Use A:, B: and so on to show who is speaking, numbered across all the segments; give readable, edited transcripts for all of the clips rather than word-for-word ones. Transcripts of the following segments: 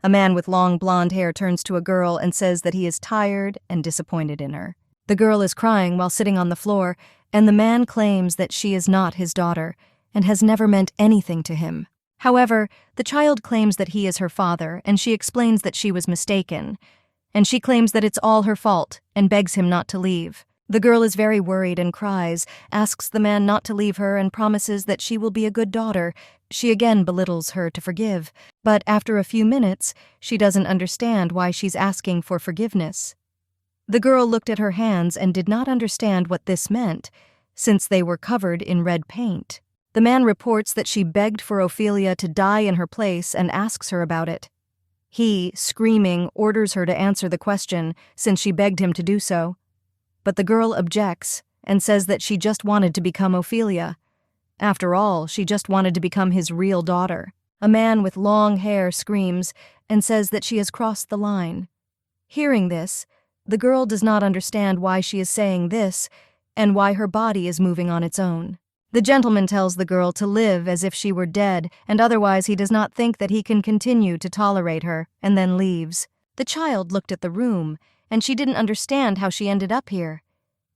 A: A man with long blonde hair turns to a girl and says that he is tired and disappointed in her. The girl is crying while sitting on the floor, and the man claims that she is not his daughter and has never meant anything to him. However, the child claims that he is her father, and she explains that she was mistaken, and she claims that it's all her fault and begs him not to leave. The girl is very worried and cries, asks the man not to leave her, and promises that she will be a good daughter. She again belittles her to forgive, but after a few minutes, she doesn't understand why she's asking for forgiveness. The girl looked at her hands and did not understand what this meant, since they were covered in red paint. The man reports that she begged for Ophelia to die in her place and asks her about it. He, screaming, orders her to answer the question, since she begged him to do so. But the girl objects and says that she just wanted to become Ophelia. After all, she just wanted to become his real daughter. A man with long hair screams and says that she has crossed the line. Hearing this, the girl does not understand why she is saying this and why her body is moving on its own. The gentleman tells the girl to live as if she were dead, and otherwise he does not think that he can continue to tolerate her, and then leaves. The child looked at the room, and she didn't understand how she ended up here.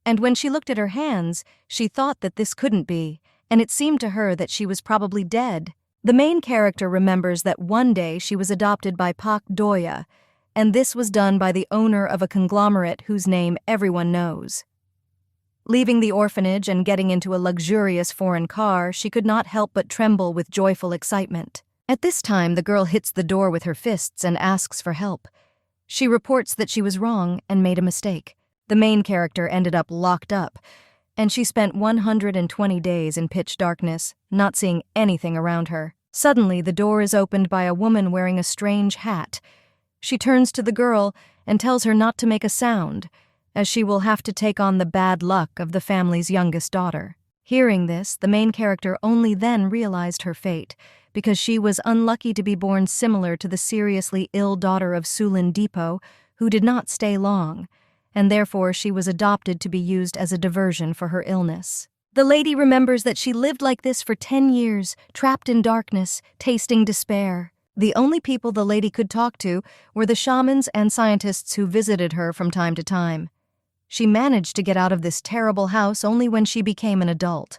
A: And when she looked at her hands, she thought that this couldn't be, and it seemed to her that she was probably dead. The main character remembers that one day she was adopted by Pak Doya, and this was done by the owner of a conglomerate whose name everyone knows. Leaving the orphanage and getting into a luxurious foreign car, she could not help but tremble with joyful excitement. At this time, the girl hits the door with her fists and asks for help. She reports that she was wrong and made a mistake. The main character ended up locked up, and she spent 120 days in pitch darkness, not seeing anything around her. Suddenly, the door is opened by a woman wearing a strange hat. She turns to the girl and tells her not to make a sound, as she will have to take on the bad luck of the family's youngest daughter. Hearing this, the main character only then realized her fate, because she was unlucky to be born similar to the seriously ill daughter of Sulin Depot, who did not stay long, and therefore she was adopted to be used as a diversion for her illness. The lady remembers that she lived like this for 10 years, trapped in darkness, tasting despair. The only people the lady could talk to were the shamans and scientists who visited her from time to time. She managed to get out of this terrible house only when she became an adult.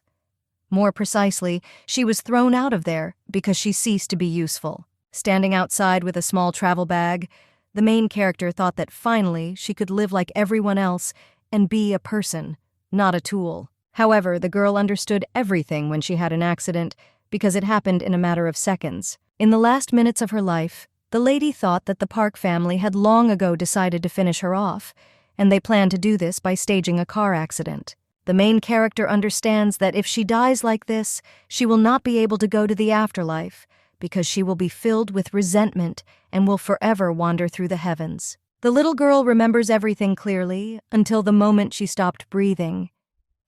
A: More precisely, she was thrown out of there because she ceased to be useful. Standing outside with a small travel bag, the main character thought that finally she could live like everyone else and be a person, not a tool. However, the girl understood everything when she had an accident because it happened in a matter of seconds. In the last minutes of her life, the lady thought that the Park family had long ago decided to finish her off, and they planned to do this by staging a car accident. The main character understands that if she dies like this, she will not be able to go to the afterlife, because she will be filled with resentment and will forever wander through the heavens. The little girl remembers everything clearly until the moment she stopped breathing.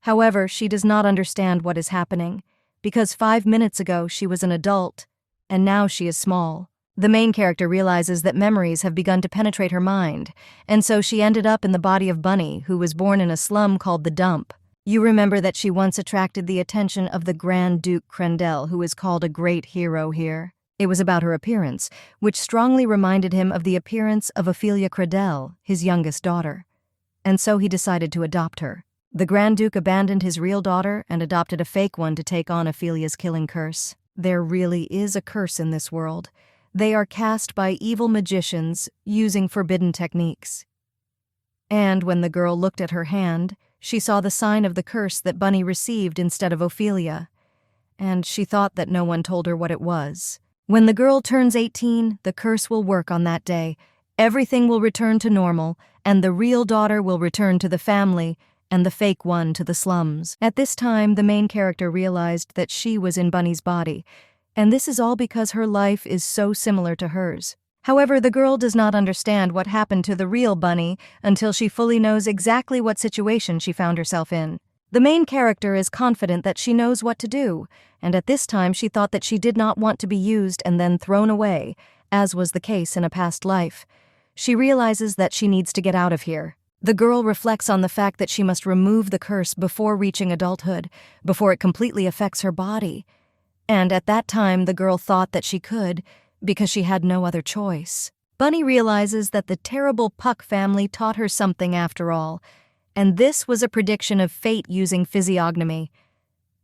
A: However, she does not understand what is happening, because 5 minutes ago she was an adult, and now she is small. The main character realizes that memories have begun to penetrate her mind, and so she ended up in the body of Bunny, who was born in a slum called the Dump. You remember that she once attracted the attention of the Grand Duke Crendel, who is called a great hero here. It was about her appearance, which strongly reminded him of the appearance of Ophelia Credel, his youngest daughter. And so he decided to adopt her. The Grand Duke abandoned his real daughter and adopted a fake one to take on Ophelia's killing curse. There really is a curse in this world. They are cast by evil magicians using forbidden techniques. And when the girl looked at her hand, she saw the sign of the curse that Bunny received instead of Ophelia, and she thought that no one told her what it was. When the girl turns 18, the curse will work on that day. Everything will return to normal, and the real daughter will return to the family, and the fake one to the slums. At this time, the main character realized that she was in Bunny's body, and this is all because her life is so similar to hers. However, the girl does not understand what happened to the real Bunny until she fully knows exactly what situation she found herself in. The main character is confident that she knows what to do, and at this time she thought that she did not want to be used and then thrown away, as was the case in a past life. She realizes that she needs to get out of here. The girl reflects on the fact that she must remove the curse before reaching adulthood, before it completely affects her body. And at that time the girl thought that she could, because she had no other choice. Bunny realizes that the terrible Puck family taught her something after all, and this was a prediction of fate using physiognomy.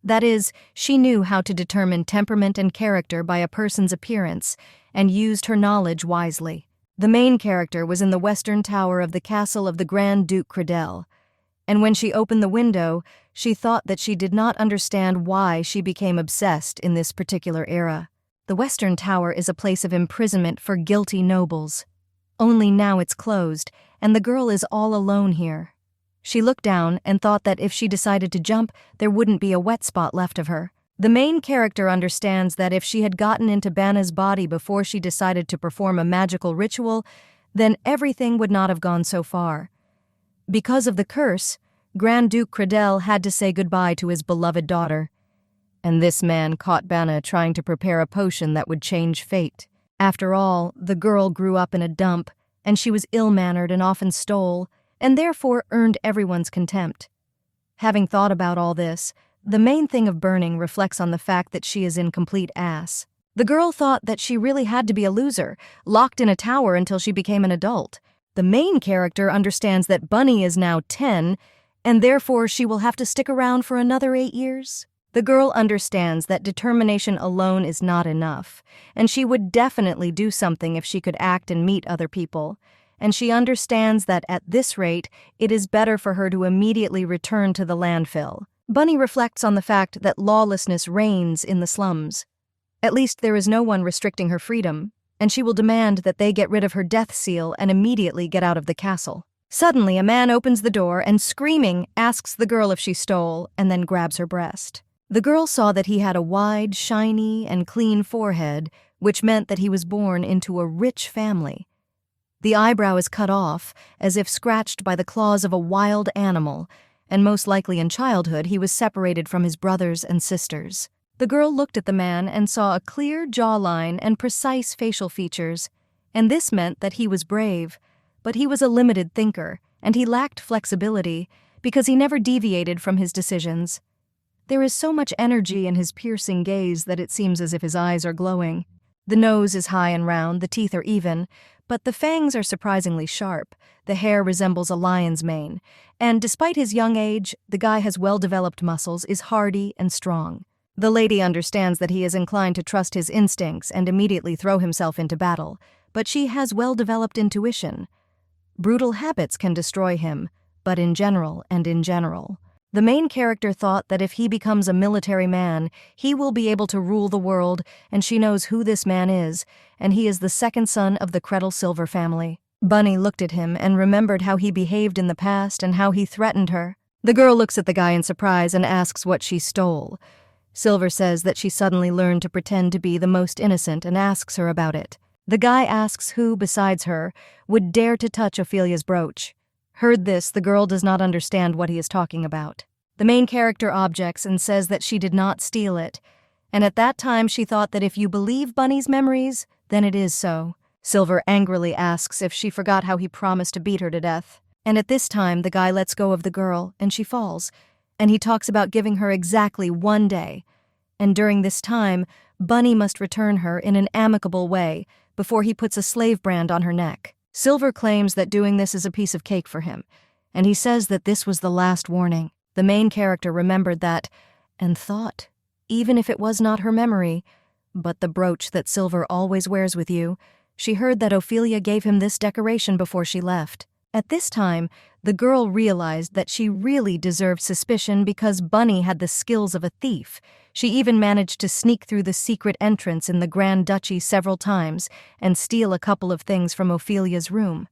A: That is, she knew how to determine temperament and character by a person's appearance, and used her knowledge wisely. The main character was in the western tower of the castle of the Grand Duke Credel, and when she opened the window, she thought that she did not understand why she became obsessed in this particular era. The Western Tower is a place of imprisonment for guilty nobles. Only now it's closed, and the girl is all alone here. She looked down and thought that if she decided to jump, there wouldn't be a wet spot left of her. The main character understands that if she had gotten into Banna's body before she decided to perform a magical ritual, then everything would not have gone so far. Because of the curse, Grand Duke Credel had to say goodbye to his beloved daughter. And this man caught Banna trying to prepare a potion that would change fate. After all, the girl grew up in a dump, and she was ill-mannered and often stole, and therefore earned everyone's contempt. Having thought about all this, the main thing of burning reflects on the fact that she is in complete ass. The girl thought that she really had to be a loser, locked in a tower until she became an adult. The main character understands that Bunny is now 10, and therefore she will have to stick around for another 8 years. The girl understands that determination alone is not enough, and she would definitely do something if she could act and meet other people. And she understands that at this rate, it is better for her to immediately return to the landfill. Bunny reflects on the fact that lawlessness reigns in the slums. At least there is no one restricting her freedom, and she will demand that they get rid of her death seal and immediately get out of the castle. Suddenly, a man opens the door and, screaming, asks the girl if she stole, and then grabs her breast. The girl saw that he had a wide, shiny, and clean forehead, which meant that he was born into a rich family. The eyebrow is cut off, as if scratched by the claws of a wild animal, and most likely in childhood he was separated from his brothers and sisters. The girl looked at the man and saw a clear jawline and precise facial features, and this meant that he was brave, but he was a limited thinker, and he lacked flexibility because he never deviated from his decisions. There is so much energy in his piercing gaze that it seems as if his eyes are glowing. The nose is high and round, the teeth are even, but the fangs are surprisingly sharp. The hair resembles a lion's mane, and despite his young age, the guy has well-developed muscles, is hardy and strong. The lady understands that he is inclined to trust his instincts and immediately throw himself into battle, but she has well-developed intuition. Brutal habits can destroy him, but in general. The main character thought that if he becomes a military man, he will be able to rule the world, and she knows who this man is, and he is the second son of the Credel Silver family. Bunny looked at him and remembered how he behaved in the past and how he threatened her. The girl looks at the guy in surprise and asks what she stole. Silver says that she suddenly learned to pretend to be the most innocent and asks her about it. The guy asks who, besides her, would dare to touch Ophelia's brooch. Heard this, the girl does not understand what he is talking about. The main character objects and says that she did not steal it, and at that time she thought that if you believe Bunny's memories, then it is so. Silver angrily asks if she forgot how he promised to beat her to death. And at this time, the guy lets go of the girl, and she falls, and he talks about giving her exactly 1 day. And during this time, Bunny must return her in an amicable way before he puts a slave brand on her neck. Silver claims that doing this is a piece of cake for him, and he says that this was the last warning. The main character remembered that, and thought, even if it was not her memory, but the brooch that Silver always wears with you, she heard that Ophelia gave him this decoration before she left. At this time, the girl realized that she really deserved suspicion because Bunny had the skills of a thief. She even managed to sneak through the secret entrance in the Grand Duchy several times and steal a couple of things from Ophelia's room.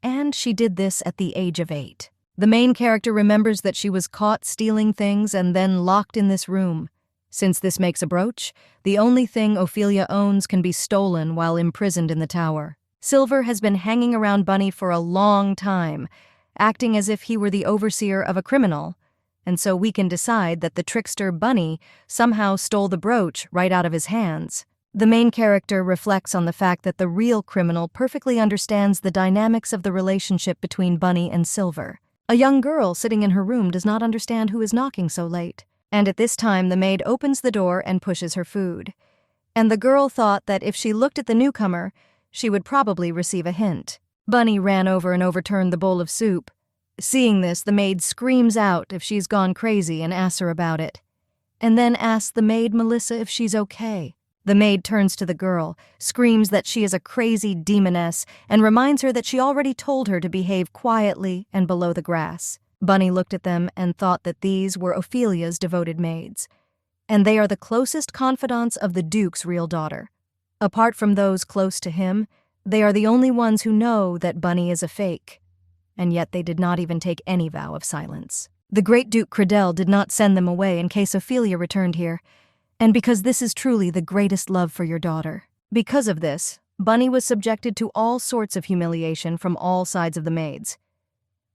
A: And she did this at the age of 8. The main character remembers that she was caught stealing things and then locked in this room. Since this makes a brooch, the only thing Ophelia owns can be stolen while imprisoned in the tower. Silver has been hanging around Bunny for a long time, acting as if he were the overseer of a criminal, and so we can decide that the trickster Bunny somehow stole the brooch right out of his hands. The main character reflects on the fact that the real criminal perfectly understands the dynamics of the relationship between Bunny and Silver. A young girl sitting in her room does not understand who is knocking so late, and at this time the maid opens the door and pushes her food. and the girl thought that if she looked at the newcomer, she would probably receive a hint. Bunny ran over and overturned the bowl of soup. Seeing this, the maid screams out if she's gone crazy and asks her about it, and then asks the maid Melissa if she's okay. The maid turns to the girl, screams that she is a crazy demoness, and reminds her that she already told her to behave quietly and below the grass. Bunny looked at them and thought that these were Ophelia's devoted maids, and they are the closest confidants of the Duke's real daughter. Apart from those close to him, they are the only ones who know that Bunny is a fake, and yet they did not even take any vow of silence. The great Duke Credel did not send them away in case Ophelia returned here, and because this is truly the greatest love for your daughter. Because of this, Bunny was subjected to all sorts of humiliation from all sides of the maids.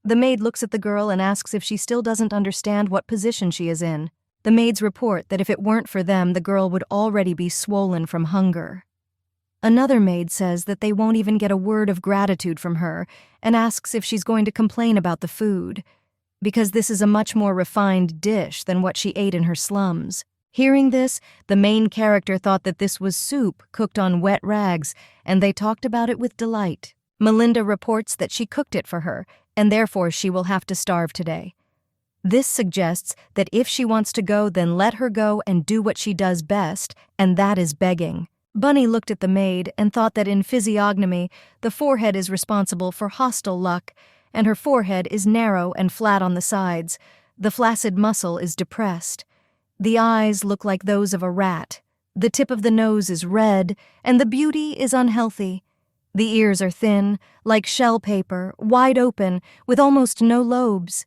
A: The maid looks at the girl and asks if she still doesn't understand what position she is in. The maids report that if it weren't for them, the girl would already be swollen from hunger. Another maid says that they won't even get a word of gratitude from her and asks if she's going to complain about the food, because this is a much more refined dish than what she ate in her slums. Hearing this, the main character thought that this was soup cooked on wet rags, and they talked about it with delight. Melinda reports that she cooked it for her, and therefore she will have to starve today. This suggests that if she wants to go, then let her go and do what she does best, and that is begging. Bunny looked at the maid and thought that in physiognomy, the forehead is responsible for hostile luck, and her forehead is narrow and flat on the sides. The flaccid muscle is depressed. The eyes look like those of a rat. The tip of the nose is red, and the beauty is unhealthy. The ears are thin, like shell paper, wide open, with almost no lobes.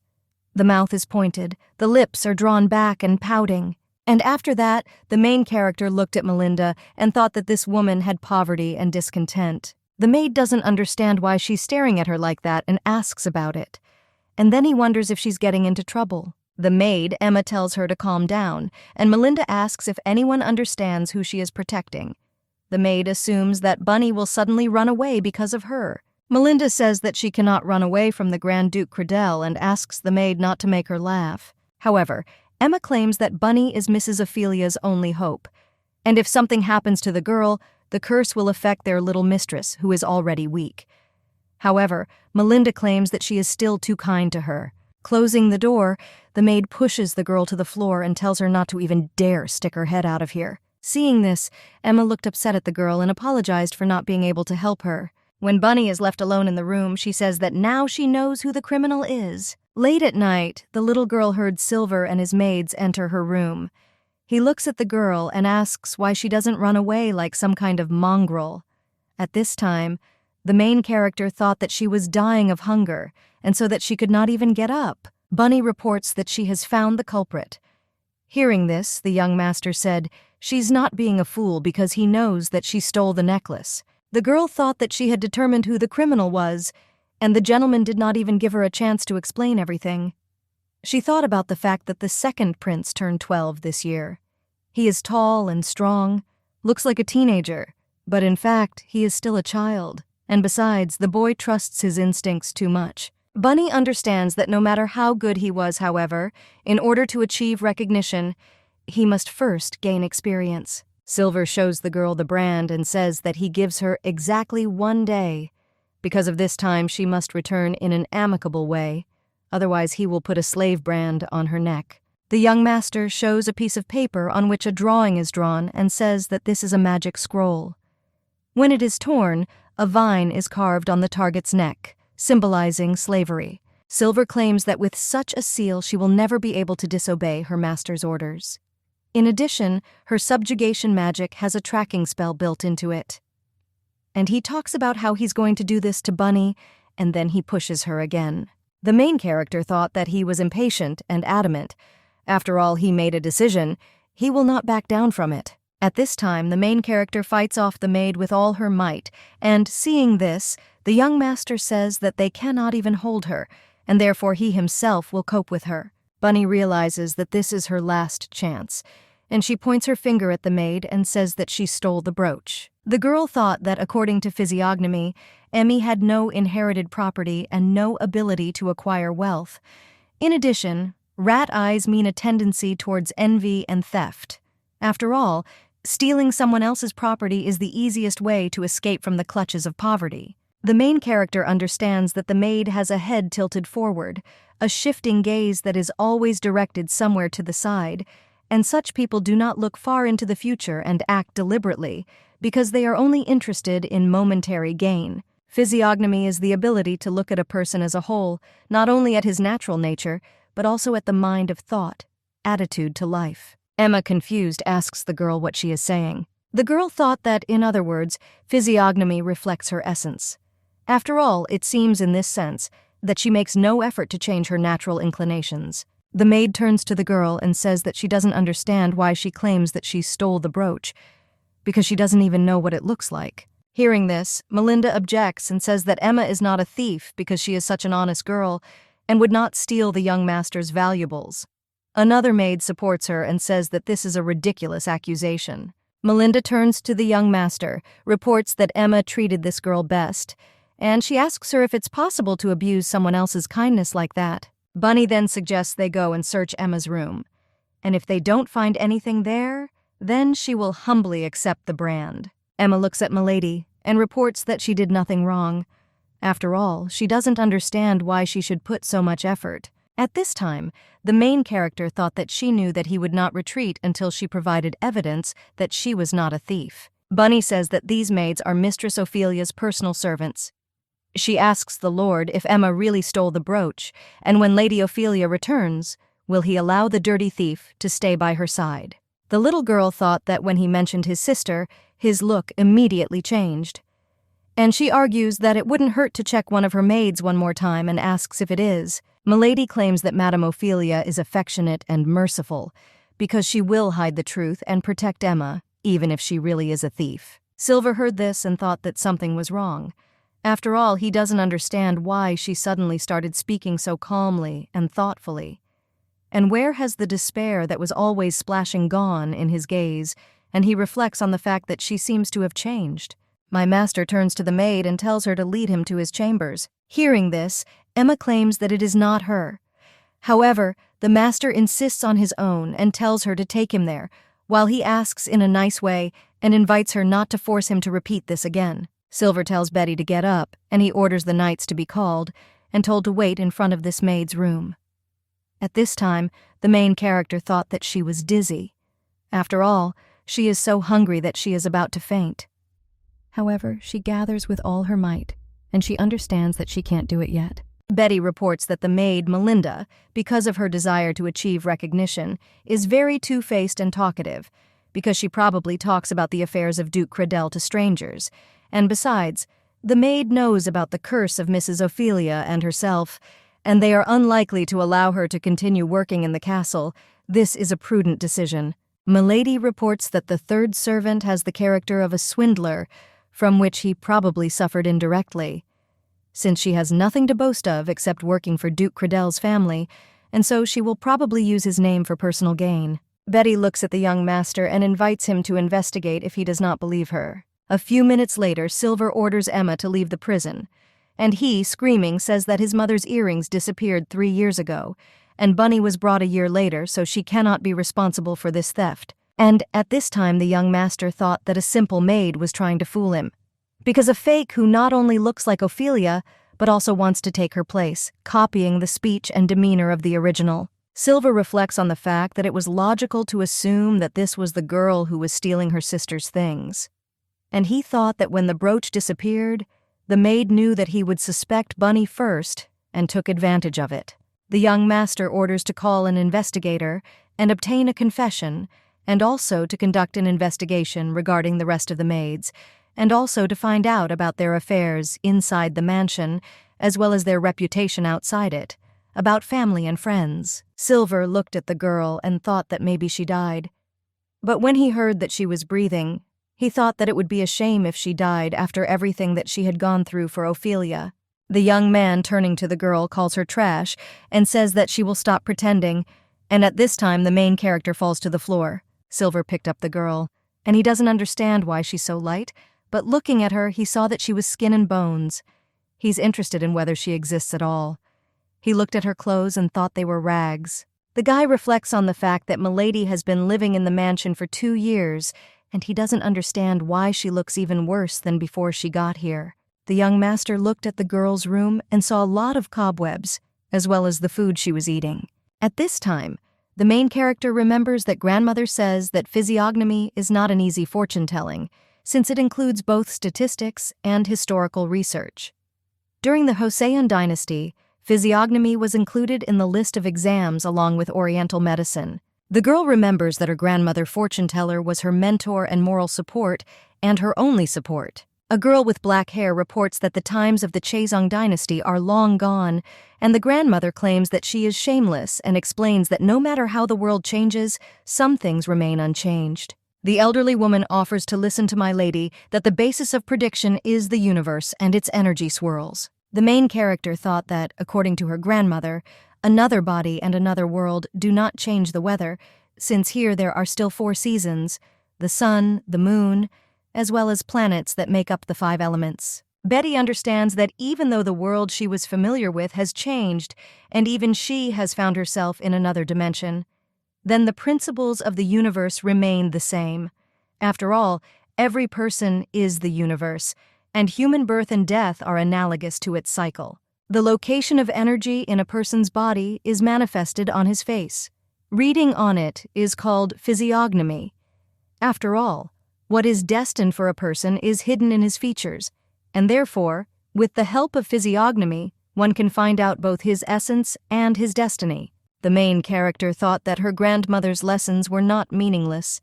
A: The mouth is pointed, the lips are drawn back and pouting. And after that, the main character looked at Melinda and thought that this woman had poverty and discontent. The maid doesn't understand why she's staring at her like that and asks about it. And then he wonders if she's getting into trouble. The maid, Emma, tells her to calm down, and Melinda asks if anyone understands who she is protecting. The maid assumes that Bunny will suddenly run away because of her. Melinda says that she cannot run away from the Grand Duke Credel and asks the maid not to make her laugh. However, Emma claims that Bunny is Mrs. Ophelia's only hope, and if something happens to the girl, the curse will affect their little mistress, who is already weak. However, Melinda claims that she is still too kind to her. Closing the door, the maid pushes the girl to the floor and tells her not to even dare stick her head out of here. Seeing this, Emma looked upset at the girl and apologized for not being able to help her. When Bunny is left alone in the room, she says that now she knows who the criminal is. Late at night, the little girl heard Silver and his maids enter her room. He looks at the girl and asks why she doesn't run away like some kind of mongrel. At this time, the main character thought that she was dying of hunger, and so that she could not even get up. Bunny reports that she has found the culprit. Hearing this, the young master said she's not being a fool because he knows that she stole the necklace. The girl thought that she had determined who the criminal was, and the gentleman did not even give her a chance to explain everything. She thought about the fact that the second prince turned 12 this year. He is tall and strong, looks like a teenager, but in fact, he is still a child. And besides, the boy trusts his instincts too much. Bunny understands that no matter how good he was, however, in order to achieve recognition, he must first gain experience. Silver shows the girl the brand and says that he gives her exactly 1 day. Because of this time, she must return in an amicable way, otherwise he will put a slave brand on her neck. The young master shows a piece of paper on which a drawing is drawn and says that this is a magic scroll. When it is torn, a vine is carved on the target's neck, symbolizing slavery. Silver claims that with such a seal she will never be able to disobey her master's orders. In addition, her subjugation magic has a tracking spell built into it. And he talks about how he's going to do this to Bunny, and then he pushes her again. The main character thought that he was impatient and adamant. After all, he made a decision. He will not back down from it. At this time, the main character fights off the maid with all her might, and seeing this, the young master says that they cannot even hold her, and therefore he himself will cope with her. Bunny realizes that this is her last chance, and she points her finger at the maid and says that she stole the brooch. The girl thought that, according to physiognomy, Emmy had no inherited property and no ability to acquire wealth. In addition, rat eyes mean a tendency towards envy and theft. After all, Stealing someone else's property is the easiest way to escape from the clutches of poverty. The main character understands that the maid has a head tilted forward, a shifting gaze that is always directed somewhere to the side, and such people do not look far into the future and act deliberately, because they are only interested in momentary gain. Physiognomy is the ability to look at a person as a whole, not only at his natural nature, but also at the mind of thought, attitude to life. Emma, confused, asks the girl what she is saying. The girl thought that, in other words, physiognomy reflects her essence. After all, it seems in this sense that she makes no effort to change her natural inclinations. The maid turns to the girl and says that she doesn't understand why she claims that she stole the brooch, because she doesn't even know what it looks like. Hearing this, Melinda objects and says that Emma is not a thief because she is such an honest girl and would not steal the young master's valuables. Another maid supports her and says that this is a ridiculous accusation. Melinda turns to the young master, reports that Emma treated this girl best, and she asks her if it's possible to abuse someone else's kindness like that. Bunny then suggests they go and search Emma's room, and if they don't find anything there, then she will humbly accept the brand. Emma looks at Milady and reports that she did nothing wrong. After all, she doesn't understand why she should put so much effort. At this time, the main character thought that she knew that he would not retreat until she provided evidence that she was not a thief. Bunny says that these maids are Mistress Ophelia's personal servants. She asks the Lord if Emma really stole the brooch, and when Lady Ophelia returns, will he allow the dirty thief to stay by her side? The little girl thought that when he mentioned his sister, his look immediately changed. And she argues that it wouldn't hurt to check one of her maids one more time and asks if it is. Milady claims that Madame Ophelia is affectionate and merciful, because she will hide the truth and protect Emma, even if she really is a thief. Silver heard this and thought that something was wrong. After all, he doesn't understand why she suddenly started speaking so calmly and thoughtfully. And where has the despair that was always splashing gone in his gaze, and he reflects on the fact that she seems to have changed. My master turns to the maid and tells her to lead him to his chambers. Hearing this, Emma claims that it is not her. However, the master insists on his own and tells her to take him there, while he asks in a nice way and invites her not to force him to repeat this again. Silver tells Betty to get up, and he orders the knights to be called and told to wait in front of this maid's room. At this time, the main character thought that she was dizzy. After all, she is so hungry that she is about to faint. However, she gathers with all her might, and she understands that she can't do it yet. Betty reports that the maid, Melinda, because of her desire to achieve recognition, is very two-faced and talkative, because she probably talks about the affairs of Duke Credel to strangers, and besides, the maid knows about the curse of Mrs. Ophelia and herself, and they are unlikely to allow her to continue working in the castle. This is a prudent decision. Milady reports that the third servant has the character of a swindler, from which he probably suffered indirectly, since she has nothing to boast of except working for Duke Credel's family, and so she will probably use his name for personal gain. Betty looks at the young master and invites him to investigate if he does not believe her. A few minutes later, Silver orders Emma to leave the prison, and he, screaming, says that his mother's earrings disappeared 3 years ago, and Bunny was brought a year later, so she cannot be responsible for this theft. And at this time the young master thought that a simple maid was trying to fool him, because a fake who not only looks like Ophelia, but also wants to take her place, copying the speech and demeanor of the original. Silver reflects on the fact that it was logical to assume that this was the girl who was stealing her sister's things. And he thought that when the brooch disappeared, the maid knew that he would suspect Bunny first and took advantage of it. The young master orders to call an investigator and obtain a confession, and also to conduct an investigation regarding the rest of the maids, and also to find out about their affairs inside the mansion, as well as their reputation outside it, about family and friends. Silver looked at the girl and thought that maybe she died. But when he heard that she was breathing, he thought that it would be a shame if she died after everything that she had gone through for Ophelia. The young man, turning to the girl, calls her trash and says that she will stop pretending, and at this time the main character falls to the floor. Silver picked up the girl, and he doesn't understand why she's so light, but looking at her, he saw that she was skin and bones. He's interested in whether she exists at all. He looked at her clothes and thought they were rags. The guy reflects on the fact that Milady has been living in the mansion for 2 years, and he doesn't understand why she looks even worse than before she got here. The young master looked at the girl's room and saw a lot of cobwebs, as well as the food she was eating. At this time, the main character remembers that grandmother says that physiognomy is not an easy fortune-telling, since it includes both statistics and historical research. During the Joseon dynasty, physiognomy was included in the list of exams along with Oriental medicine. The girl remembers that her grandmother fortune-teller was her mentor and moral support, and her only support. A girl with black hair reports that the times of the Chaesong dynasty are long gone, and the grandmother claims that she is shameless and explains that no matter how the world changes, some things remain unchanged. The elderly woman offers to listen to my lady that the basis of prediction is the universe and its energy swirls. The main character thought that, according to her grandmother, another body and another world do not change the weather, since here there are still 4 seasons, the sun, the moon, as well as planets that make up the 5 elements. Betty understands that even though the world she was familiar with has changed, and even she has found herself in another dimension, then the principles of the universe remain the same. After all, every person is the universe, and human birth and death are analogous to its cycle. The location of energy in a person's body is manifested on his face. Reading on it is called physiognomy. After all, what is destined for a person is hidden in his features, and therefore, with the help of physiognomy, one can find out both his essence and his destiny. The main character thought that her grandmother's lessons were not meaningless,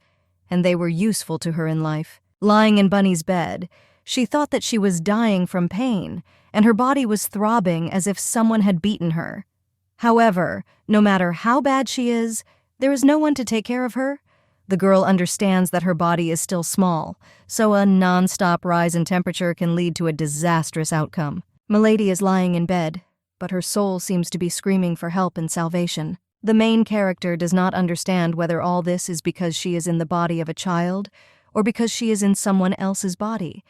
A: and they were useful to her in life. Lying in Bunny's bed, she thought that she was dying from pain, and her body was throbbing as if someone had beaten her. However, no matter how bad she is, there is no one to take care of her. The girl understands that her body is still small, so a non-stop rise in temperature can lead to a disastrous outcome. Milady is lying in bed, but her soul seems to be screaming for help and salvation. The main character does not understand whether all this is because she is in the body of a child or because she is in someone else's body,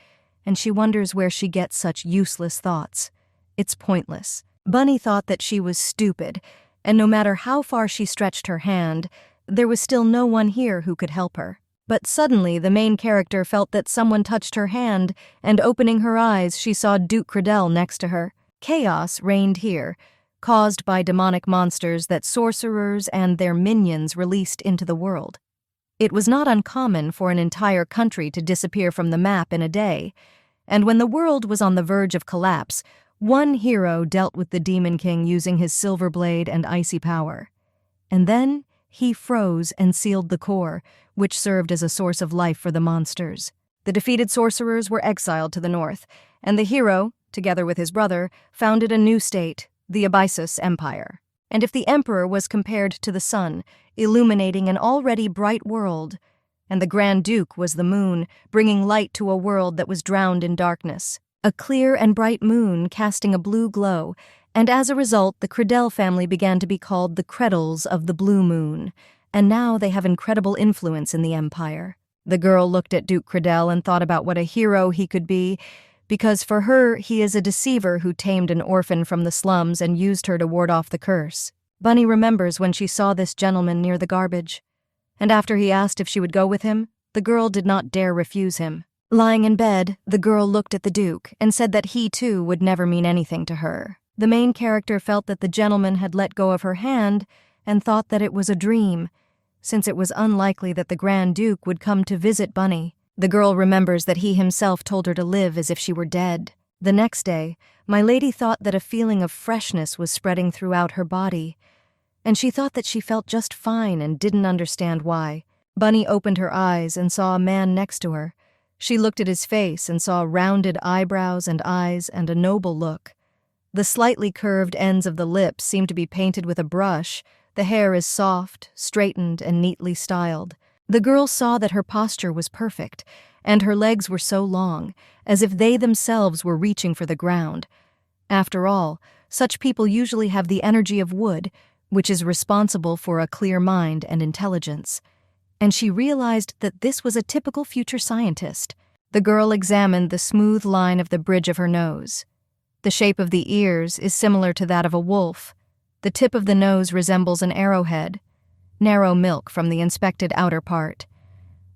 A: and she wonders where she gets such useless thoughts. It's pointless. Bunny thought that she was stupid, and no matter how far she stretched her hand, there was still no one here who could help her. But suddenly the main character felt that someone touched her hand, and opening her eyes, she saw Duke Credel next to her. Chaos reigned here, caused by demonic monsters that sorcerers and their minions released into the world. It was not uncommon for an entire country to disappear from the map in a day, and when the world was on the verge of collapse, one hero dealt with the Demon King using his silver blade and icy power. And then he froze and sealed the core, which served as a source of life for the monsters. The defeated sorcerers were exiled to the north, and the hero, together with his brother, founded a new state, the Abyssus Empire. And if the emperor was compared to the sun, illuminating an already bright world, and the Grand Duke was the moon, bringing light to a world that was drowned in darkness, a clear and bright moon casting a blue glow, and as a result, the Credel family began to be called the Credels of the Blue Moon, and now they have incredible influence in the empire. The girl looked at Duke Credel and thought about what a hero he could be, because for her, he is a deceiver who tamed an orphan from the slums and used her to ward off the curse. Bunny remembers when she saw this gentleman near the garbage, and after he asked if she would go with him, the girl did not dare refuse him. Lying in bed, the girl looked at the Duke and said that he too would never mean anything to her. The main character felt that the gentleman had let go of her hand and thought that it was a dream, since it was unlikely that the Grand Duke would come to visit Bunny. The girl remembers that he himself told her to live as if she were dead. The next day, my lady thought that a feeling of freshness was spreading throughout her body, and she thought that she felt just fine and didn't understand why. Bunny opened her eyes and saw a man next to her. She looked at his face and saw rounded eyebrows and eyes and a noble look. The slightly curved ends of the lips seem to be painted with a brush. The hair is soft, straightened, and neatly styled. The girl saw that her posture was perfect, and her legs were so long, as if they themselves were reaching for the ground. After all, such people usually have the energy of wood, which is responsible for a clear mind and intelligence. And she realized that this was a typical future scientist. The girl examined the smooth line of the bridge of her nose. The shape of the ears is similar to that of a wolf. The tip of the nose resembles an arrowhead. Narrow milk from the inspected outer part.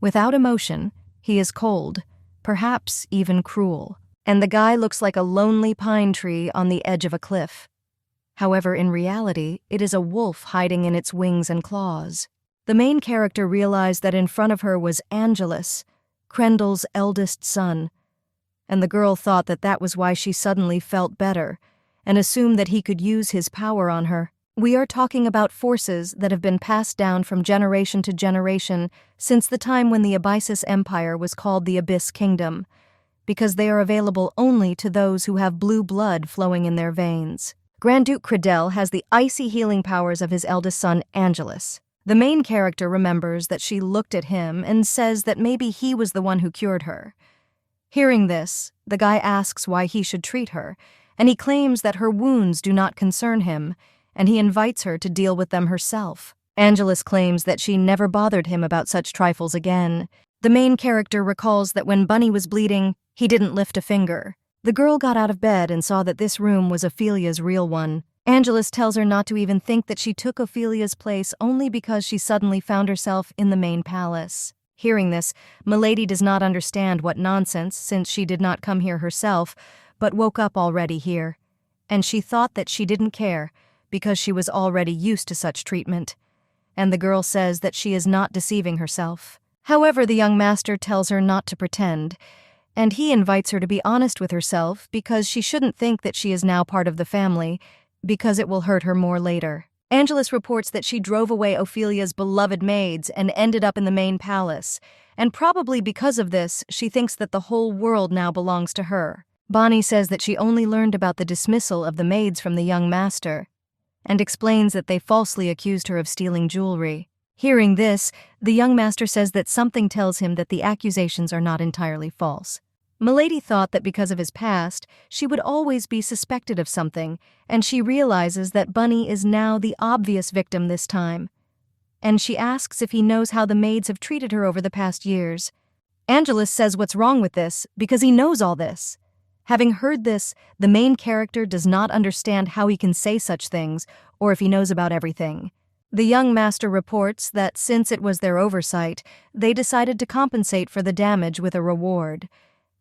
A: Without emotion, he is cold, perhaps even cruel. And the guy looks like a lonely pine tree on the edge of a cliff. However, in reality, it is a wolf hiding in its wings and claws. The main character realized that in front of her was Angelus, Crendel's eldest son, and the girl thought that that was why she suddenly felt better, and assumed that he could use his power on her. We are talking about forces that have been passed down from generation to generation since the time when the Abyssus Empire was called the Abyss Kingdom, because they are available only to those who have blue blood flowing in their veins. Grand Duke Credel has the icy healing powers of his eldest son, Angelus. The main character remembers that she looked at him and says that maybe he was the one who cured her. Hearing this, the guy asks why he should treat her, and he claims that her wounds do not concern him, and he invites her to deal with them herself. Angelus claims that she never bothered him about such trifles again. The main character recalls that when Bunny was bleeding, he didn't lift a finger. The girl got out of bed and saw that this room was Ophelia's real one. Angelus tells her not to even think that she took Ophelia's place only because she suddenly found herself in the main palace. Hearing this, Milady does not understand what nonsense, since she did not come here herself, but woke up already here. And she thought that she didn't care, because she was already used to such treatment. And the girl says that she is not deceiving herself. However, the young master tells her not to pretend, and he invites her to be honest with herself because she shouldn't think that she is now part of the family, because it will hurt her more later. Angelus reports that she drove away Ophelia's beloved maids and ended up in the main palace, and probably because of this, she thinks that the whole world now belongs to her. Bonnie says that she only learned about the dismissal of the maids from the young master, and explains that they falsely accused her of stealing jewelry. Hearing this, the young master says that something tells him that the accusations are not entirely false. Milady thought that because of his past, she would always be suspected of something, and she realizes that Bunny is now the obvious victim this time. And she asks if he knows how the maids have treated her over the past years. Angelus says what's wrong with this, because he knows all this. Having heard this, the main character does not understand how he can say such things, or if he knows about everything. The young master reports that since it was their oversight, they decided to compensate for the damage with a reward.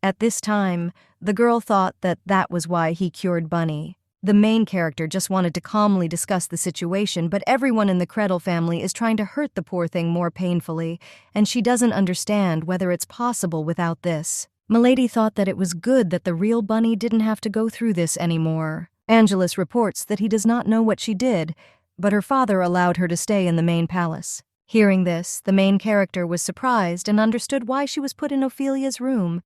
A: At this time, the girl thought that that was why he cured Bunny. The main character just wanted to calmly discuss the situation, but everyone in the Credel family is trying to hurt the poor thing more painfully, and she doesn't understand whether it's possible without this. Milady thought that it was good that the real Bunny didn't have to go through this anymore. Angelus reports that he does not know what she did, but her father allowed her to stay in the main palace. Hearing this, the main character was surprised and understood why she was put in Ophelia's room,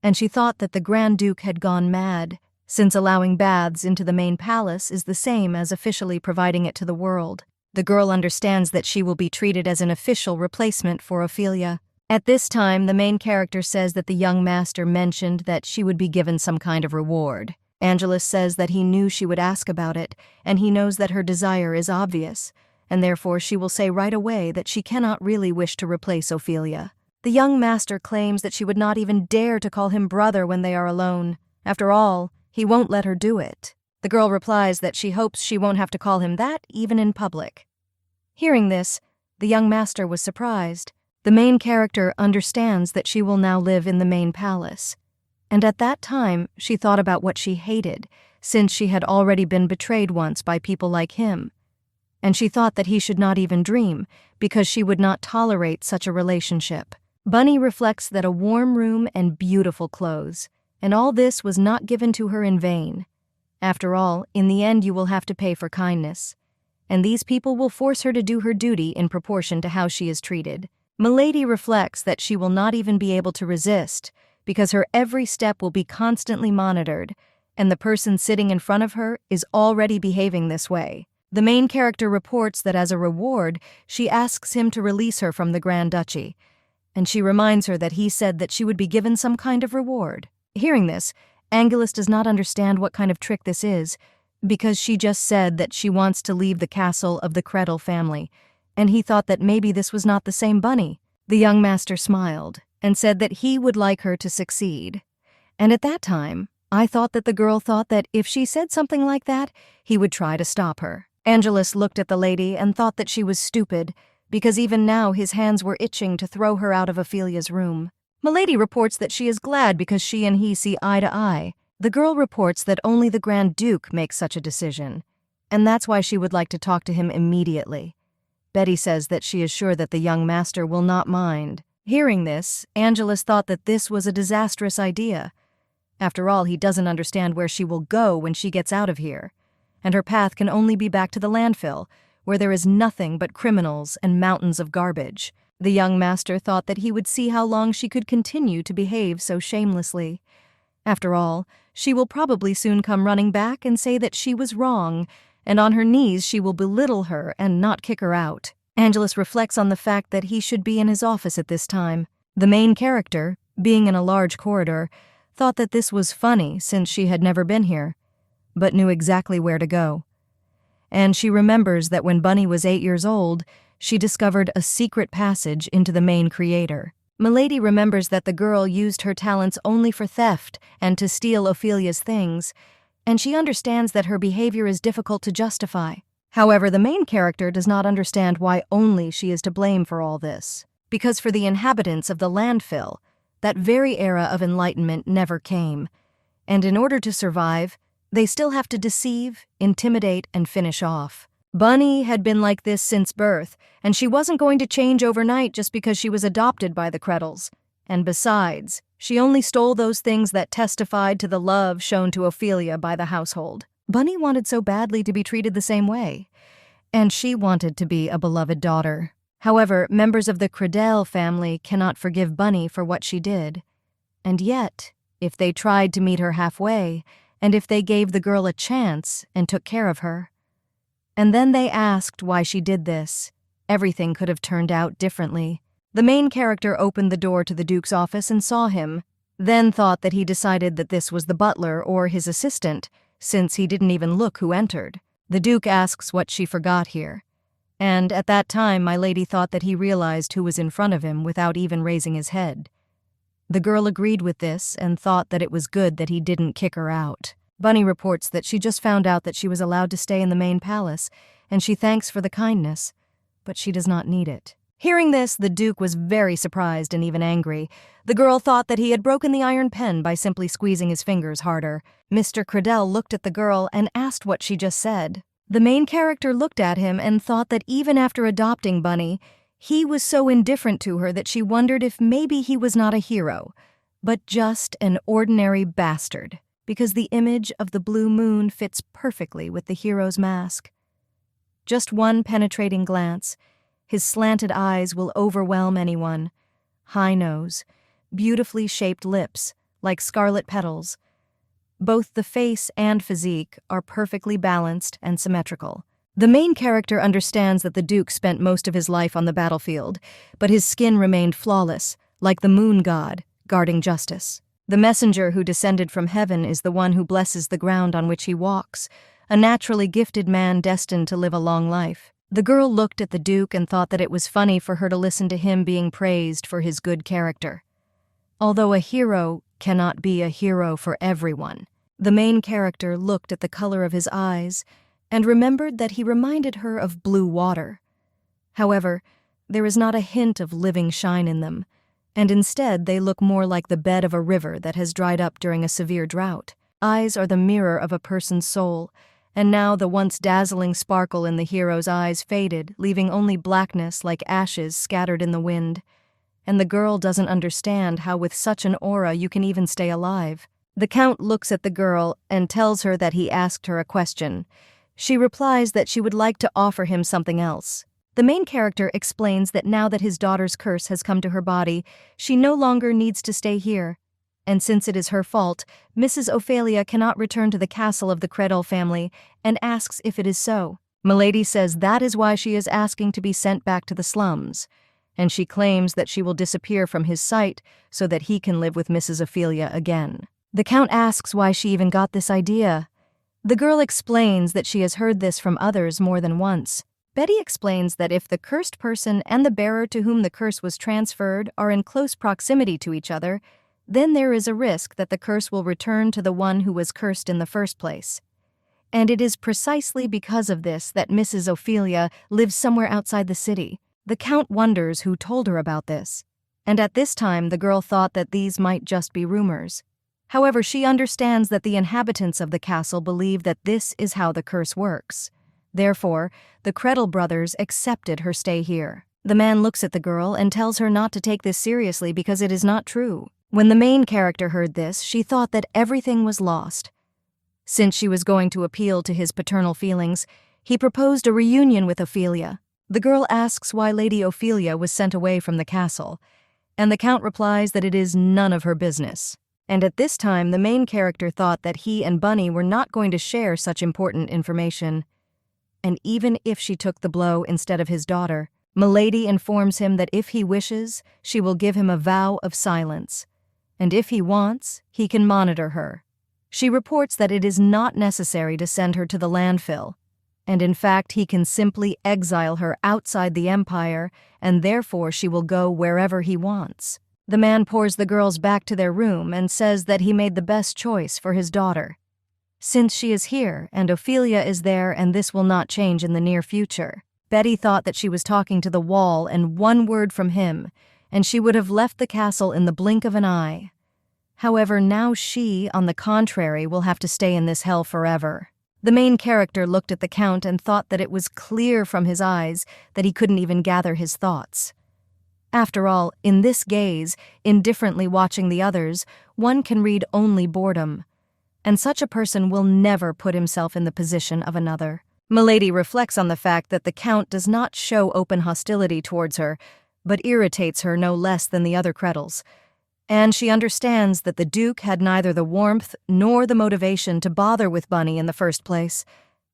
A: and she thought that the Grand Duke had gone mad, since allowing baths into the main palace is the same as officially providing it to the world. The girl understands that she will be treated as an official replacement for Ophelia. At this time, the main character says that the young master mentioned that she would be given some kind of reward. Angelus says that he knew she would ask about it, and he knows that her desire is obvious, and therefore she will say right away that she cannot really wish to replace Ophelia. The young master claims that she would not even dare to call him brother when they are alone. After all, he won't let her do it. The girl replies that she hopes she won't have to call him that even in public. Hearing this, the young master was surprised. The main character understands that she will now live in the main palace. And at that time, she thought about what she hated, since she had already been betrayed once by people like him. And she thought that he should not even dream, because she would not tolerate such a relationship. Bunny reflects that a warm room and beautiful clothes, and all this was not given to her in vain. After all, in the end you will have to pay for kindness, and these people will force her to do her duty in proportion to how she is treated. Milady reflects that she will not even be able to resist, because her every step will be constantly monitored, and the person sitting in front of her is already behaving this way. The main character reports that as a reward, she asks him to release her from the Grand Duchy, and she reminds her that he said that she would be given some kind of reward. Hearing this, Angelus does not understand what kind of trick this is, because she just said that she wants to leave the castle of the Credel family, and he thought that maybe this was not the same Bunny. The young master smiled and said that he would like her to succeed. And at that time, I thought that the girl thought that if she said something like that, he would try to stop her. Angelus looked at the lady and thought that she was stupid, because even now his hands were itching to throw her out of Ophelia's room. Milady reports that she is glad because she and he see eye to eye. The girl reports that only the Grand Duke makes such a decision, and that's why she would like to talk to him immediately. Betty says that she is sure that the young master will not mind. Hearing this, Angelus thought that this was a disastrous idea. After all, he doesn't understand where she will go when she gets out of here, and her path can only be back to the landfill, where there is nothing but criminals and mountains of garbage. The young master thought that he would see how long she could continue to behave so shamelessly. After all, she will probably soon come running back and say that she was wrong, and on her knees she will belittle her and not kick her out. Angelus reflects on the fact that he should be in his office at this time. The main character, being in a large corridor, thought that this was funny since she had never been here, but knew exactly where to go. And she remembers that when Bunny was 8 years old, she discovered a secret passage into the main creator. Milady remembers that the girl used her talents only for theft and to steal Ophelia's things, and she understands that her behavior is difficult to justify. However, the main character does not understand why only she is to blame for all this. Because for the inhabitants of the landfill, that very era of enlightenment never came, and in order to survive, they still have to deceive, intimidate, and finish off. Bunny had been like this since birth, and she wasn't going to change overnight just because she was adopted by the Kreddles. And besides, she only stole those things that testified to the love shown to Ophelia by the household. Bunny wanted so badly to be treated the same way, and she wanted to be a beloved daughter. However, members of the Kreddle family cannot forgive Bunny for what she did. And yet, if they tried to meet her halfway, and if they gave the girl a chance and took care of her, and then they asked why she did this, everything could have turned out differently. The main character opened the door to the Duke's office and saw him, then thought that he decided that this was the butler or his assistant, since he didn't even look who entered. The Duke asks what she forgot here, and at that time my lady thought that he realized who was in front of him without even raising his head. The girl agreed with this and thought that it was good that he didn't kick her out. Bunny reports that she just found out that she was allowed to stay in the main palace, and she thanks for the kindness, but she does not need it. Hearing this, the Duke was very surprised and even angry. The girl thought that he had broken the iron pen by simply squeezing his fingers harder. Mr. Kreddle looked at the girl and asked what she just said. The main character looked at him and thought that even after adopting Bunny, he was so indifferent to her that she wondered if maybe he was not a hero, but just an ordinary bastard, because the image of the blue moon fits perfectly with the hero's mask. Just one penetrating glance, his slanted eyes will overwhelm anyone. High nose, beautifully shaped lips, like scarlet petals. Both the face and physique are perfectly balanced and symmetrical. The main character understands that the Duke spent most of his life on the battlefield, but his skin remained flawless, like the moon god, guarding justice. The messenger who descended from heaven is the one who blesses the ground on which he walks, a naturally gifted man destined to live a long life. The girl looked at the Duke and thought that it was funny for her to listen to him being praised for his good character. Although a hero cannot be a hero for everyone, the main character looked at the color of his eyes and remembered that he reminded her of blue water. However, there is not a hint of living shine in them, and instead they look more like the bed of a river that has dried up during a severe drought. Eyes are the mirror of a person's soul, and now the once dazzling sparkle in the hero's eyes faded, leaving only blackness like ashes scattered in the wind. And the girl doesn't understand how with such an aura you can even stay alive. The Count looks at the girl and tells her that he asked her a question. She replies that she would like to offer him something else. The main character explains that now that his daughter's curse has come to her body, she no longer needs to stay here. And since it is her fault, Mrs. Ophelia cannot return to the castle of the Kreddle family and asks if it is so. Milady says that is why she is asking to be sent back to the slums, and she claims that she will disappear from his sight so that he can live with Mrs. Ophelia again. The Count asks why she even got this idea. The girl explains that she has heard this from others more than once. Betty explains that if the cursed person and the bearer to whom the curse was transferred are in close proximity to each other, then there is a risk that the curse will return to the one who was cursed in the first place. And it is precisely because of this that Mrs. Ophelia lives somewhere outside the city. The Count wonders who told her about this, and at this time the girl thought that these might just be rumors. However, she understands that the inhabitants of the castle believe that this is how the curse works. Therefore, the Kreddle brothers accepted her stay here. The man looks at the girl and tells her not to take this seriously because it is not true. When the main character heard this, she thought that everything was lost. Since she was going to appeal to his paternal feelings, he proposed a reunion with Ophelia. The girl asks why Lady Ophelia was sent away from the castle, and the Count replies that it is none of her business. And at this time, the main character thought that he and Bunny were not going to share such important information. And even if she took the blow instead of his daughter, Milady informs him that if he wishes, she will give him a vow of silence. And if he wants, he can monitor her. She reports that it is not necessary to send her to the landfill, and in fact he can simply exile her outside the empire, and therefore she will go wherever he wants. The man pours the girls back to their room and says that he made the best choice for his daughter, since she is here and Ophelia is there, and this will not change in the near future. Betty thought that she was talking to the wall and one word from him, and she would have left the castle in the blink of an eye. However, now she, on the contrary, will have to stay in this hell forever. The main character looked at the Count and thought that it was clear from his eyes that he couldn't even gather his thoughts. After all, in this gaze, indifferently watching the others, one can read only boredom, and such a person will never put himself in the position of another. Milady reflects on the fact that the Count does not show open hostility towards her, but irritates her no less than the other Kreddles, and she understands that the Duke had neither the warmth nor the motivation to bother with Bunny in the first place,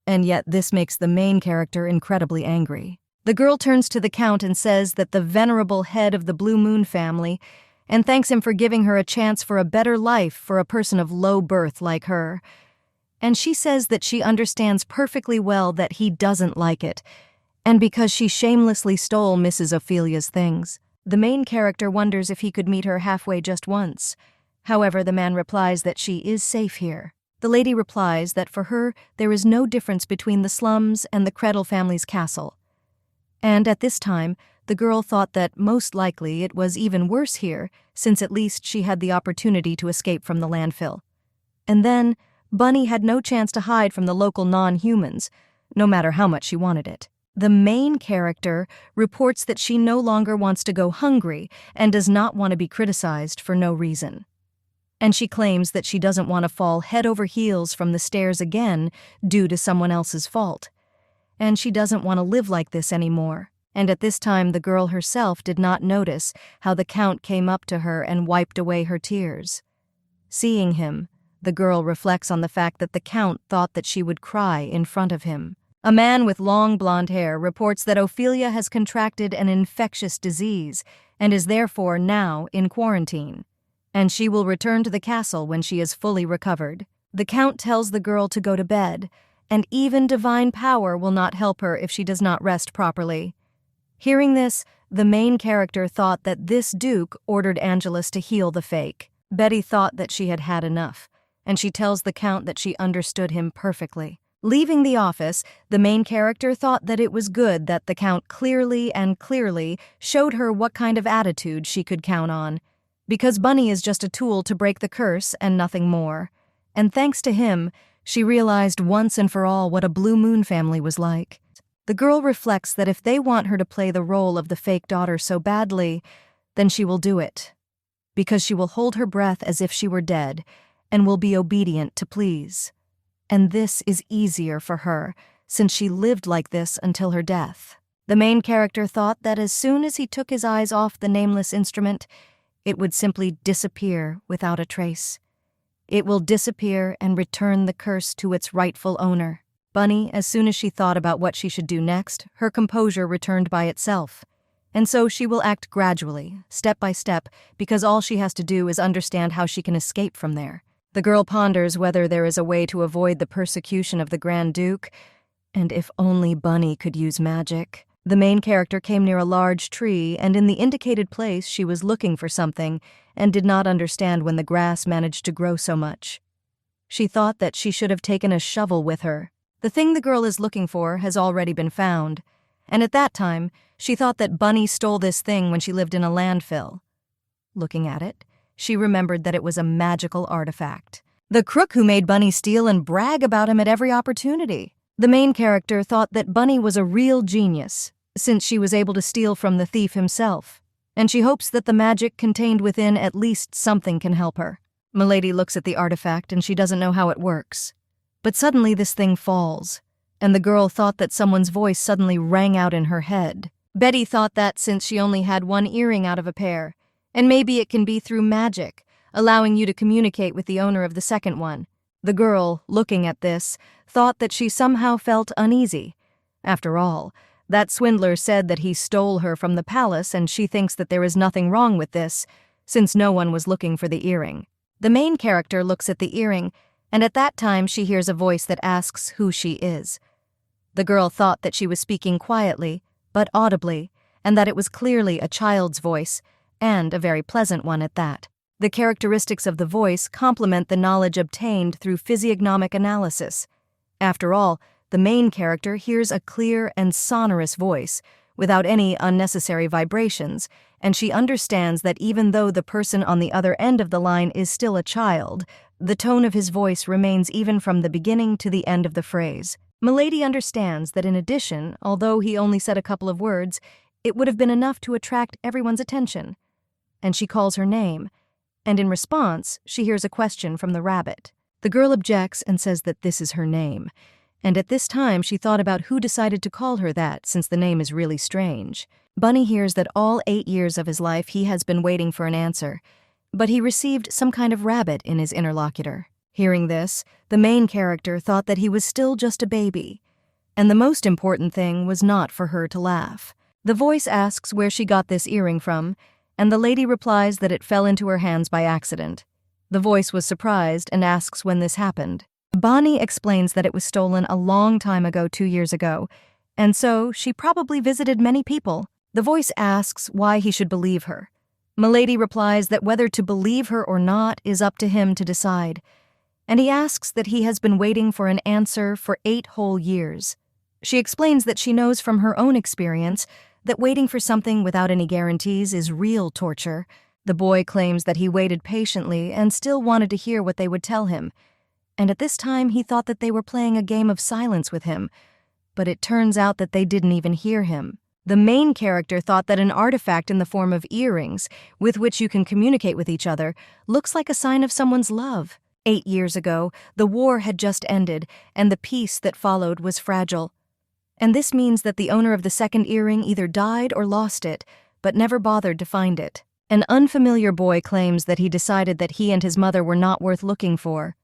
A: and yet this makes the main character incredibly angry. The girl turns to the Count and says that the venerable head of the Blue Moon family, and thanks him for giving her a chance for a better life for a person of low birth like her. And she says that she understands perfectly well that he doesn't like it, and because she shamelessly stole Mrs. Ophelia's things. The main character wonders if he could meet her halfway just once. However, the man replies that she is safe here. The lady replies that for her there is no difference between the slums and the Kreddle family's castle. And at this time, the girl thought that most likely it was even worse here, since at least she had the opportunity to escape from the landfill. And then, Bunny had no chance to hide from the local non-humans, no matter how much she wanted it. The main character reports that she no longer wants to go hungry and does not want to be criticized for no reason. And she claims that she doesn't want to fall head over heels from the stairs again due to someone else's fault. And she doesn't want to live like this anymore. And at this time, the girl herself did not notice how the Count came up to her and wiped away her tears. Seeing him, the girl reflects on the fact that the Count thought that she would cry in front of him. A man with long blonde hair reports that Ophelia has contracted an infectious disease and is therefore now in quarantine, and she will return to the castle when she is fully recovered. The Count tells the girl to go to bed, and even divine power will not help her if she does not rest properly. Hearing this, the main character thought that this Duke ordered Angelus to heal the fake. Betty thought that she had had enough, and she tells the Count that she understood him perfectly. Leaving the office, the main character thought that it was good that the Count clearly showed her what kind of attitude she could count on, because Bunny is just a tool to break the curse and nothing more. And thanks to him, she realized once and for all what a Blue Moon family was like. The girl reflects that if they want her to play the role of the fake daughter so badly, then she will do it, because she will hold her breath as if she were dead and will be obedient to please. And this is easier for her, since she lived like this until her death. The main character thought that as soon as he took his eyes off the nameless instrument, it would simply disappear without a trace. It will disappear and return the curse to its rightful owner. Bunny, as soon as she thought about what she should do next, her composure returned by itself. And so she will act gradually, step by step, because all she has to do is understand how she can escape from there. The girl ponders whether there is a way to avoid the persecution of the Grand Duke, and if only Bunny could use magic. The main character came near a large tree, and in the indicated place she was looking for something, and did not understand when the grass managed to grow so much. She thought that she should have taken a shovel with her. The thing the girl is looking for has already been found, and at that time, she thought that Bunny stole this thing when she lived in a landfill. Looking at it, she remembered that it was a magical artifact. The crook who made Bunny steal and brag about him at every opportunity. The main character thought that Bunny was a real genius, since she was able to steal from the thief himself, and she hopes that the magic contained within at least something can help her. Milady looks at the artifact and she doesn't know how it works. But suddenly this thing falls, and the girl thought that someone's voice suddenly rang out in her head. Betty thought that since she only had one earring out of a pair, and maybe it can be through magic, allowing you to communicate with the owner of the second one. The girl, looking at this, thought that she somehow felt uneasy. After all, that swindler said that he stole her from the palace, and she thinks that there is nothing wrong with this, since no one was looking for the earring. The main character looks at the earring, and at that time she hears a voice that asks who she is. The girl thought that she was speaking quietly, but audibly, and that it was clearly a child's voice, and a very pleasant one at that. The characteristics of the voice complement the knowledge obtained through physiognomic analysis. After all, the main character hears a clear and sonorous voice, without any unnecessary vibrations, and she understands that even though the person on the other end of the line is still a child, the tone of his voice remains even from the beginning to the end of the phrase. Milady understands that in addition, although he only said a couple of words, it would have been enough to attract everyone's attention. And she calls her name, and in response, she hears a question from the rabbit. The girl objects and says that this is her name, and at this time she thought about who decided to call her that, since the name is really strange. Bunny hears that all 8 years of his life he has been waiting for an answer, but he received some kind of rabbit in his interlocutor. Hearing this, the main character thought that he was still just a baby, and the most important thing was not for her to laugh. The voice asks where she got this earring from, and the lady replies that it fell into her hands by accident. The voice was surprised and asks when this happened. Bonnie explains that it was stolen a long time ago, 2 years ago, and so she probably visited many people. The voice asks why he should believe her. Milady replies that whether to believe her or not is up to him to decide, and he asks that he has been waiting for an answer for 8 whole years. She explains that she knows from her own experience that waiting for something without any guarantees is real torture. The boy claims that he waited patiently and still wanted to hear what they would tell him, and at this time he thought that they were playing a game of silence with him, but it turns out that they didn't even hear him. The main character thought that an artifact in the form of earrings, with which you can communicate with each other, looks like a sign of someone's love. 8 years ago, the war had just ended, and the peace that followed was fragile. And this means that the owner of the second earring either died or lost it, but never bothered to find it. An unfamiliar boy claims that he decided that he and his mother were not worth looking for.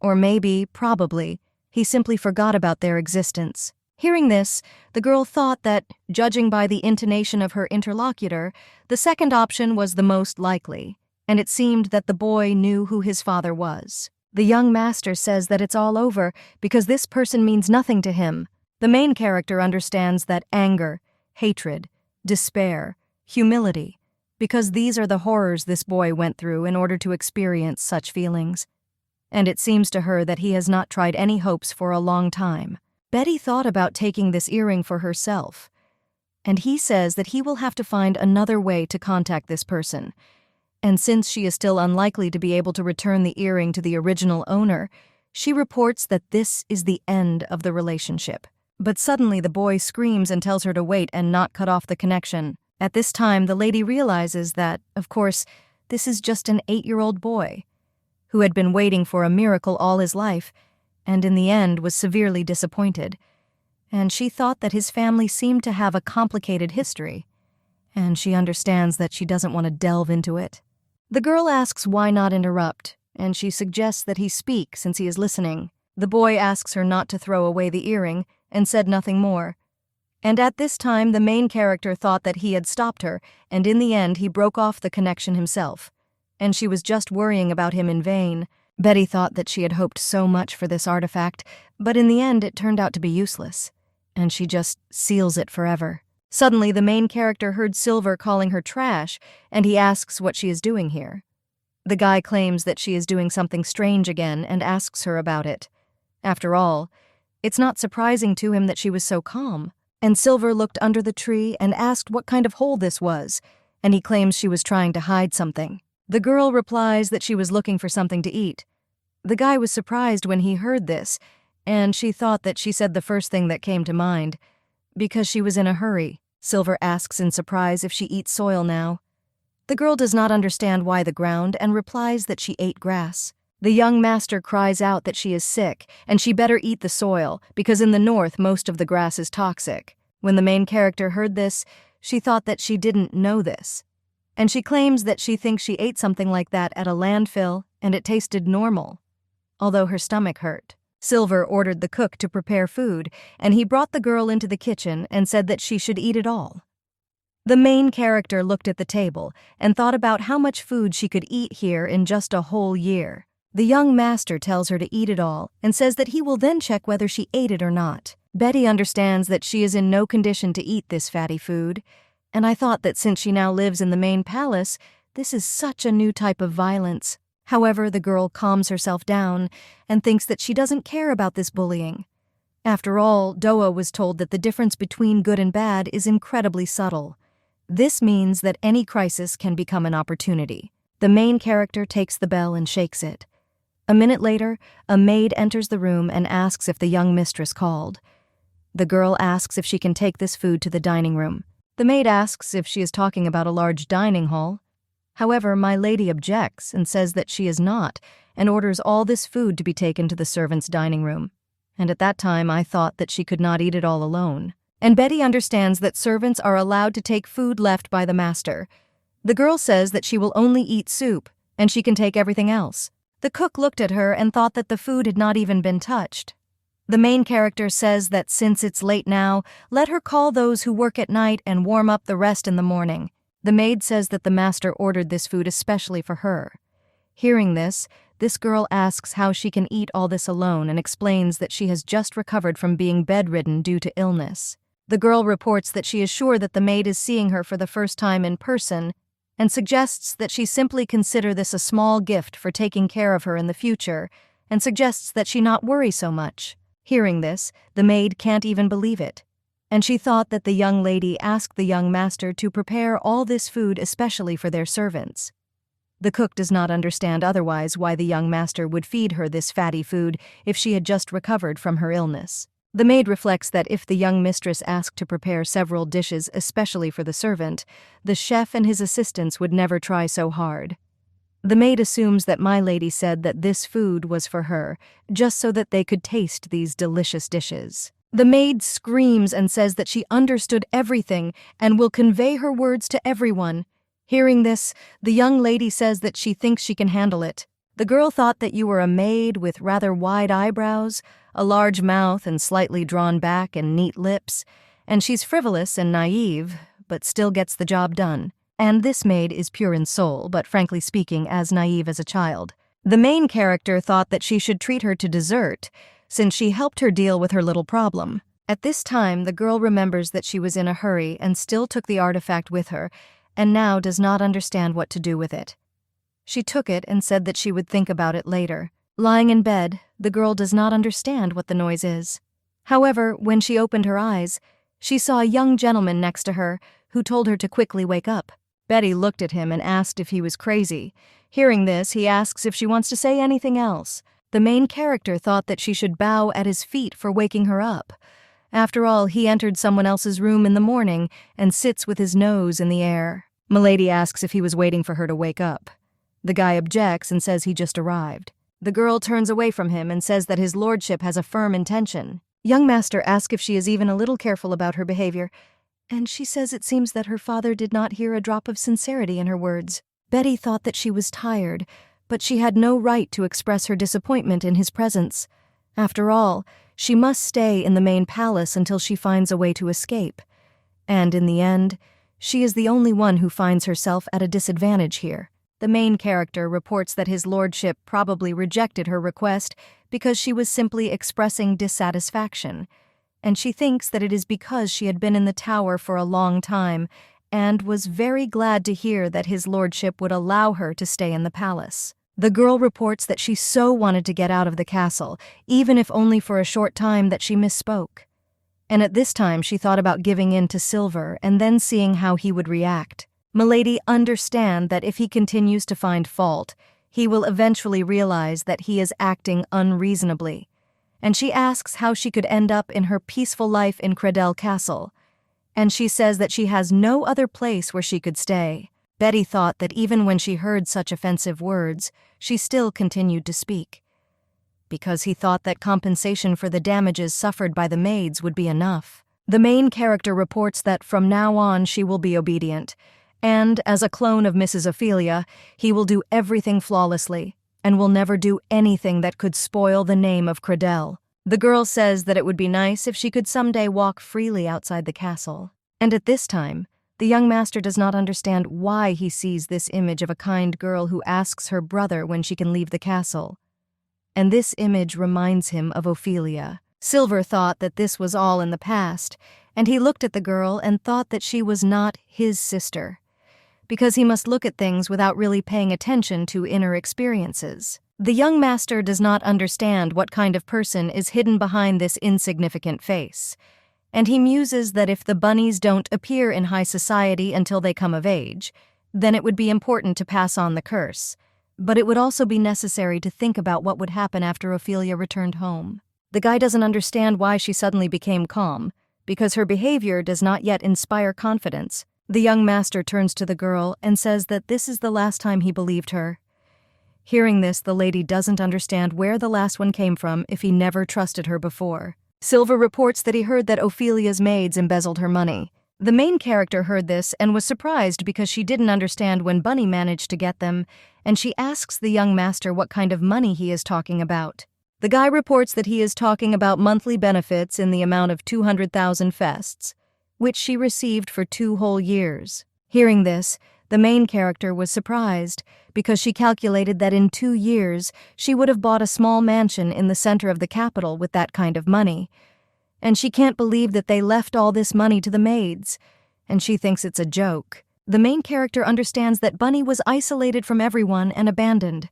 A: Or maybe, probably, he simply forgot about their existence. Hearing this, the girl thought that, judging by the intonation of her interlocutor, the second option was the most likely, and it seemed that the boy knew who his father was. The young master says that it's all over because this person means nothing to him. The main character understands that anger, hatred, despair, humility, because these are the horrors this boy went through in order to experience such feelings. And it seems to her that he has not tried any hopes for a long time. Betty thought about taking this earring for herself, and he says that he will have to find another way to contact this person. And since she is still unlikely to be able to return the earring to the original owner, she reports that this is the end of the relationship. But suddenly the boy screams and tells her to wait and not cut off the connection. At this time, the lady realizes that, of course, this is just an 8-year-old boy who had been waiting for a miracle all his life, and in the end was severely disappointed. And she thought that his family seemed to have a complicated history, and she understands that she doesn't want to delve into it. The girl asks why not interrupt, and she suggests that he speak since he is listening. The boy asks her not to throw away the earring, and said nothing more. And at this time the main character thought that he had stopped her, and in the end he broke off the connection himself, and she was just worrying about him in vain. Betty thought that she had hoped so much for this artifact, but in the end it turned out to be useless, and she just seals it forever. Suddenly the main character heard Silver calling her trash, and he asks what she is doing here. The guy claims that she is doing something strange again and asks her about it. After all, it's not surprising to him that she was so calm. And Silver looked under the tree and asked what kind of hole this was, and he claims she was trying to hide something. The girl replies that she was looking for something to eat. The guy was surprised when he heard this, and she thought that she said the first thing that came to mind, because she was in a hurry. Silver asks in surprise if she eats soil now. The girl does not understand why the ground and replies that she ate grass. The young master cries out that she is sick and she better eat the soil because in the north most of the grass is toxic. When the main character heard this, she thought that she didn't know this. And she claims that she thinks she ate something like that at a landfill and it tasted normal, although her stomach hurt. Silver ordered the cook to prepare food, and he brought the girl into the kitchen and said that she should eat it all. The main character looked at the table and thought about how much food she could eat here in just a whole year. The young master tells her to eat it all and says that he will then check whether she ate it or not. Betty understands that she is in no condition to eat this fatty food, and I thought that since she now lives in the main palace, this is such a new type of violence. However, the girl calms herself down and thinks that she doesn't care about this bullying. After all, Doa was told that the difference between good and bad is incredibly subtle. This means that any crisis can become an opportunity. The main character takes the bell and shakes it. A minute later, a maid enters the room and asks if the young mistress called. The girl asks if she can take this food to the dining room. The maid asks if she is talking about a large dining hall. However, my lady objects and says that she is not, and orders all this food to be taken to the servants' dining room. And at that time I thought that she could not eat it all alone. And Betty understands that servants are allowed to take food left by the master. The girl says that she will only eat soup, and she can take everything else. The cook looked at her and thought that the food had not even been touched. The main character says that since it's late now, let her call those who work at night and warm up the rest in the morning. The maid says that the master ordered this food especially for her. Hearing this girl asks how she can eat all this alone and explains that she has just recovered from being bedridden due to illness. The girl reports that she is sure that the maid is seeing her for the first time in person and suggests that she simply consider this a small gift for taking care of her in the future and suggests that she not worry so much. Hearing this, the maid can't even believe it, and she thought that the young lady asked the young master to prepare all this food especially for their servants. The cook does not understand otherwise why the young master would feed her this fatty food if she had just recovered from her illness. The maid reflects that if the young mistress asked to prepare several dishes especially for the servant, the chef and his assistants would never try so hard. The maid assumes that my lady said that this food was for her, just so that they could taste these delicious dishes. The maid screams and says that she understood everything and will convey her words to everyone. Hearing this, the young lady says that she thinks she can handle it. The girl thought that you were a maid with rather wide eyebrows, a large mouth and slightly drawn back and neat lips, and she's frivolous and naive, but still gets the job done. And this maid is pure in soul, but frankly speaking, as naive as a child. The main character thought that she should treat her to dessert, since she helped her deal with her little problem. At this time, the girl remembers that she was in a hurry and still took the artifact with her, and now does not understand what to do with it. She took it and said that she would think about it later. Lying in bed, the girl does not understand what the noise is. However, when she opened her eyes, she saw a young gentleman next to her who told her to quickly wake up. Betty looked at him and asked if he was crazy. Hearing this, he asks if she wants to say anything else. The main character thought that she should bow at his feet for waking her up. After all, he entered someone else's room in the morning and sits with his nose in the air. Milady asks if he was waiting for her to wake up. The guy objects and says he just arrived. The girl turns away from him and says that his lordship has a firm intention. Young master asks if she is even a little careful about her behavior, and she says it seems that her father did not hear a drop of sincerity in her words. Betty thought that she was tired, but she had no right to express her disappointment in his presence. After all, she must stay in the main palace until she finds a way to escape. And in the end, she is the only one who finds herself at a disadvantage here. The main character reports that his lordship probably rejected her request because she was simply expressing dissatisfaction, and she thinks that it is because she had been in the tower for a long time and was very glad to hear that his lordship would allow her to stay in the palace. The girl reports that she so wanted to get out of the castle, even if only for a short time, that she misspoke. and at this time she thought about giving in to Silver and then seeing how he would react. Milady understands that if he continues to find fault, he will eventually realize that he is acting unreasonably, and she asks how she could end up in her peaceful life in Credel Castle, and she says that she has no other place where she could stay. Betty thought that even when she heard such offensive words, she still continued to speak, because he thought that compensation for the damages suffered by the maids would be enough. The main character reports that from now on she will be obedient, and, as a clone of Mrs. Ophelia, he will do everything flawlessly, and will never do anything that could spoil the name of Credel. The girl says that it would be nice if she could someday walk freely outside the castle. And at this time, the young master does not understand why he sees this image of a kind girl who asks her brother when she can leave the castle. And this image reminds him of Ophelia. Silver thought that this was all in the past, and he looked at the girl and thought that she was not his sister, because he must look at things without really paying attention to inner experiences. The young master does not understand what kind of person is hidden behind this insignificant face, and he muses that if the bunnies don't appear in high society until they come of age, then it would be important to pass on the curse, but it would also be necessary to think about what would happen after Ophelia returned home. The guy doesn't understand why she suddenly became calm, because her behavior does not yet inspire confidence. The young master turns to the girl and says that this is the last time he believed her. Hearing this, the lady doesn't understand where the last one came from if he never trusted her before. Silver reports that he heard that Ophelia's maids embezzled her money. The main character heard this and was surprised because she didn't understand when Bunny managed to get them, and she asks the young master what kind of money he is talking about. The guy reports that he is talking about monthly benefits in the amount of 200,000 fests, which she received for 2 whole years. Hearing this, the main character was surprised because she calculated that in 2 years she would have bought a small mansion in the center of the capital with that kind of money, and she can't believe that they left all this money to the maids, and she thinks it's a joke. The main character understands that Bunny was isolated from everyone and abandoned.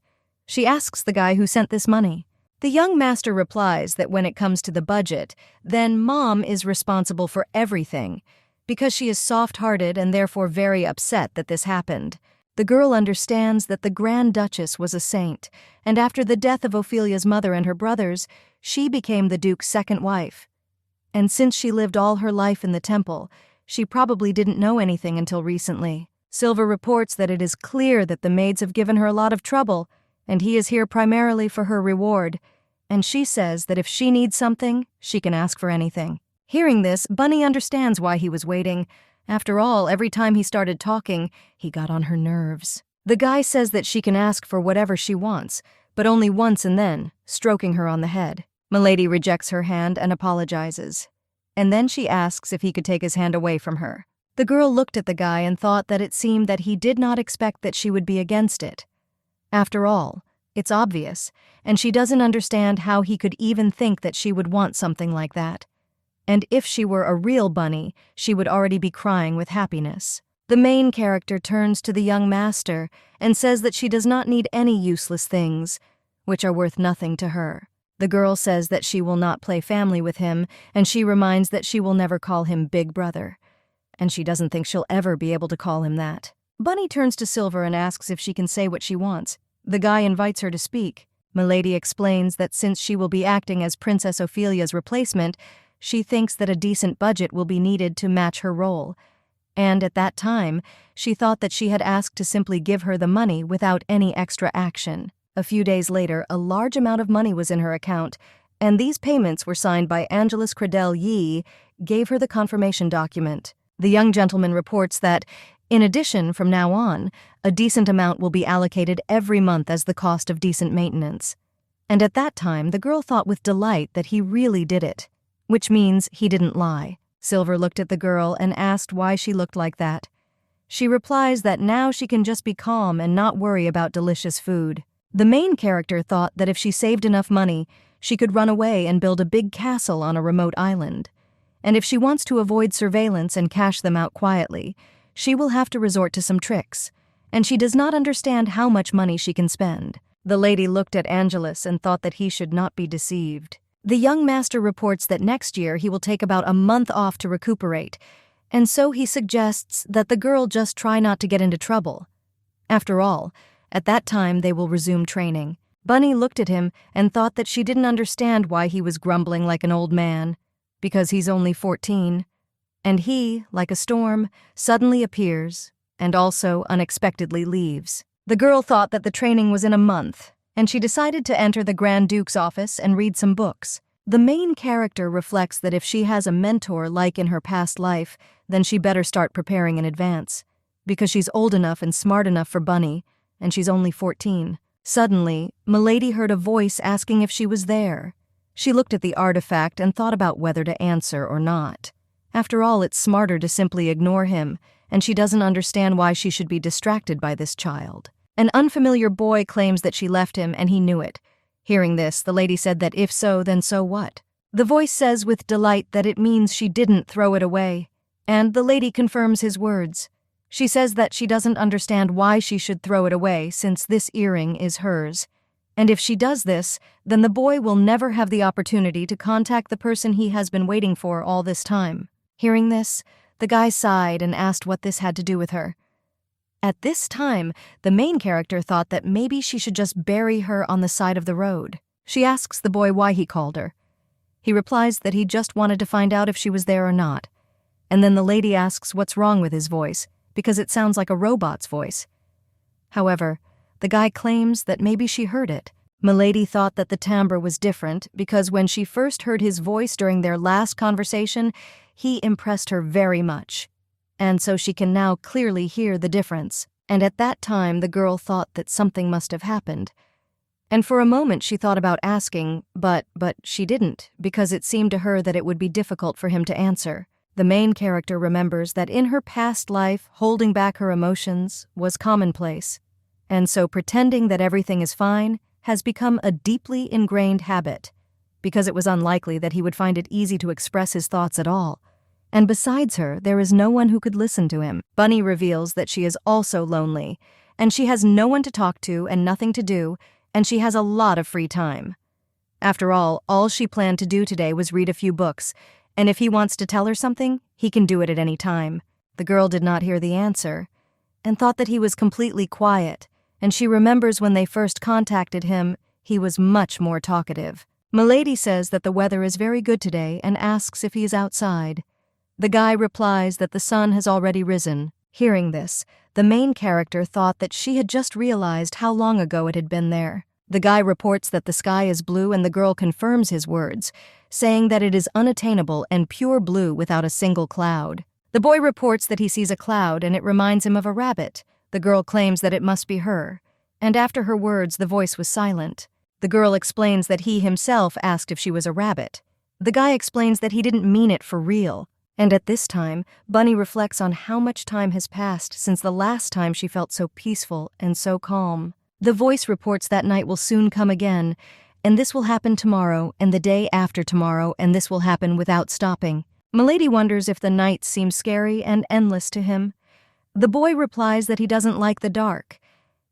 A: She asks the guy who sent this money. The young master replies that when it comes to the budget, then Mom is responsible for everything, because she is soft-hearted and therefore very upset that this happened. The girl understands that the Grand Duchess was a saint, and after the death of Ophelia's mother and her brothers, she became the Duke's second wife. And since she lived all her life in the temple, she probably didn't know anything until recently. Silver reports that it is clear that the maids have given her a lot of trouble, and he is here primarily for her reward, and she says that if she needs something, she can ask for anything. Hearing this, Bunny understands why he was waiting. After all, every time he started talking, he got on her nerves. The guy says that she can ask for whatever she wants, but only once and then, stroking her on the head. Milady rejects her hand and apologizes, and then she asks if he could take his hand away from her. The girl looked at the guy and thought that it seemed that he did not expect that she would be against it. After all, it's obvious, and she doesn't understand how he could even think that she would want something like that. And if she were a real bunny, she would already be crying with happiness. The main character turns to the young master and says that she does not need any useless things, which are worth nothing to her. The girl says that she will not play family with him, and she reminds that she will never call him Big Brother, and she doesn't think she'll ever be able to call him that. Bunny turns to Silver and asks if she can say what she wants. The guy invites her to speak. Milady explains that since she will be acting as Princess Ophelia's replacement, she thinks that a decent budget will be needed to match her role, and at that time, she thought that she had asked to simply give her the money without any extra action. A few days later, a large amount of money was in her account, and these payments were signed by Angelus Credel Yee, gave her the confirmation document. The young gentleman reports that, in addition, from now on, a decent amount will be allocated every month as the cost of decent maintenance. And at that time, the girl thought with delight that he really did it, which means he didn't lie. Silver looked at the girl and asked why she looked like that. She replies that now she can just be calm and not worry about delicious food. The main character thought that if she saved enough money, she could run away and build a big castle on a remote island. And if she wants to avoid surveillance and cash them out quietly, she will have to resort to some tricks, and she does not understand how much money she can spend. The lady looked at Angelus and thought that he should not be deceived. The young master reports that next year he will take about a month off to recuperate, and so he suggests that the girl just try not to get into trouble. After all, at that time they will resume training. Bunny looked at him and thought that she didn't understand why he was grumbling like an old man, because he's only 14. And he, like a storm, suddenly appears and also unexpectedly leaves. The girl thought that the training was in a month, and she decided to enter the Grand Duke's office and read some books. The main character reflects that if she has a mentor like in her past life, then she better start preparing in advance, because she's old enough and smart enough for Bunny, and she's only 14. Suddenly, Milady heard a voice asking if she was there. She looked at the artifact and thought about whether to answer or not. After all, it's smarter to simply ignore him, and she doesn't understand why she should be distracted by this child. An unfamiliar boy claims that she left him, and he knew it. Hearing this, the lady said that if so, then so what? The voice says with delight that it means she didn't throw it away, and the lady confirms his words. She says that she doesn't understand why she should throw it away since this earring is hers. And if she does this, then the boy will never have the opportunity to contact the person he has been waiting for all this time. Hearing this, the guy sighed and asked what this had to do with her. At this time, the main character thought that maybe she should just bury her on the side of the road. She asks the boy why he called her. He replies that he just wanted to find out if she was there or not. And then the lady asks what's wrong with his voice, because it sounds like a robot's voice. However, the guy claims that maybe she heard it. Milady thought that the timbre was different because when she first heard his voice during their last conversation, he impressed her very much. And so she can now clearly hear the difference. And at that time, the girl thought that something must have happened. And for a moment she thought about asking, but she didn't, because it seemed to her that it would be difficult for him to answer. The main character remembers that in her past life, holding back her emotions was commonplace. And so pretending that everything is fine has become a deeply ingrained habit, because it was unlikely that he would find it easy to express his thoughts at all. And besides her, there is no one who could listen to him. Bunny reveals that she is also lonely, and she has no one to talk to and nothing to do, and she has a lot of free time. After all she planned to do today was read a few books, and if he wants to tell her something, he can do it at any time. The girl did not hear the answer, and thought that he was completely quiet, and she remembers when they first contacted him, he was much more talkative. Milady says that the weather is very good today and asks if he is outside. The guy replies that the sun has already risen. Hearing this, the main character thought that she had just realized how long ago it had been there. The guy reports that the sky is blue and the girl confirms his words, saying that it is unattainable and pure blue without a single cloud. The boy reports that he sees a cloud and it reminds him of a rabbit. The girl claims that it must be her, and after her words the voice was silent. The girl explains that he himself asked if she was a rabbit. The guy explains that he didn't mean it for real. And at this time, Bunny reflects on how much time has passed since the last time she felt so peaceful and so calm. The voice reports that night will soon come again, and this will happen tomorrow, and the day after tomorrow, and this will happen without stopping. Milady wonders if the nights seem scary and endless to him. The boy replies that he doesn't like the dark,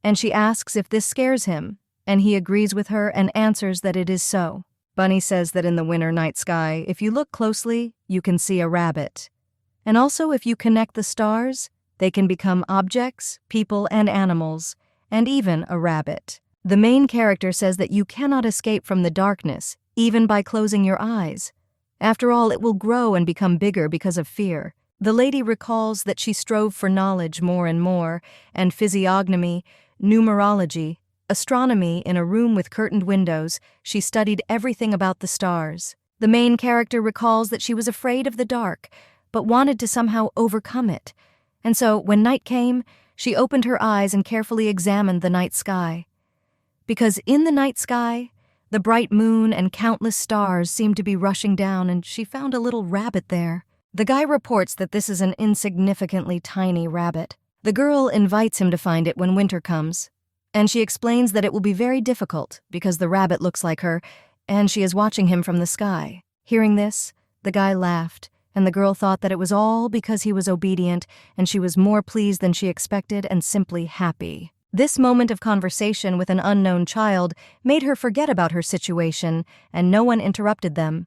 A: and she asks if this scares him, and he agrees with her and answers that it is so. Bunny says that in the winter night sky, if you look closely, you can see a rabbit. And also if you connect the stars, they can become objects, people, and animals, and even a rabbit. The main character says that you cannot escape from the darkness, even by closing your eyes. After all, it will grow and become bigger because of fear. The lady recalls that she strove for knowledge more and more, and physiognomy, numerology, astronomy. In a room with curtained windows, she studied everything about the stars. The main character recalls that she was afraid of the dark, but wanted to somehow overcome it. And so, when night came, she opened her eyes and carefully examined the night sky. Because in the night sky, the bright moon and countless stars seemed to be rushing down, and she found a little rabbit there. The guy reports that this is an insignificantly tiny rabbit. The girl invites him to find it when winter comes, and she explains that it will be very difficult because the rabbit looks like her, and she is watching him from the sky. Hearing this, the guy laughed, and the girl thought that it was all because he was obedient, and she was more pleased than she expected and simply happy. This moment of conversation with an unknown child made her forget about her situation, and no one interrupted them.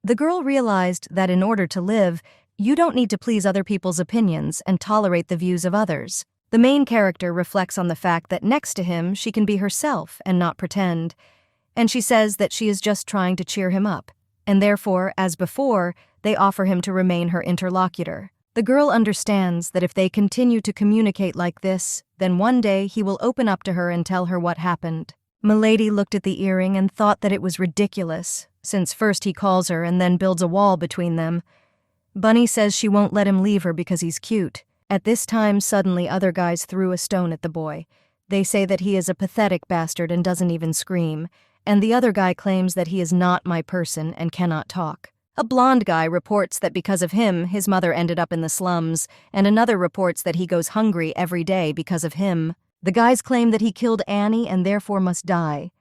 A: The girl realized that in order to live, you don't need to please other people's opinions and tolerate the views of others. The main character reflects on the fact that next to him she can be herself and not pretend, and she says that she is just trying to cheer him up, and therefore, as before, they offer him to remain her interlocutor. The girl understands that if they continue to communicate like this, then one day he will open up to her and tell her what happened. Milady looked at the earring and thought that it was ridiculous, since first he calls her and then builds a wall between them. Bunny says she won't let him leave her because he's cute. At this time, suddenly other guys threw a stone at the boy. They say that he is a pathetic bastard and doesn't even scream, and the other guy claims that he is not my person and cannot talk. A blonde guy reports that because of him, his mother ended up in the slums, and another reports that he goes hungry every day because of him. The guys claim that he killed Annie and therefore must die,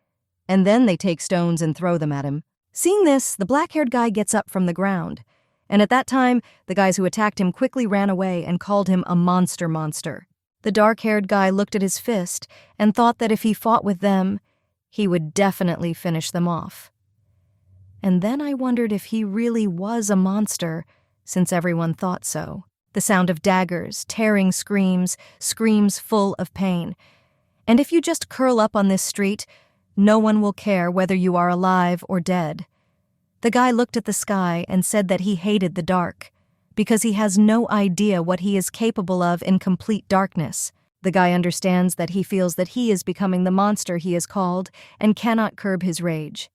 A: and then they take stones and throw them at him. Seeing this, the black-haired guy gets up from the ground, and at that time, the guys who attacked him quickly ran away and called him a monster. The dark-haired guy looked at his fist and thought that if he fought with them, he would definitely finish them off. And then I wondered if he really was a monster, since everyone thought so. The sound of daggers, tearing screams full of pain. And if you just curl up on this street, no one will care whether you are alive or dead. The guy looked at the sky and said that he hated the dark, because he has no idea what he is capable of in complete darkness. The guy understands that he feels that he is becoming the monster he is called and cannot curb his rage.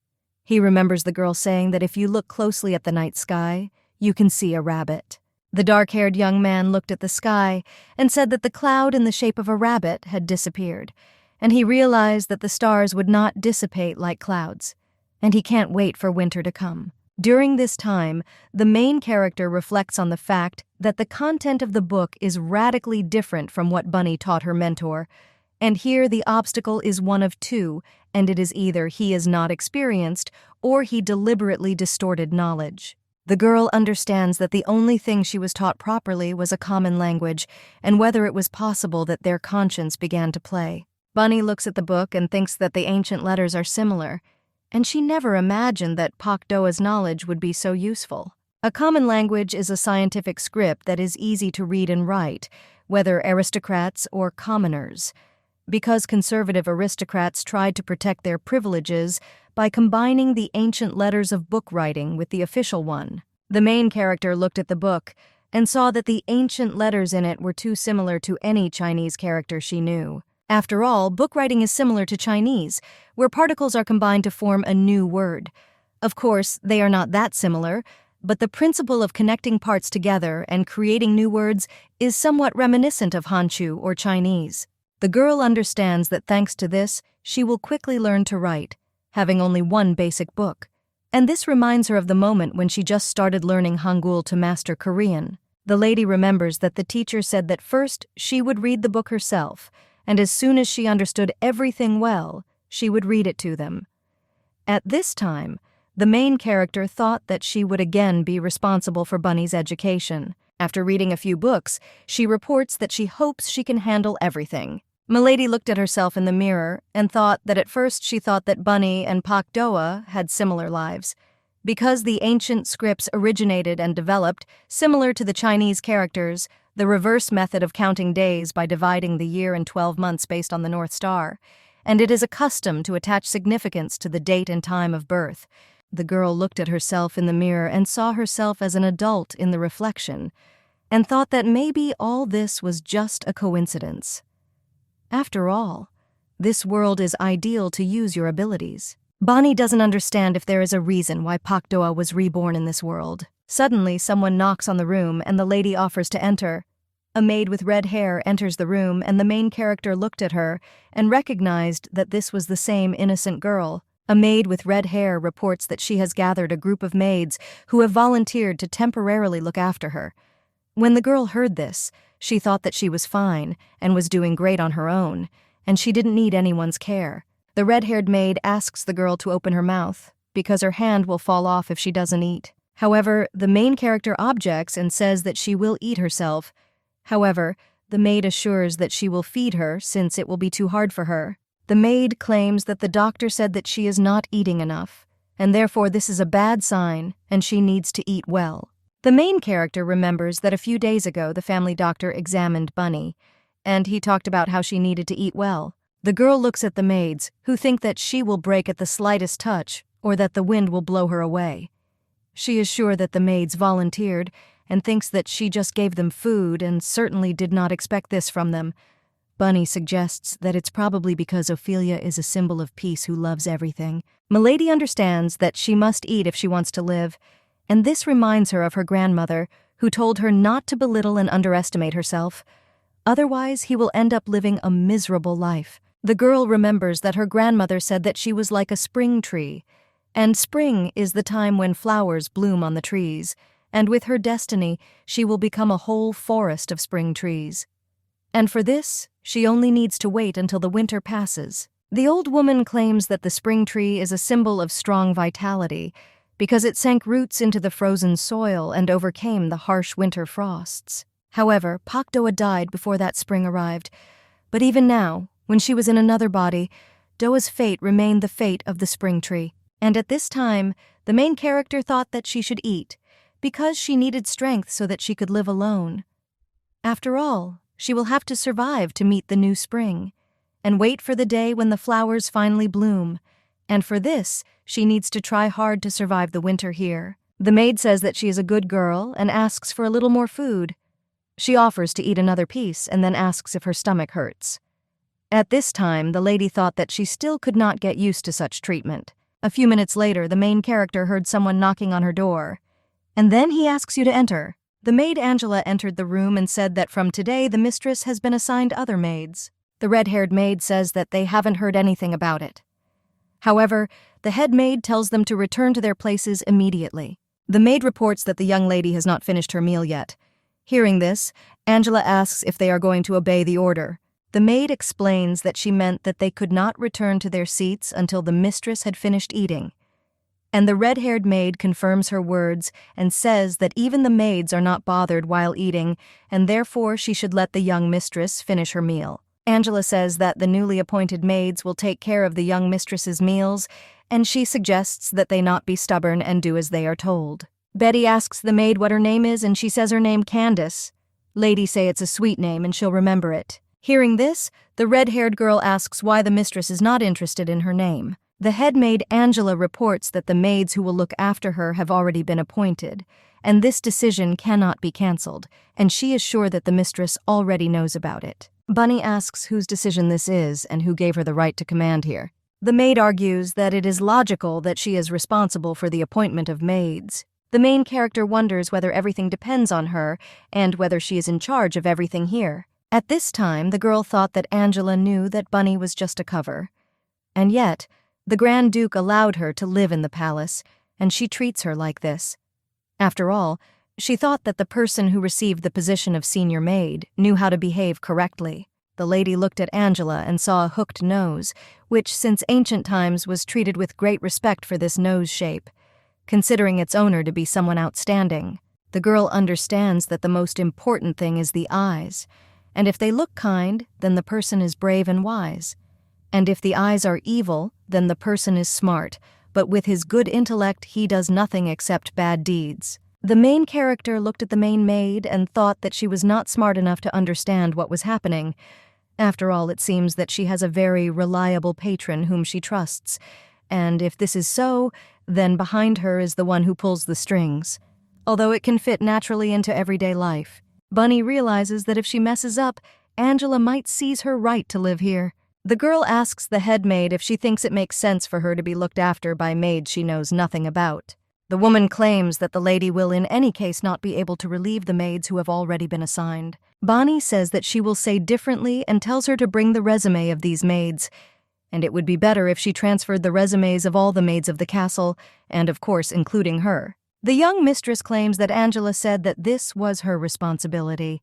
A: He remembers the girl saying that if you look closely at the night sky, you can see a rabbit. The dark-haired young man looked at the sky and said that the cloud in the shape of a rabbit had disappeared, and he realized that the stars would not dissipate like clouds, and he can't wait for winter to come. During this time, the main character reflects on the fact that the content of the book is radically different from what Bunny taught her mentor, and here the obstacle is one of two, and it is either he is not experienced or he deliberately distorted knowledge. The girl understands that the only thing she was taught properly was a common language, and whether it was possible that their conscience began to play. Bunny looks at the book and thinks that the ancient letters are similar, and she never imagined that Pak Doa's knowledge would be so useful. A common language is a scientific script that is easy to read and write, whether aristocrats or commoners, because conservative aristocrats tried to protect their privileges by combining the ancient letters of book writing with the official one. The main character looked at the book and saw that the ancient letters in it were too similar to any Chinese character she knew. After all, book writing is similar to Chinese, where particles are combined to form a new word. Of course, they are not that similar, but the principle of connecting parts together and creating new words is somewhat reminiscent of Hanchu or Chinese. The girl understands that thanks to this, she will quickly learn to write, having only one basic book. And this reminds her of the moment when she just started learning Hangul to master Korean. The lady remembers that the teacher said that first she would read the book herself, and as soon as she understood everything well, she would read it to them. At this time, the main character thought that she would again be responsible for Bunny's education. After reading a few books, she reports that she hopes she can handle everything. Milady looked at herself in the mirror and thought that at first she thought that Bunny and Pak Doa had similar lives. Because the ancient scripts originated and developed, similar to the Chinese characters, the reverse method of counting days by dividing the year in 12 months based on the North Star, and it is a custom to attach significance to the date and time of birth. The girl looked at herself in the mirror and saw herself as an adult in the reflection, and thought that maybe all this was just a coincidence. After all, this world is ideal to use your abilities. Bonnie doesn't understand if there is a reason why Pak Doa was reborn in this world. Suddenly, someone knocks on the room and the lady offers to enter. A maid with red hair enters the room and the main character looked at her and recognized that this was the same innocent girl. A maid with red hair reports that she has gathered a group of maids who have volunteered to temporarily look after her. When the girl heard this, she thought that she was fine and was doing great on her own, and she didn't need anyone's care. The red-haired maid asks the girl to open her mouth, because her hand will fall off if she doesn't eat. However, the main character objects and says that she will eat herself. However, The maid assures that she will feed her since it will be too hard for her. The maid claims that the doctor said that she is not eating enough, and therefore this is a bad sign and she needs to eat well. The main character remembers that a few days ago the family doctor examined Bunny, and he talked about how she needed to eat well. The girl looks at the maids, who think that she will break at the slightest touch or that the wind will blow her away. She is sure that the maids volunteered and thinks that she just gave them food and certainly did not expect this from them. Bunny suggests that it's probably because Ophelia is a symbol of peace who loves everything. Milady understands that she must eat if she wants to live, and this reminds her of her grandmother, who told her not to belittle and underestimate herself. Otherwise, he will end up living a miserable life. The girl remembers that her grandmother said that she was like a spring tree, and spring is the time when flowers bloom on the trees, and with her destiny, she will become a whole forest of spring trees. And for this, she only needs to wait until the winter passes. The old woman claims that the spring tree is a symbol of strong vitality because it sank roots into the frozen soil and overcame the harsh winter frosts. However, Pakdoa died before that spring arrived, but even now, when she was in another body, Doa's fate remained the fate of the spring tree. And at this time, the main character thought that she should eat, because she needed strength so that she could live alone. After all, she will have to survive to meet the new spring, and wait for the day when the flowers finally bloom, and for this, she needs to try hard to survive the winter here. The maid says that she is a good girl and asks for a little more food. She offers to eat another piece and then asks if her stomach hurts. At this time, the lady thought that she still could not get used to such treatment. A few minutes later, the main character heard someone knocking on her door, and then he asks you to enter. The maid Angela entered the room and said that from today the mistress has been assigned other maids. The red-haired maid says that they haven't heard anything about it. However, the head maid tells them to return to their places immediately. The maid reports that the young lady has not finished her meal yet. Hearing this, Angela asks if they are going to obey the order. The maid explains that she meant that they could not return to their seats until the mistress had finished eating. And the red-haired maid confirms her words and says that even the maids are not bothered while eating, and therefore she should let the young mistress finish her meal. Angela says that the newly appointed maids will take care of the young mistress's meals, and she suggests that they not be stubborn and do as they are told. Betty asks the maid what her name is, and she says her name Candace. Ladies say it's a sweet name and she'll remember it. Hearing this, the red-haired girl asks why the mistress is not interested in her name. The head maid Angela reports that the maids who will look after her have already been appointed, and this decision cannot be cancelled, and she is sure that the mistress already knows about it. Bunny asks whose decision this is and who gave her the right to command here. The maid argues that it is logical that she is responsible for the appointment of maids. The main character wonders whether everything depends on her and whether she is in charge of everything here. At this time, the girl thought that Angela knew that Bunny was just a cover. And yet, the Grand Duke allowed her to live in the palace, and she treats her like this. After all, she thought that the person who received the position of senior maid knew how to behave correctly. The lady looked at Angela and saw a hooked nose, which since ancient times was treated with great respect for this nose shape, considering its owner to be someone outstanding. The girl understands that the most important thing is the eyes, and if they look kind, then the person is brave and wise. And if the eyes are evil, then the person is smart, but with his good intellect he does nothing except bad deeds. The main character looked at the main maid and thought that she was not smart enough to understand what was happening. After all, it seems that she has a very reliable patron whom she trusts, and if this is so, then behind her is the one who pulls the strings. Although it can fit naturally into everyday life, Bunny realizes that if she messes up, Angela might seize her right to live here. The girl asks the head maid if she thinks it makes sense for her to be looked after by maids she knows nothing about. The woman claims that the lady will in any case not be able to relieve the maids who have already been assigned. Bonnie says that she will say differently and tells her to bring the resume of these maids, and it would be better if she transferred the resumes of all the maids of the castle, and of course including her. The young mistress claims that Angela said that this was her responsibility.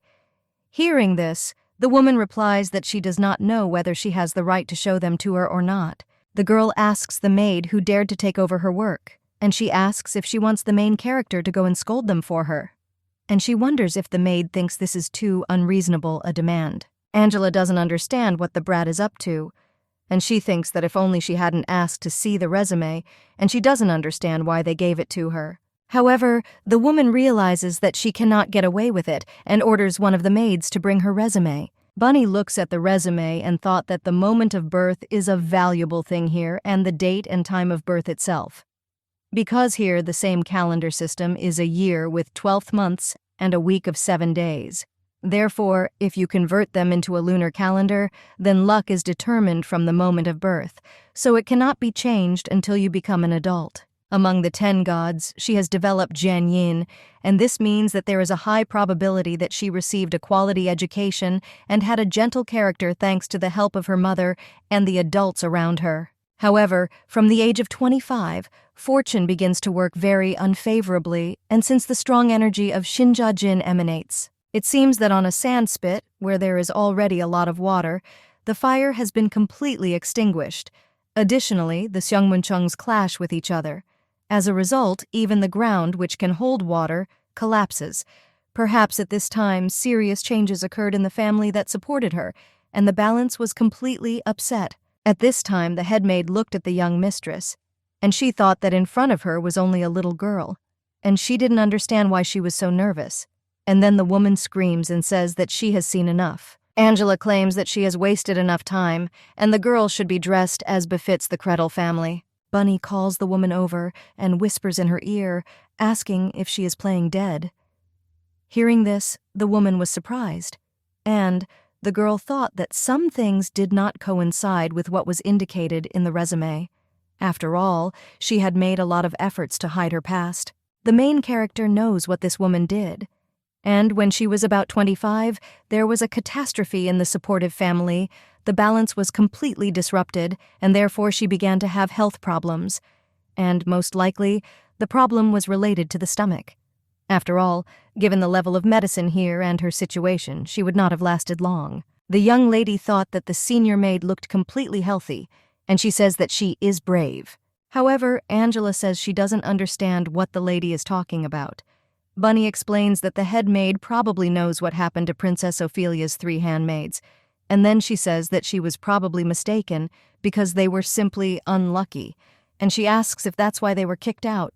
A: Hearing this, the woman replies that she does not know whether she has the right to show them to her or not. The girl asks the maid who dared to take over her work, and she asks if she wants the main character to go and scold them for her. and she wonders if the maid thinks this is too unreasonable a demand. Angela doesn't understand what the brat is up to, and she thinks that if only she hadn't asked to see the resume, and she doesn't understand why they gave it to her. However, the woman realizes that she cannot get away with it and orders one of the maids to bring her resume. Bunny looks at the resume and thought that the moment of birth is a valuable thing here, and the date and time of birth itself. Because here the same calendar system is a year with 12 months and a week of 7 days. Therefore, if you convert them into a lunar calendar, then luck is determined from the moment of birth, so it cannot be changed until you become an adult. Among the 10 gods, she has developed Jianyin, and this means that there is a high probability that she received a quality education and had a gentle character thanks to the help of her mother and the adults around her. However, from the age of 25, fortune begins to work very unfavorably, and since the strong energy of Shinja-jin emanates, it seems that on a sand spit, where there is already a lot of water, the fire has been completely extinguished. Additionally, the Seongmunchungs clash with each other. As a result, even the ground, which can hold water, collapses. Perhaps at this time, serious changes occurred in the family that supported her, and the balance was completely upset. At this time, the headmaid looked at the young mistress, and she thought that in front of her was only a little girl, and she didn't understand why she was so nervous. And then the woman screams and says that she has seen enough. Angela claims that she has wasted enough time, and the girl should be dressed as befits the Kretel family. Bunny calls the woman over and whispers in her ear, asking if she is playing dead. Hearing this, the woman was surprised, and the girl thought that some things did not coincide with what was indicated in the resume. After all, she had made a lot of efforts to hide her past. The main character knows what this woman did. And when she was about 25, there was a catastrophe in the supportive family. The balance was completely disrupted, and therefore she began to have health problems. And most likely, the problem was related to the stomach. After all, given the level of medicine here and her situation, she would not have lasted long. The young lady thought that the senior maid looked completely healthy, and she says that she is brave. However, Angela says she doesn't understand what the lady is talking about. Bunny explains that the head maid probably knows what happened to Princess Ophelia's 3 handmaids, and then she says that she was probably mistaken because they were simply unlucky, and she asks if that's why they were kicked out.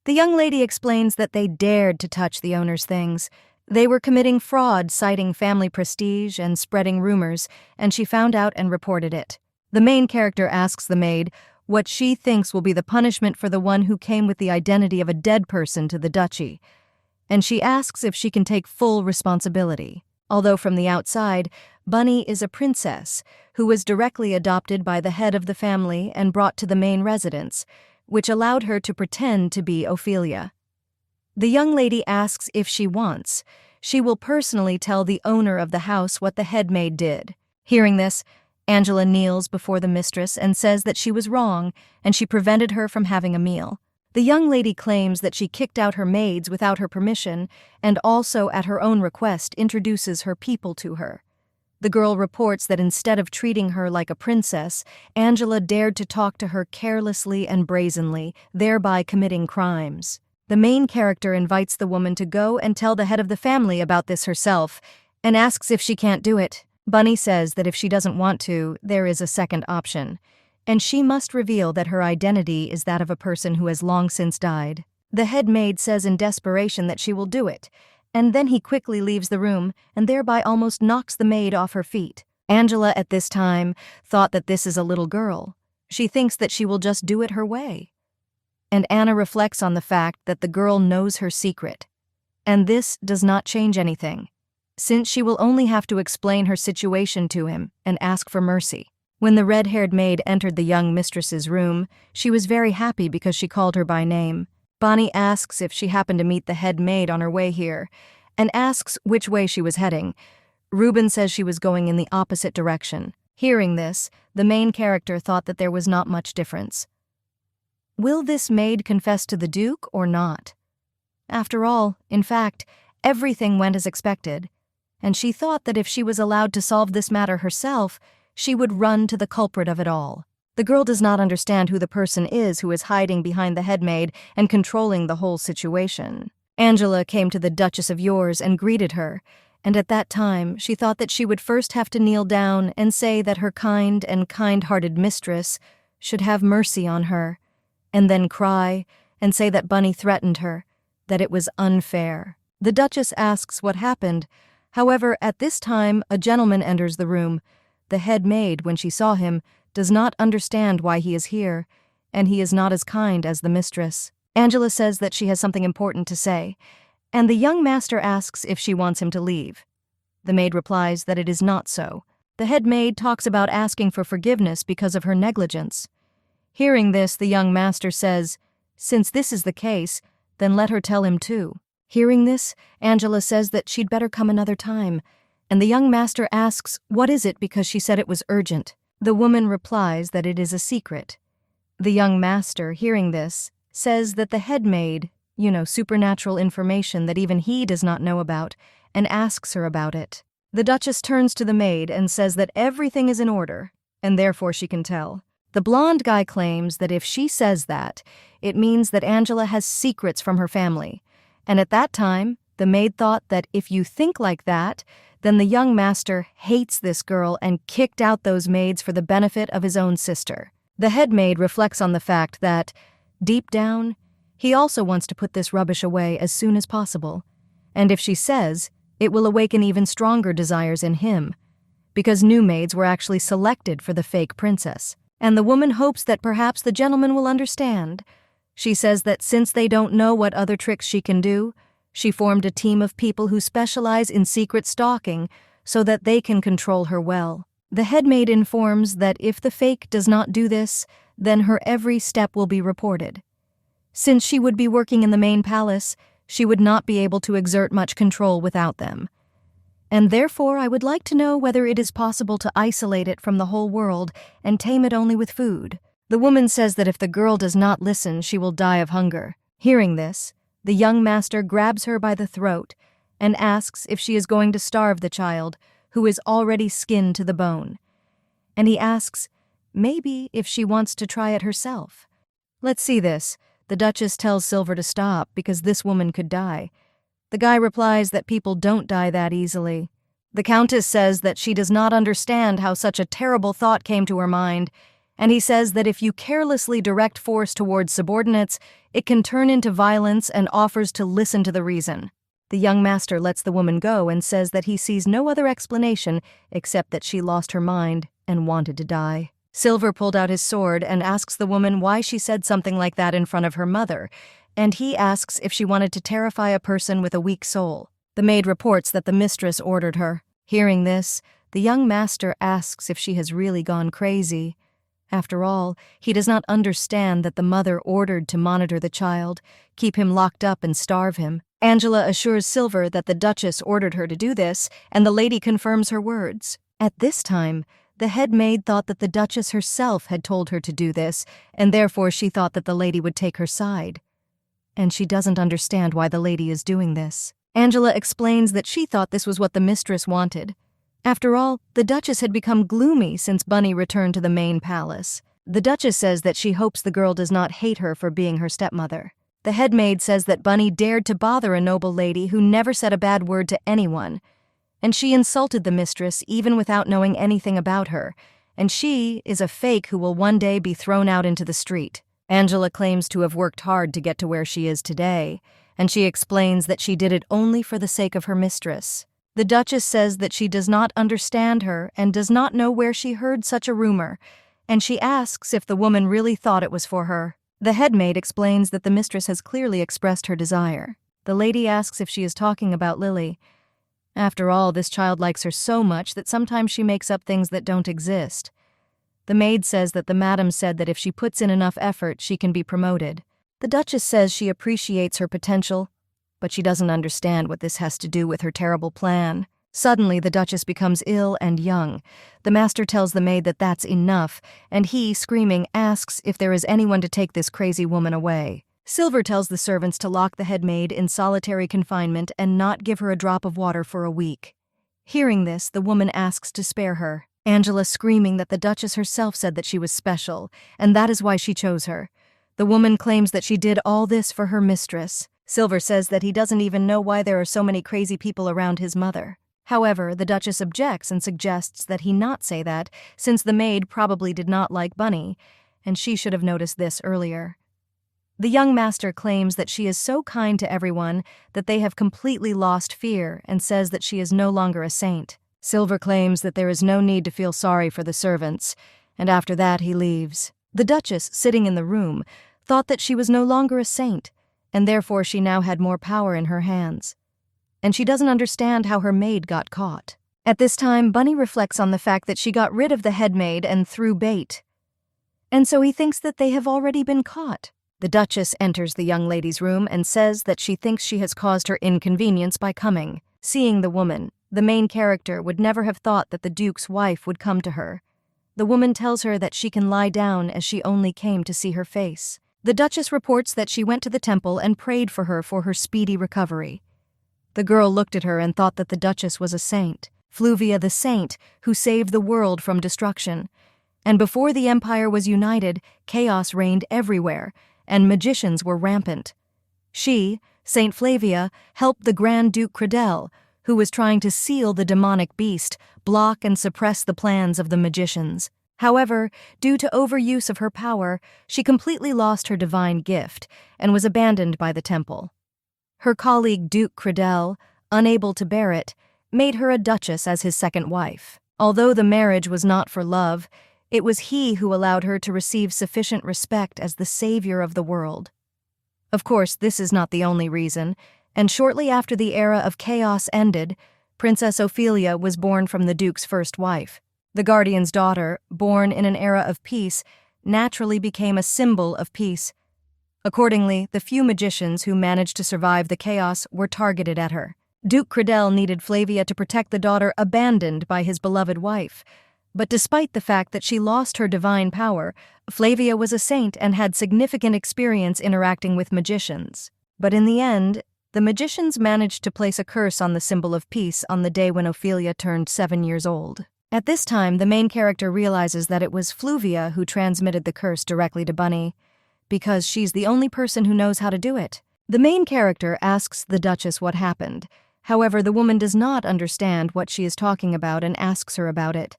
A: The young lady explains that they dared to touch the owner's things. They were committing fraud, citing family prestige and spreading rumors, and she found out and reported it. The main character asks the maid what she thinks will be the punishment for the one who came with the identity of a dead person to the duchy, and she asks if she can take full responsibility. Although from the outside, Bunny is a princess who was directly adopted by the head of the family and brought to the main residence, which allowed her to pretend to be Ophelia. The young lady asks if she wants. She will personally tell the owner of the house what the head maid did. Hearing this, Angela kneels before the mistress and says that she was wrong and she prevented her from having a meal. The young lady claims that she kicked out her maids without her permission and also at her own request introduces her people to her. The girl reports that instead of treating her like a princess, Angela dared to talk to her carelessly and brazenly, thereby committing crimes. The main character invites the woman to go and tell the head of the family about this herself and asks if she can't do it. Bunny says that if she doesn't want to, there is a second option, and she must reveal that her identity is that of a person who has long since died. The head maid says in desperation that she will do it, and then he quickly leaves the room and thereby almost knocks the maid off her feet. Angela at this time thought that this is a little girl. She thinks that she will just do it her way. And Anna reflects on the fact that the girl knows her secret. And this does not change anything, since she will only have to explain her situation to him and ask for mercy. When the red-haired maid entered the young mistress's room, she was very happy because she called her by name. Bonnie asks if she happened to meet the head maid on her way here, and asks which way she was heading. Reuben says she was going in the opposite direction. Hearing this, the main character thought that there was not much difference. Will this maid confess to the Duke or not? After all, in fact, everything went as expected, and she thought that if she was allowed to solve this matter herself, she would run to the culprit of it all. The girl does not understand who the person is who is hiding behind the head maid and controlling the whole situation. Angela came to the Duchess of Yours and greeted her, and at that time she thought that she would first have to kneel down and say that her kind and kind-hearted mistress should have mercy on her, and then cry and say that Bunny threatened her, that it was unfair. The Duchess asks what happened. However, at this time, a gentleman enters the room. The head maid, when she saw him, does not understand why he is here, and he is not as kind as the mistress. Angela says that she has something important to say, and the young master asks if she wants him to leave. The maid replies that it is not so. The head maid talks about asking for forgiveness because of her negligence. Hearing this, the young master says, "Since this is the case, then let her tell him too." Hearing this, Angela says that she'd better come another time, and the young master asks, "What is it?" because she said it was urgent. The woman replies that it is a secret. The young master, hearing this, says that the head maid, supernatural information that even he does not know about, and asks her about it. The Duchess turns to the maid and says that everything is in order, and therefore she can tell. The blonde guy claims that if she says that, it means that Angela has secrets from her family, and at that time, the maid thought that if you think like that, then the young master hates this girl and kicked out those maids for the benefit of his own sister. The head maid reflects on the fact that, deep down, he also wants to put this rubbish away as soon as possible, and if she says, it will awaken even stronger desires in him, because new maids were actually selected for the fake princess, and the woman hopes that perhaps the gentleman will understand. She says that since they don't know what other tricks she can do, she formed a team of people who specialize in secret stalking so that they can control her well. The head maid informs that if the fake does not do this, then her every step will be reported. Since she would be working in the main palace, she would not be able to exert much control without them. And therefore I would like to know whether it is possible to isolate it from the whole world and tame it only with food. The woman says that if the girl does not listen, she will die of hunger. Hearing this, the young master grabs her by the throat and asks if she is going to starve the child, who is already skinned to the bone. And he asks, maybe if she wants to try it herself. Let's see this. The Duchess tells Silver to stop because this woman could die. The guy replies that people don't die that easily. The Countess says that she does not understand how such a terrible thought came to her mind, and he says that if you carelessly direct force towards subordinates, it can turn into violence and offers to listen to the reason. The young master lets the woman go and says that he sees no other explanation except that she lost her mind and wanted to die. Silver pulled out his sword and asks the woman why she said something like that in front of her mother, and he asks if she wanted to terrify a person with a weak soul. The maid reports that the mistress ordered her. Hearing this, the young master asks if she has really gone crazy. After all, he does not understand that the mother ordered to monitor the child, keep him locked up and starve him. Angela assures Silver that the Duchess ordered her to do this, and the lady confirms her words. At this time, the head maid thought that the Duchess herself had told her to do this, and therefore she thought that the lady would take her side. And she doesn't understand why the lady is doing this. Angela explains that she thought this was what the mistress wanted. After all, the Duchess had become gloomy since Bunny returned to the main palace. The Duchess says that she hopes the girl does not hate her for being her stepmother. The head maid says that Bunny dared to bother a noble lady who never said a bad word to anyone, and she insulted the mistress even without knowing anything about her, and she is a fake who will one day be thrown out into the street. Angela claims to have worked hard to get to where she is today, and she explains that she did it only for the sake of her mistress. The Duchess says that she does not understand her and does not know where she heard such a rumor, and she asks if the woman really thought it was for her. The head maid explains that the mistress has clearly expressed her desire. The lady asks if she is talking about Lily. After all, this child likes her so much that sometimes she makes up things that don't exist. The maid says that the madam said that if she puts in enough effort, she can be promoted. The Duchess says she appreciates her potential, but she doesn't understand what this has to do with her terrible plan. Suddenly, the Duchess becomes ill and young. The master tells the maid that that's enough, and he, screaming, asks if there is anyone to take this crazy woman away. Silver tells the servants to lock the head maid in solitary confinement and not give her a drop of water for a week. Hearing this, the woman asks to spare her, Angela screaming that the Duchess herself said that she was special, and that is why she chose her. The woman claims that she did all this for her mistress. Silver says that he doesn't even know why there are so many crazy people around his mother. However, the Duchess objects and suggests that he not say that, since the maid probably did not like Bunny, and she should have noticed this earlier. The young master claims that she is so kind to everyone that they have completely lost fear and says that she is no longer a saint. Silver claims that there is no need to feel sorry for the servants, and after that he leaves. The Duchess, sitting in the room, thought that she was no longer a saint, and therefore she now had more power in her hands. And she doesn't understand how her maid got caught. At this time, Bunny reflects on the fact that she got rid of the head maid and threw bait. And so he thinks that they have already been caught. The Duchess enters the young lady's room and says that she thinks she has caused her inconvenience by coming. Seeing the woman, the main character would never have thought that the Duke's wife would come to her. The woman tells her that she can lie down as she only came to see her face. The Duchess reports that she went to the temple and prayed for her speedy recovery. The girl looked at her and thought that the Duchess was a saint, Fluvia the saint who saved the world from destruction. And before the empire was united, chaos reigned everywhere, and magicians were rampant. She, Saint Flavia, helped the Grand Duke Credel, who was trying to seal the demonic beast, block and suppress the plans of the magicians. However, due to overuse of her power, she completely lost her divine gift and was abandoned by the temple. Her colleague Duke Credel, unable to bear it, made her a duchess as his second wife. Although the marriage was not for love, it was he who allowed her to receive sufficient respect as the savior of the world. Of course, this is not the only reason, and shortly after the era of chaos ended, Princess Ophelia was born from the Duke's first wife. The Guardian's daughter, born in an era of peace, naturally became a symbol of peace. Accordingly, the few magicians who managed to survive the chaos were targeted at her. Duke Credel needed Flavia to protect the daughter abandoned by his beloved wife. But despite the fact that she lost her divine power, Flavia was a saint and had significant experience interacting with magicians. But in the end, the magicians managed to place a curse on the symbol of peace on the day when Ophelia turned 7 years old. At this time, the main character realizes that it was Fluvia who transmitted the curse directly to Bunny, because she's the only person who knows how to do it. The main character asks the Duchess what happened. However, the woman does not understand what she is talking about and asks her about it.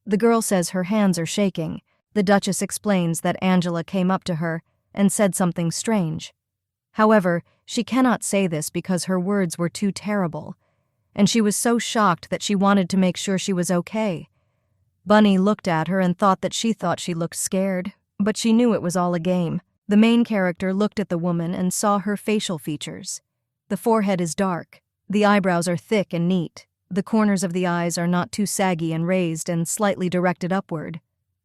A: The girl says her hands are shaking. The Duchess explains that Angela came up to her and said something strange. However, she cannot say this because her words were too terrible, and she was so shocked that she wanted to make sure she was okay. Bunny looked at her and thought she looked scared, but she knew it was all a game. The main character looked at the woman and saw her facial features. The forehead is dark. The eyebrows are thick and neat. The corners of the eyes are not too saggy and raised and slightly directed upward.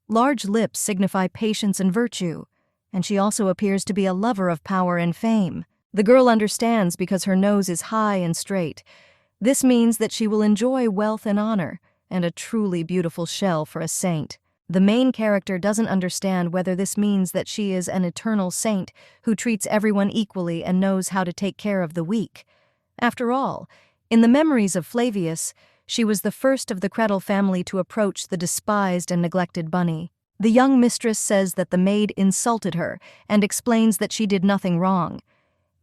A: Large lips signify patience and virtue, and she also appears to be a lover of power and fame. The girl understands because her nose is high and straight. This means that she will enjoy wealth and honor, and a truly beautiful shell for a saint. The main character doesn't understand whether this means that she is an eternal saint who treats everyone equally and knows how to take care of the weak. After all, in the memories of Flavius, she was the first of the Credel family to approach the despised and neglected Bunny. The young mistress says that the maid insulted her and explains that she did nothing wrong.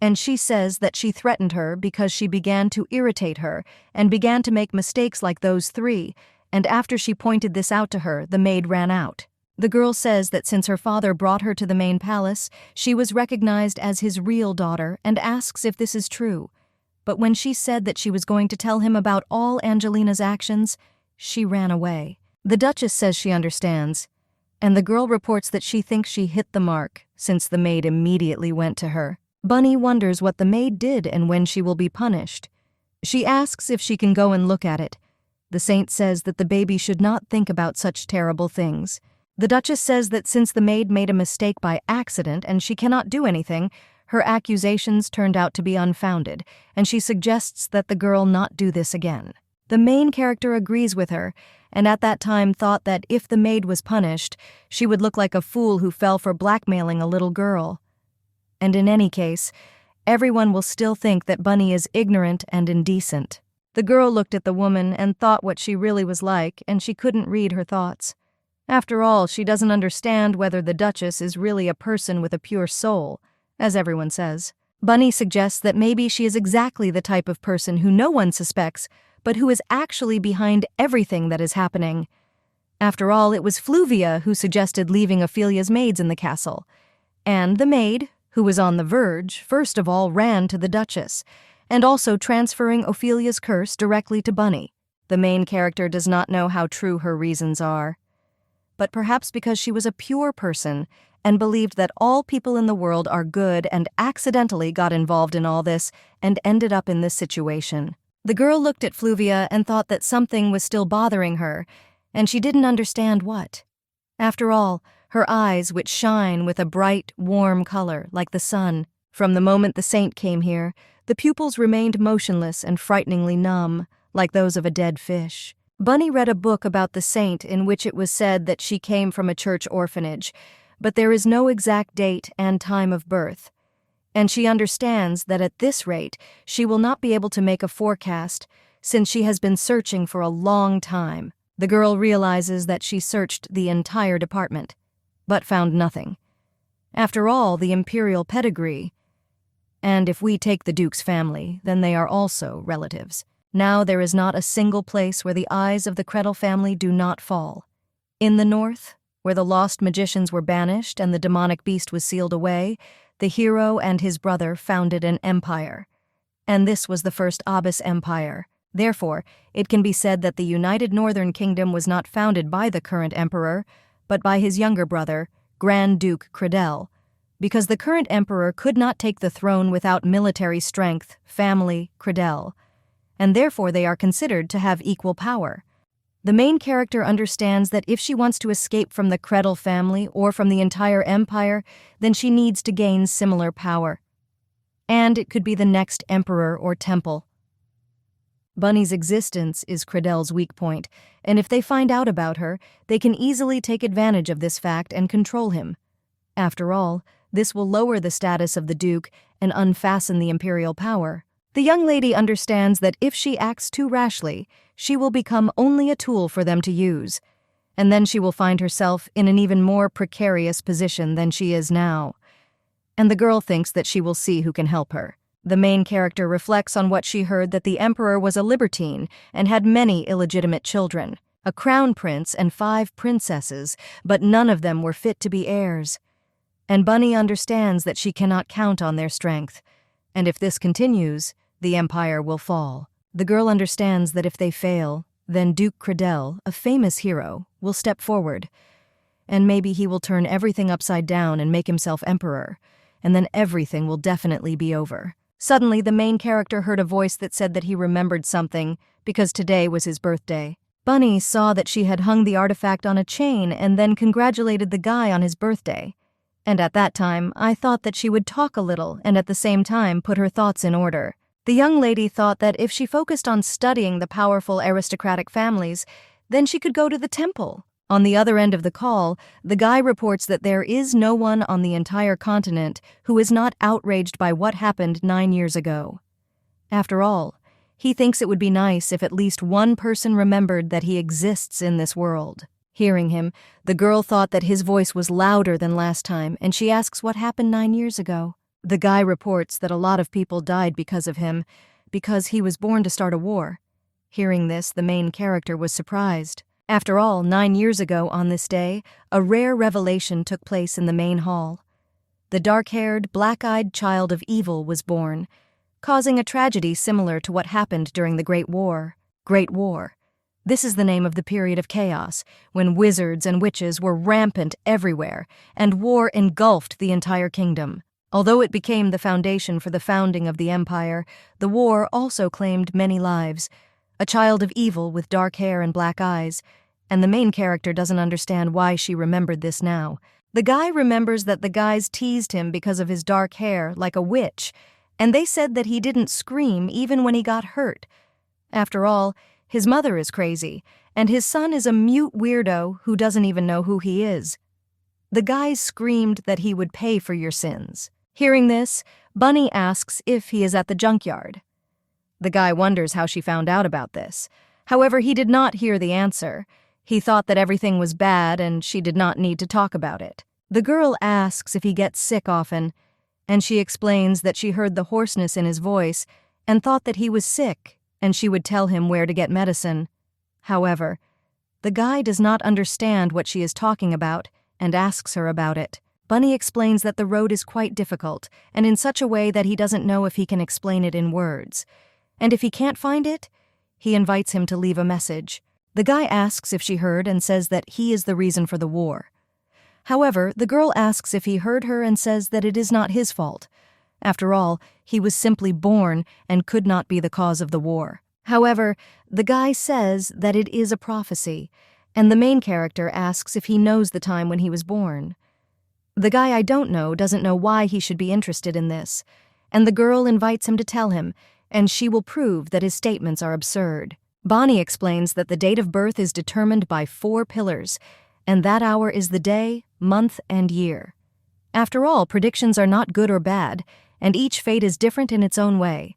A: And she says that she threatened her because she began to irritate her and began to make mistakes like those 3, and after she pointed this out to her, the maid ran out. The girl says that since her father brought her to the main palace, she was recognized as his real daughter and asks if this is true. But when she said that she was going to tell him about all Angelina's actions, she ran away. The Duchess says she understands, and the girl reports that she thinks she hit the mark, since the maid immediately went to her. Bunny wonders what the maid did and when she will be punished. She asks if she can go and look at it. The saint says that the baby should not think about such terrible things. The Duchess says that since the maid made a mistake by accident and she cannot do anything, her accusations turned out to be unfounded, and she suggests that the girl not do this again. The main character agrees with her, and at that time thought that if the maid was punished, she would look like a fool who fell for blackmailing a little girl. And in any case, everyone will still think that Bunny is ignorant and indecent. The girl looked at the woman and thought what she really was like, and she couldn't read her thoughts. After all, she doesn't understand whether the Duchess is really a person with a pure soul, as everyone says. Bunny suggests that maybe she is exactly the type of person who no one suspects, but who is actually behind everything that is happening. After all, it was Fluvia who suggested leaving Ophelia's maids in the castle. And the maid, who was on the verge, first of all ran to the Duchess, and also transferring Ophelia's curse directly to Bunny. The main character does not know how true her reasons are. But perhaps because she was a pure person and believed that all people in the world are good and accidentally got involved in all this and ended up in this situation. The girl looked at Fluvia and thought that something was still bothering her, and she didn't understand what. After all, her eyes, which shine with a bright, warm color like the sun. From the moment the saint came here, the pupils remained motionless and frighteningly numb, like those of a dead fish. Bunny read a book about the saint in which it was said that she came from a church orphanage, but there is no exact date and time of birth. And she understands that at this rate she will not be able to make a forecast, since she has been searching for a long time. The girl realizes that she searched the entire department, but found nothing. After all, the imperial pedigree, and if we take the Duke's family, then they are also relatives. Now there is not a single place where the eyes of the Kretel family do not fall. In the north, where the lost magicians were banished and the demonic beast was sealed away, the hero and his brother founded an empire. And this was the first Abyss Empire. Therefore, it can be said that the United Northern Kingdom was not founded by the current emperor, but by his younger brother, Grand Duke Kretel, because the current emperor could not take the throne without military strength, family, Kretel, and therefore they are considered to have equal power. The main character understands that if she wants to escape from the Kretel family or from the entire empire, then she needs to gain similar power. And it could be the next emperor or temple. Bunny's existence is Kretel's weak point, and if they find out about her, they can easily take advantage of this fact and control him. After all, this will lower the status of the Duke and unfasten the imperial power. The young lady understands that if she acts too rashly, she will become only a tool for them to use, and then she will find herself in an even more precarious position than she is now. And the girl thinks that she will see who can help her. The main character reflects on what she heard, that the emperor was a libertine and had many illegitimate children, a crown prince and 5 princesses, but none of them were fit to be heirs. And Bunny understands that she cannot count on their strength, and if this continues, the empire will fall. The girl understands that if they fail, then Duke Kretel, a famous hero, will step forward, and maybe he will turn everything upside down and make himself emperor, and then everything will definitely be over. Suddenly, the main character heard a voice that said that he remembered something because today was his birthday. Bunny saw that she had hung the artifact on a chain and then congratulated the guy on his birthday. And at that time, I thought that she would talk a little and at the same time put her thoughts in order. The young lady thought that if she focused on studying the powerful aristocratic families, then she could go to the temple. On the other end of the call, the guy reports that there is no one on the entire continent who is not outraged by what happened 9 years ago. After all, he thinks it would be nice if at least one person remembered that he exists in this world. Hearing him, the girl thought that his voice was louder than last time, and she asks what happened 9 years ago. The guy reports that a lot of people died because of him, because he was born to start a war. Hearing this, the main character was surprised. After all, 9 years ago on this day, a rare revelation took place in the main hall. The dark-haired, black-eyed child of evil was born, causing a tragedy similar to what happened during the Great War. Great War. This is the name of the period of chaos, when wizards and witches were rampant everywhere, and war engulfed the entire kingdom. Although it became the foundation for the founding of the empire, the war also claimed many lives. A child of evil with dark hair and black eyes, and the main character doesn't understand why she remembered this now. The guy remembers that the guys teased him because of his dark hair, like a witch, and they said that he didn't scream even when he got hurt. After all, his mother is crazy, and his son is a mute weirdo who doesn't even know who he is. The guys screamed that he would pay for your sins. Hearing this, Bunny asks if he is at the junkyard. The guy wonders how she found out about this. However, he did not hear the answer. He thought that everything was bad and she did not need to talk about it. The girl asks if he gets sick often, and she explains that she heard the hoarseness in his voice and thought that he was sick, and she would tell him where to get medicine. However, the guy does not understand what she is talking about and asks her about it. Bunny explains that the road is quite difficult, and in such a way that he doesn't know if he can explain it in words. And if he can't find it, he invites him to leave a message. The guy asks if she heard and says that he is the reason for the war. However, the girl asks if he heard her and says that it is not his fault. After all, he was simply born and could not be the cause of the war. However, the guy says that it is a prophecy, and the main character asks if he knows the time when he was born. The guy I don't know doesn't know why he should be interested in this, and the girl invites him to tell him, and she will prove that his statements are absurd. Bonnie explains that the date of birth is determined by 4 pillars, and that hour is the day, month, and year. After all, predictions are not good or bad, and each fate is different in its own way.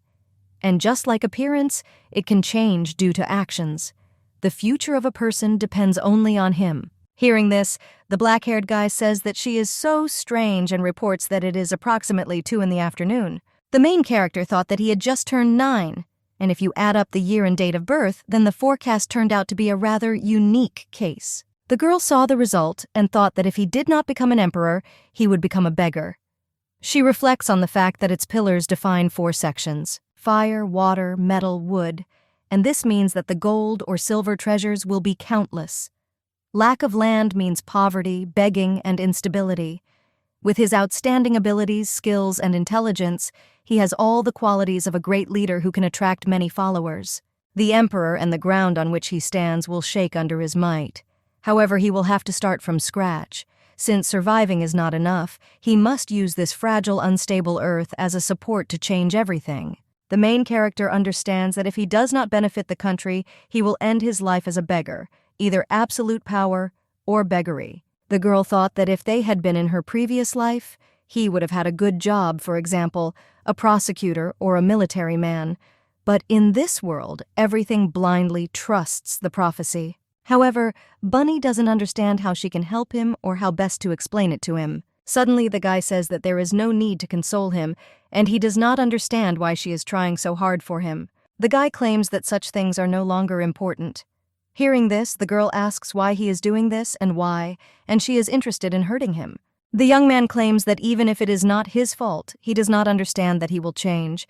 A: And just like appearance, it can change due to actions. The future of a person depends only on him. Hearing this, the black-haired guy says that she is so strange and reports that it is approximately 2 in the afternoon. The main character thought that he had just turned 9, and if you add up the year and date of birth, then the forecast turned out to be a rather unique case. The girl saw the result and thought that if he did not become an emperor, he would become a beggar. She reflects on the fact that its pillars define 4 sections: fire, water, metal, wood, and this means that the gold or silver treasures will be countless. Lack of land means poverty, begging, and instability. With his outstanding abilities, skills, and intelligence, he has all the qualities of a great leader who can attract many followers. The emperor and the ground on which he stands will shake under his might. However, he will have to start from scratch. Since surviving is not enough, he must use this fragile, unstable earth as a support to change everything. The main character understands that if he does not benefit the country, he will end his life as a beggar, either absolute power or beggary. The girl thought that if they had been in her previous life, he would have had a good job, for example, a prosecutor or a military man. But in this world, everything blindly trusts the prophecy. However, Bunny doesn't understand how she can help him or how best to explain it to him. Suddenly, the guy says that there is no need to console him, and he does not understand why she is trying so hard for him. The guy claims that such things are no longer important. Hearing this, the girl asks why he is doing this and why, and she is interested in hurting him. The young man claims that even if it is not his fault, he does not understand that he will change,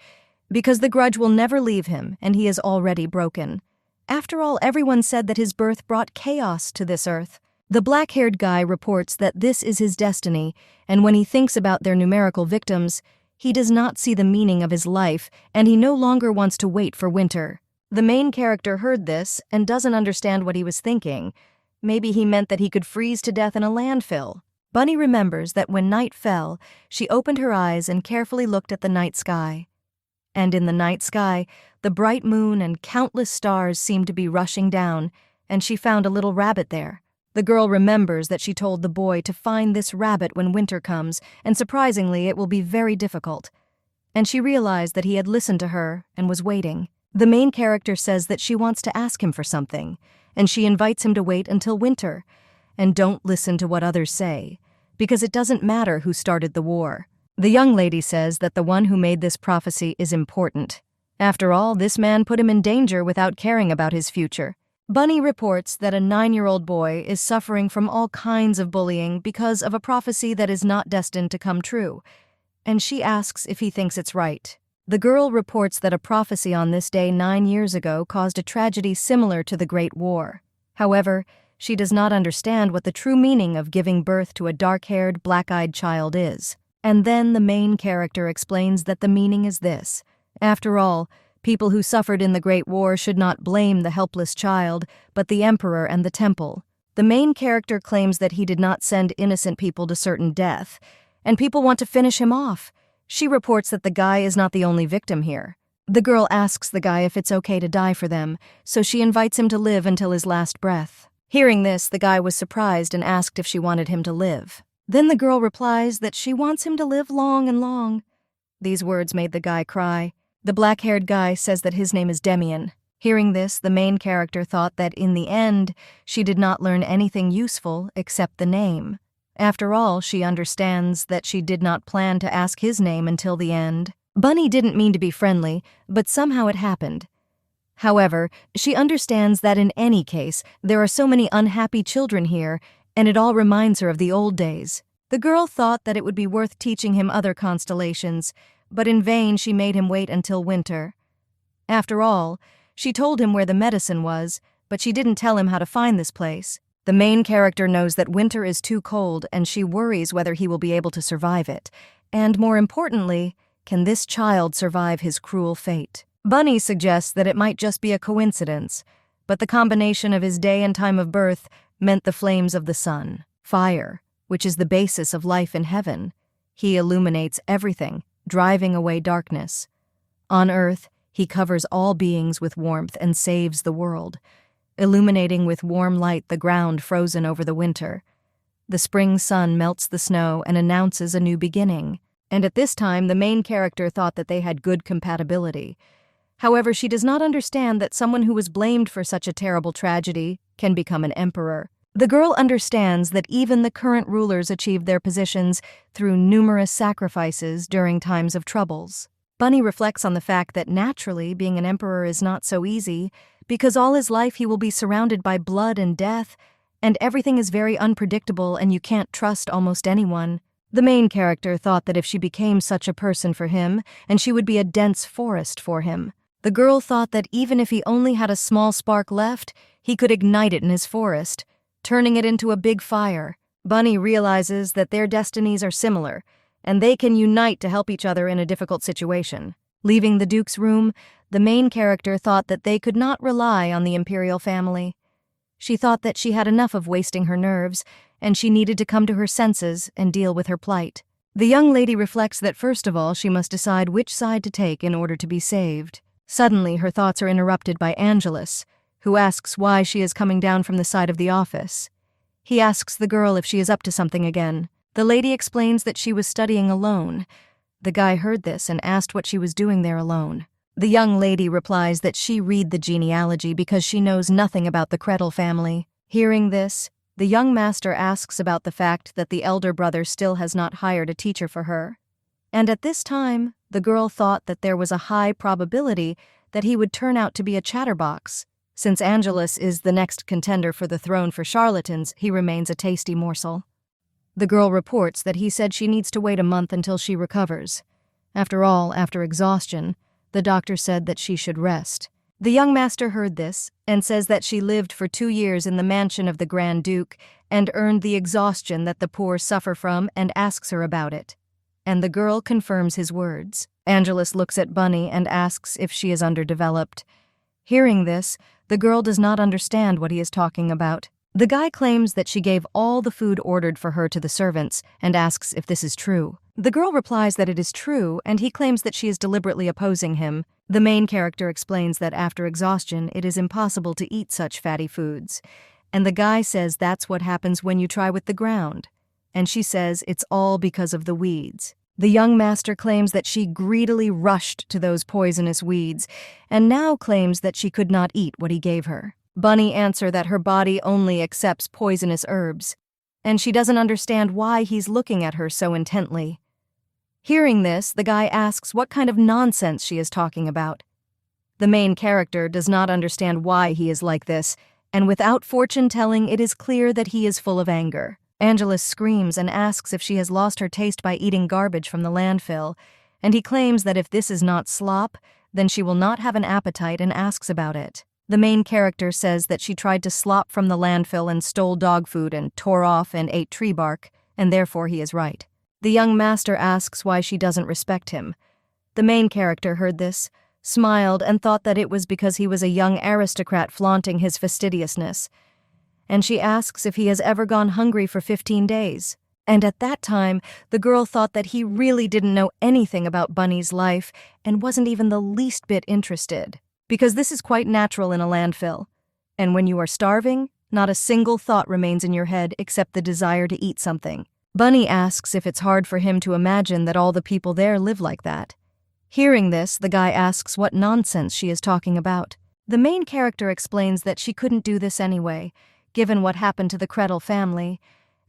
A: because the grudge will never leave him and he is already broken. After all, everyone said that his birth brought chaos to this earth. The black-haired guy reports that this is his destiny, and when he thinks about their numerical victims, he does not see the meaning of his life, and he no longer wants to wait for winter. The main character heard this and doesn't understand what he was thinking. Maybe he meant that he could freeze to death in a landfill. Bunny remembers that when night fell, she opened her eyes and carefully looked at the night sky. And in the night sky, the bright moon and countless stars seemed to be rushing down, and she found a little rabbit there. The girl remembers that she told the boy to find this rabbit when winter comes, and surprisingly, it will be very difficult. And she realized that he had listened to her and was waiting. The main character says that she wants to ask him for something, and she invites him to wait until winter. And don't listen to what others say, because it doesn't matter who started the war. The young lady says that the one who made this prophecy is important. After all, this man put him in danger without caring about his future. Bunny reports that a 9-year-old boy is suffering from all kinds of bullying because of a prophecy that is not destined to come true, and she asks if he thinks it's right. The girl reports that a prophecy on this day 9 years ago caused a tragedy similar to the Great War. However, she does not understand what the true meaning of giving birth to a dark-haired, black-eyed child is. And then the main character explains that the meaning is this. After all, people who suffered in the Great War should not blame the helpless child, but the emperor and the temple. The main character claims that he did not send innocent people to certain death, and people want to finish him off. She reports that the guy is not the only victim here. The girl asks the guy if it's okay to die for them, so she invites him to live until his last breath. Hearing this, the guy was surprised and asked if she wanted him to live. Then the girl replies that she wants him to live long and long. These words made the guy cry. The black-haired guy says that his name is Daman. Hearing this, the main character thought that in the end, she did not learn anything useful except the name. After all, she understands that she did not plan to ask his name until the end. Bunny didn't mean to be friendly, but somehow it happened. However, she understands that in any case, there are so many unhappy children here, and it all reminds her of the old days. The girl thought that it would be worth teaching him other constellations, but in vain she made him wait until winter. After all, she told him where the medicine was, but she didn't tell him how to find this place. The main character knows that winter is too cold, and she worries whether he will be able to survive it. And more importantly, can this child survive his cruel fate? Bunny suggests that it might just be a coincidence, but the combination of his day and time of birth meant the flames of the sun, fire, which is the basis of life in heaven. He illuminates everything, driving away darkness. On earth, he covers all beings with warmth and saves the world, illuminating with warm light the ground frozen over the winter. The spring sun melts the snow and announces a new beginning. And at this time, the main character thought that they had good compatibility. However, she does not understand that someone who was blamed for such a terrible tragedy can become an emperor. The girl understands that even the current rulers achieved their positions through numerous sacrifices during times of troubles. Bunny reflects on the fact that naturally being an emperor is not so easy, because all his life he will be surrounded by blood and death, and everything is very unpredictable and you can't trust almost anyone. The main character thought that if she became such a person for him, and she would be a dense forest for him. The girl thought that even if he only had a small spark left, he could ignite it in his forest, turning it into a big fire. Bunny realizes that their destinies are similar, and they can unite to help each other in a difficult situation. Leaving the Duke's room, the main character thought that they could not rely on the imperial family. She thought that she had enough of wasting her nerves, and she needed to come to her senses and deal with her plight. The young lady reflects that first of all she must decide which side to take in order to be saved. Suddenly, her thoughts are interrupted by Angelus, who asks why she is coming down from the side of the office. He asks the girl if she is up to something again. The lady explains that she was studying alone. The guy heard this and asked what she was doing there alone. The young lady replies that she read the genealogy because she knows nothing about the Kretel family. Hearing this, the young master asks about the fact that the elder brother still has not hired a teacher for her. And at this time, the girl thought that there was a high probability that he would turn out to be a chatterbox. Since Angelus is the next contender for the throne for charlatans, he remains a tasty morsel. The girl reports that he said she needs to wait a month until she recovers. After all, after exhaustion, the doctor said that she should rest. The young master heard this and says that she lived for 2 years in the mansion of the Grand Duke and earned the exhaustion that the poor suffer from and asks her about it. And the girl confirms his words. Angelus looks at Bunny and asks if she is underdeveloped. Hearing this, the girl does not understand what he is talking about. The guy claims that she gave all the food ordered for her to the servants and asks if this is true. The girl replies that it is true, and he claims that she is deliberately opposing him. The main character explains that after exhaustion, it is impossible to eat such fatty foods. And the guy says that's what happens when you try with the ground. And she says it's all because of the weeds. The young master claims that she greedily rushed to those poisonous weeds, and now claims that she could not eat what he gave her. Bunny answers that her body only accepts poisonous herbs, and she doesn't understand why he's looking at her so intently. Hearing this, the guy asks what kind of nonsense she is talking about. The main character does not understand why he is like this, and without fortune-telling, it is clear that he is full of anger. Angelus screams and asks if she has lost her taste by eating garbage from the landfill, and he claims that if this is not slop, then she will not have an appetite and asks about it. The main character says that she tried to slop from the landfill and stole dog food and tore off and ate tree bark, and therefore he is right. The young master asks why she doesn't respect him. The main character heard this, smiled, and thought that it was because he was a young aristocrat flaunting his fastidiousness. And she asks if he has ever gone hungry for 15 days. And at that time, the girl thought that he really didn't know anything about Bunny's life and wasn't even the least bit interested. Because this is quite natural in a landfill. And when you are starving, not a single thought remains in your head except the desire to eat something. Bunny asks if it's hard for him to imagine that all the people there live like that. Hearing this, the guy asks what nonsense she is talking about. The main character explains that she couldn't do this anyway, given what happened to the Kretel family,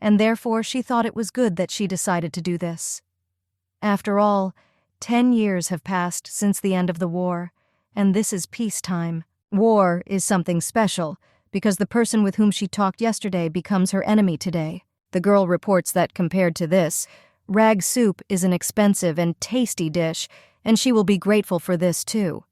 A: and therefore she thought it was good that she decided to do this. After all, 10 years have passed since the end of the war, and this is peacetime. War is something special, because the person with whom she talked yesterday becomes her enemy today. The girl reports that compared to this, rag soup is an expensive and tasty dish, and she will be grateful for this too.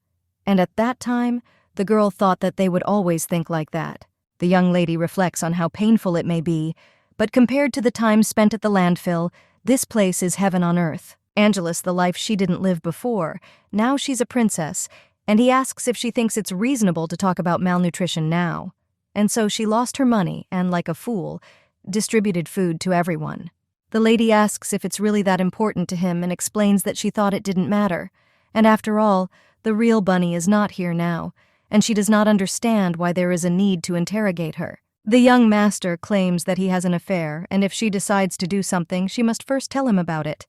A: And at that time, the girl thought that they would always think like that. The young lady reflects on how painful it may be, but compared to the time spent at the landfill, this place is heaven on earth. Angelus, the life she didn't live before, now she's a princess, and he asks if she thinks it's reasonable to talk about malnutrition now. And so she lost her money and, like a fool, distributed food to everyone. The lady asks if it's really that important to him and explains that she thought it didn't matter. And after all, the real bunny is not here now, and she does not understand why there is a need to interrogate her. The young master claims that he has an affair, and if she decides to do something, she must first tell him about it.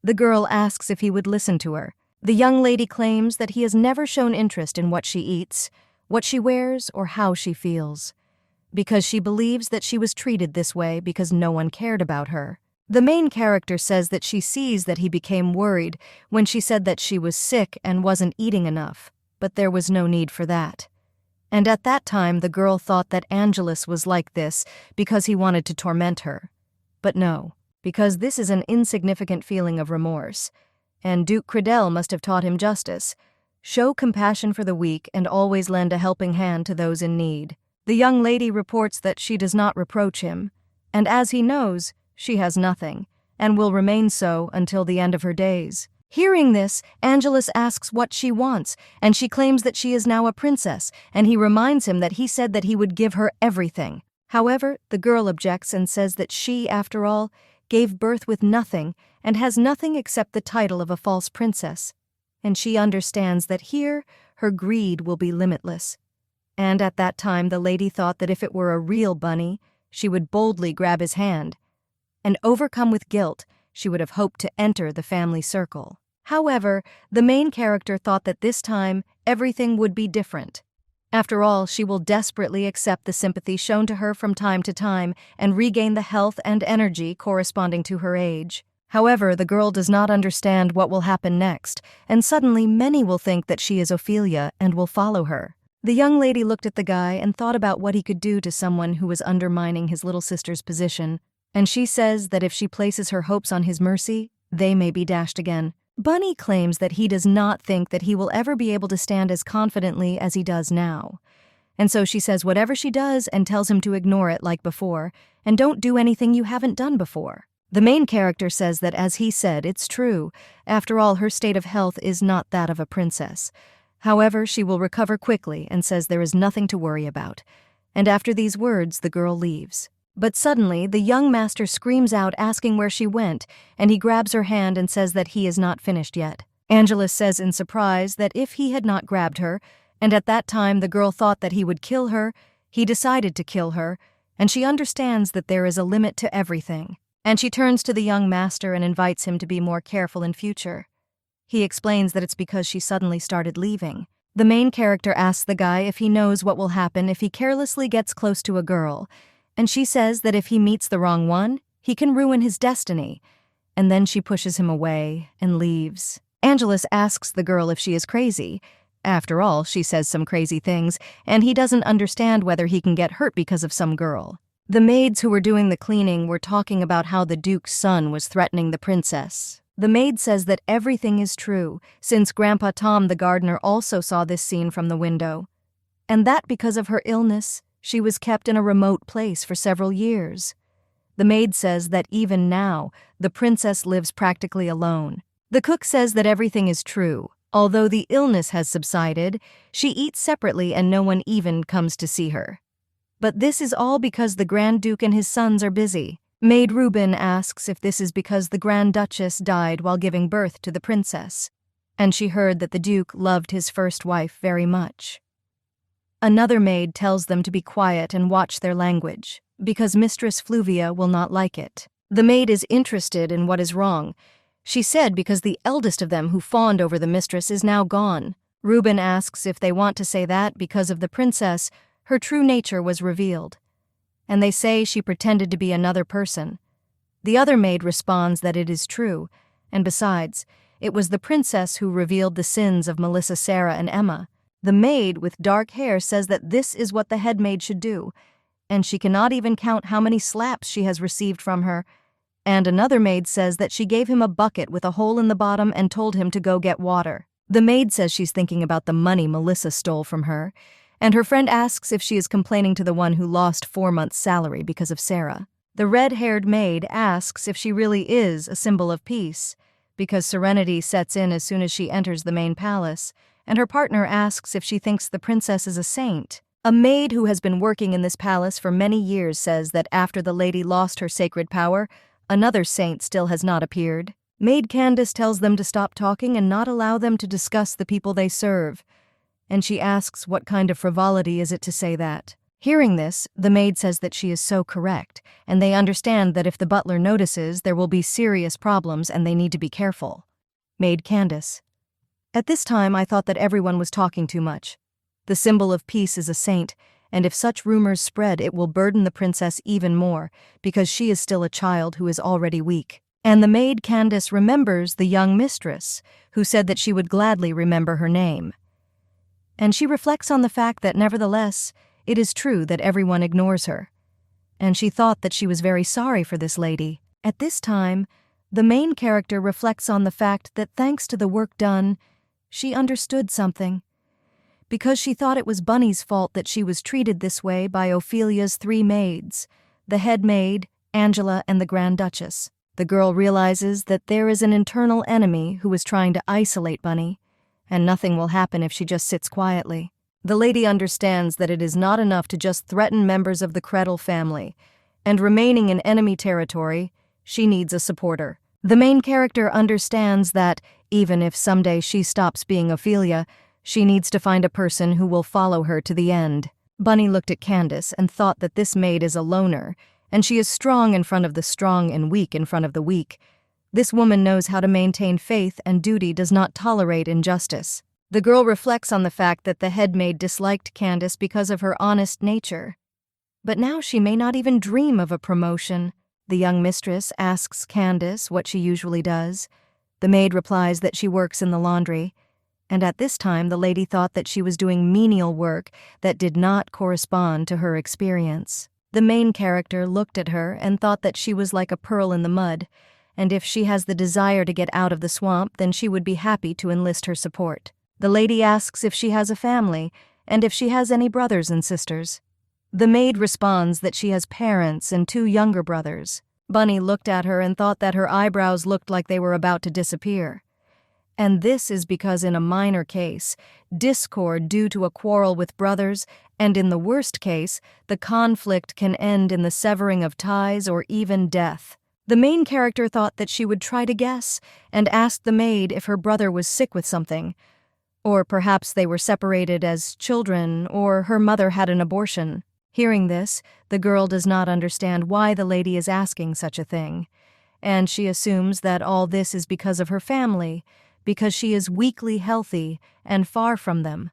A: The girl asks if he would listen to her. The young lady claims that he has never shown interest in what she eats, what she wears, or how she feels, because she believes that she was treated this way because no one cared about her. The main character says that she sees that he became worried when she said that she was sick and wasn't eating enough, but there was no need for that. And at that time the girl thought that Angelus was like this because he wanted to torment her. But no, because this is an insignificant feeling of remorse, and Duke Credel must have taught him justice. Show compassion for the weak and always lend a helping hand to those in need. The young lady reports that she does not reproach him, and as he knows, she has nothing, and will remain so until the end of her days. Hearing this, Angelus asks what she wants, and she claims that she is now a princess, and he reminds him that he said that he would give her everything. However, the girl objects and says that she, after all, gave birth with nothing and has nothing except the title of a false princess. And she understands that here her greed will be limitless. And at that time the lady thought that if it were a real bunny, she would boldly grab his hand, and overcome with guilt, she would have hoped to enter the family circle. However, the main character thought that this time everything would be different. After all, she will desperately accept the sympathy shown to her from time to time and regain the health and energy corresponding to her age. However, the girl does not understand what will happen next, and suddenly many will think that she is Ophelia and will follow her. The young lady looked at the guy and thought about what he could do to someone who was undermining his little sister's position, and she says that if she places her hopes on his mercy, they may be dashed again. Bunny claims that he does not think that he will ever be able to stand as confidently as he does now. And so she says whatever she does and tells him to ignore it like before, and don't do anything you haven't done before. The main character says that as he said, it's true. After all, her state of health is not that of a princess. However, she will recover quickly and says there is nothing to worry about. And after these words, the girl leaves. But suddenly, the young master screams out asking where she went, and he grabs her hand and says that he is not finished yet. Angelus says in surprise that if he had not grabbed her, and at that time the girl thought that he would kill her, he decided to kill her, and she understands that there is a limit to everything. And she turns to the young master and invites him to be more careful in future. He explains that it's because she suddenly started leaving. The main character asks the guy if he knows what will happen if he carelessly gets close to a girl, and she says that if he meets the wrong one, he can ruin his destiny. And then she pushes him away and leaves. Angelus asks the girl if she is crazy. After all, she says some crazy things, and he doesn't understand whether he can get hurt because of some girl. The maids who were doing the cleaning were talking about how the Duke's son was threatening the princess. The maid says that everything is true, since Grandpa Tom the gardener also saw this scene from the window. And that because of her illness, she was kept in a remote place for several years. The maid says that even now, the princess lives practically alone. The cook says that everything is true. Although the illness has subsided, she eats separately and no one even comes to see her. But this is all because the Grand Duke and his sons are busy. Maid Reuben asks if this is because the Grand Duchess died while giving birth to the princess, and she heard that the Duke loved his first wife very much. Another maid tells them to be quiet and watch their language, because Mistress Fluvia will not like it. The maid is interested in what is wrong. She said because the eldest of them who fawned over the mistress is now gone. Reuben asks if they want to say that because of the princess, her true nature was revealed. and they say she pretended to be another person. The other maid responds that it is true, and besides, it was the princess who revealed the sins of Melissa, Sarah, and Emma. The maid with dark hair says that this is what the head maid should do, and she cannot even count how many slaps she has received from her. And another maid says that she gave him a bucket with a hole in the bottom and told him to go get water. The maid says she's thinking about the money Melissa stole from her, and her friend asks if she is complaining to the one who lost 4 months' salary because of Sarah. The red-haired maid asks if she really is a symbol of peace, because serenity sets in as soon as she enters the main palace, and her partner asks if she thinks the princess is a saint. A maid who has been working in this palace for many years says that after the lady lost her sacred power, another saint still has not appeared. Maid Candace tells them to stop talking and not allow them to discuss the people they serve, and she asks what kind of frivolity is it to say that. Hearing this, the maid says that she is so correct, and they understand that if the butler notices, there will be serious problems and they need to be careful. Maid Candace: At this time I thought that everyone was talking too much. The symbol of peace is a saint, and if such rumors spread, it will burden the princess even more, because she is still a child who is already weak. And the maid Candace remembers the young mistress, who said that she would gladly remember her name. And she reflects on the fact that nevertheless, it is true that everyone ignores her, and she thought that she was very sorry for this lady. At this time, the main character reflects on the fact that thanks to the work done, she understood something, because she thought it was Bunny's fault that she was treated this way by Ophelia's 3 maids, the head maid, Angela, and the Grand Duchess. The girl realizes that there is an internal enemy who is trying to isolate Bunny, and nothing will happen if she just sits quietly. The lady understands that it is not enough to just threaten members of the Credle family, and remaining in enemy territory, she needs a supporter. The main character understands that, even if someday she stops being Ophelia, she needs to find a person who will follow her to the end. Bunny looked at Candace and thought that this maid is a loner, and she is strong in front of the strong and weak in front of the weak. This woman knows how to maintain faith, and duty does not tolerate injustice. The girl reflects on the fact that the head maid disliked Candace because of her honest nature. But now she may not even dream of a promotion. The young mistress asks Candace what she usually does. The maid replies that she works in the laundry, and at this time the lady thought that she was doing menial work that did not correspond to her experience. The main character looked at her and thought that she was like a pearl in the mud, and if she has the desire to get out of the swamp, then she would be happy to enlist her support. The lady asks if she has a family, and if she has any brothers and sisters. The maid responds that she has parents and 2 younger brothers. Bunny looked at her and thought that her eyebrows looked like they were about to disappear. And this is because in a minor case, discord due to a quarrel with brothers, and in the worst case, the conflict can end in the severing of ties or even death. The main character thought that she would try to guess, and asked the maid if her brother was sick with something, or perhaps they were separated as children, or her mother had an abortion. Hearing this, the girl does not understand why the lady is asking such a thing, and she assumes that all this is because of her family, because she is weakly healthy and far from them.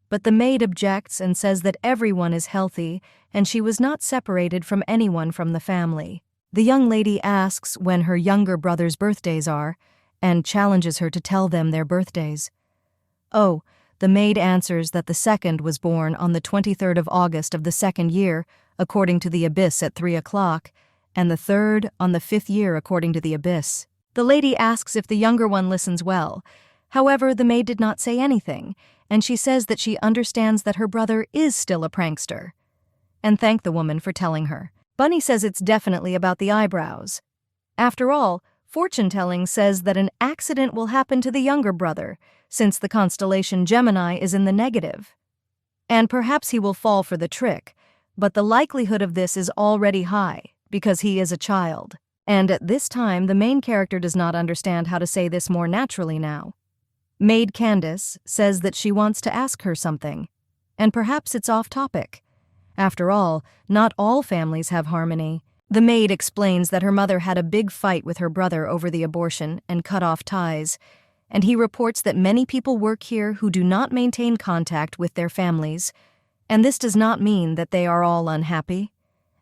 A: But the maid objects and says that everyone is healthy, and she was not separated from anyone from the family. The young lady asks when her younger brother's birthdays are, and challenges her to tell them their birthdays. Oh, the maid answers that the second was born on the 23rd of August of the 2nd year, according to the abyss at 3 o'clock, and the third on the 5th year according to the abyss. The lady asks if the younger one listens well. However, the maid did not say anything, and she says that she understands that her brother is still a prankster, and thanked the woman for telling her. Bunny says it's definitely about the eyebrows. After all, fortune-telling says that an accident will happen to the younger brother, since the constellation Gemini is in the negative. And perhaps he will fall for the trick, but the likelihood of this is already high, because he is a child. And at this time, the main character does not understand how to say this more naturally now. Maid Candace says that she wants to ask her something, and perhaps it's off topic. After all, not all families have harmony. The maid explains that her mother had a big fight with her brother over the abortion and cut off ties, and he reports that many people work here who do not maintain contact with their families, and this does not mean that they are all unhappy.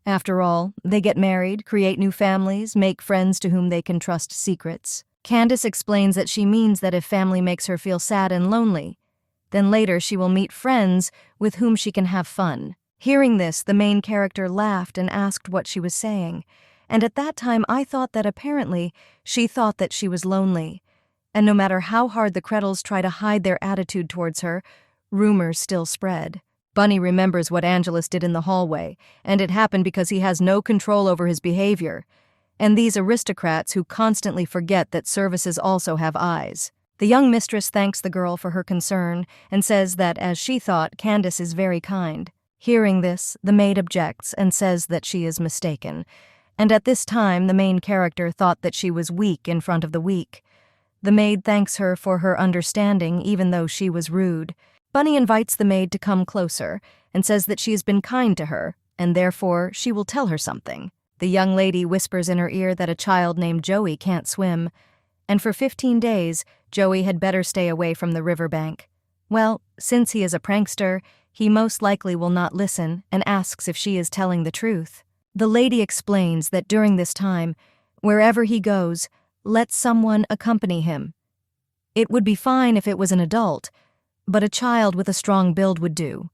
A: After all, they get married, create new families, make friends to whom they can trust secrets. Candace explains that she means that if family makes her feel sad and lonely, then later she will meet friends with whom she can have fun. Hearing this, the main character laughed and asked what she was saying, and at that time I thought that apparently she thought that she was lonely, and no matter how hard the Kreddles try to hide their attitude towards her, rumors still spread. Bunny remembers what Angelus did in the hallway, and it happened because he has no control over his behavior, and these aristocrats who constantly forget that services also have eyes. The young mistress thanks the girl for her concern and says that, as she thought, Candace is very kind. Hearing this, the maid objects and says that she is mistaken, and at this time the main character thought that she was weak in front of the weak. The maid thanks her for her understanding even though she was rude. Bunny invites the maid to come closer and says that she has been kind to her, and therefore she will tell her something. The young lady whispers in her ear that a child named Joey can't swim, and for 15 days, Joey had better stay away from the riverbank. Well, since he is a prankster, he most likely will not listen and asks if she is telling the truth. The lady explains that during this time, wherever he goes, let someone accompany him. It would be fine if it was an adult, but a child with a strong build would do.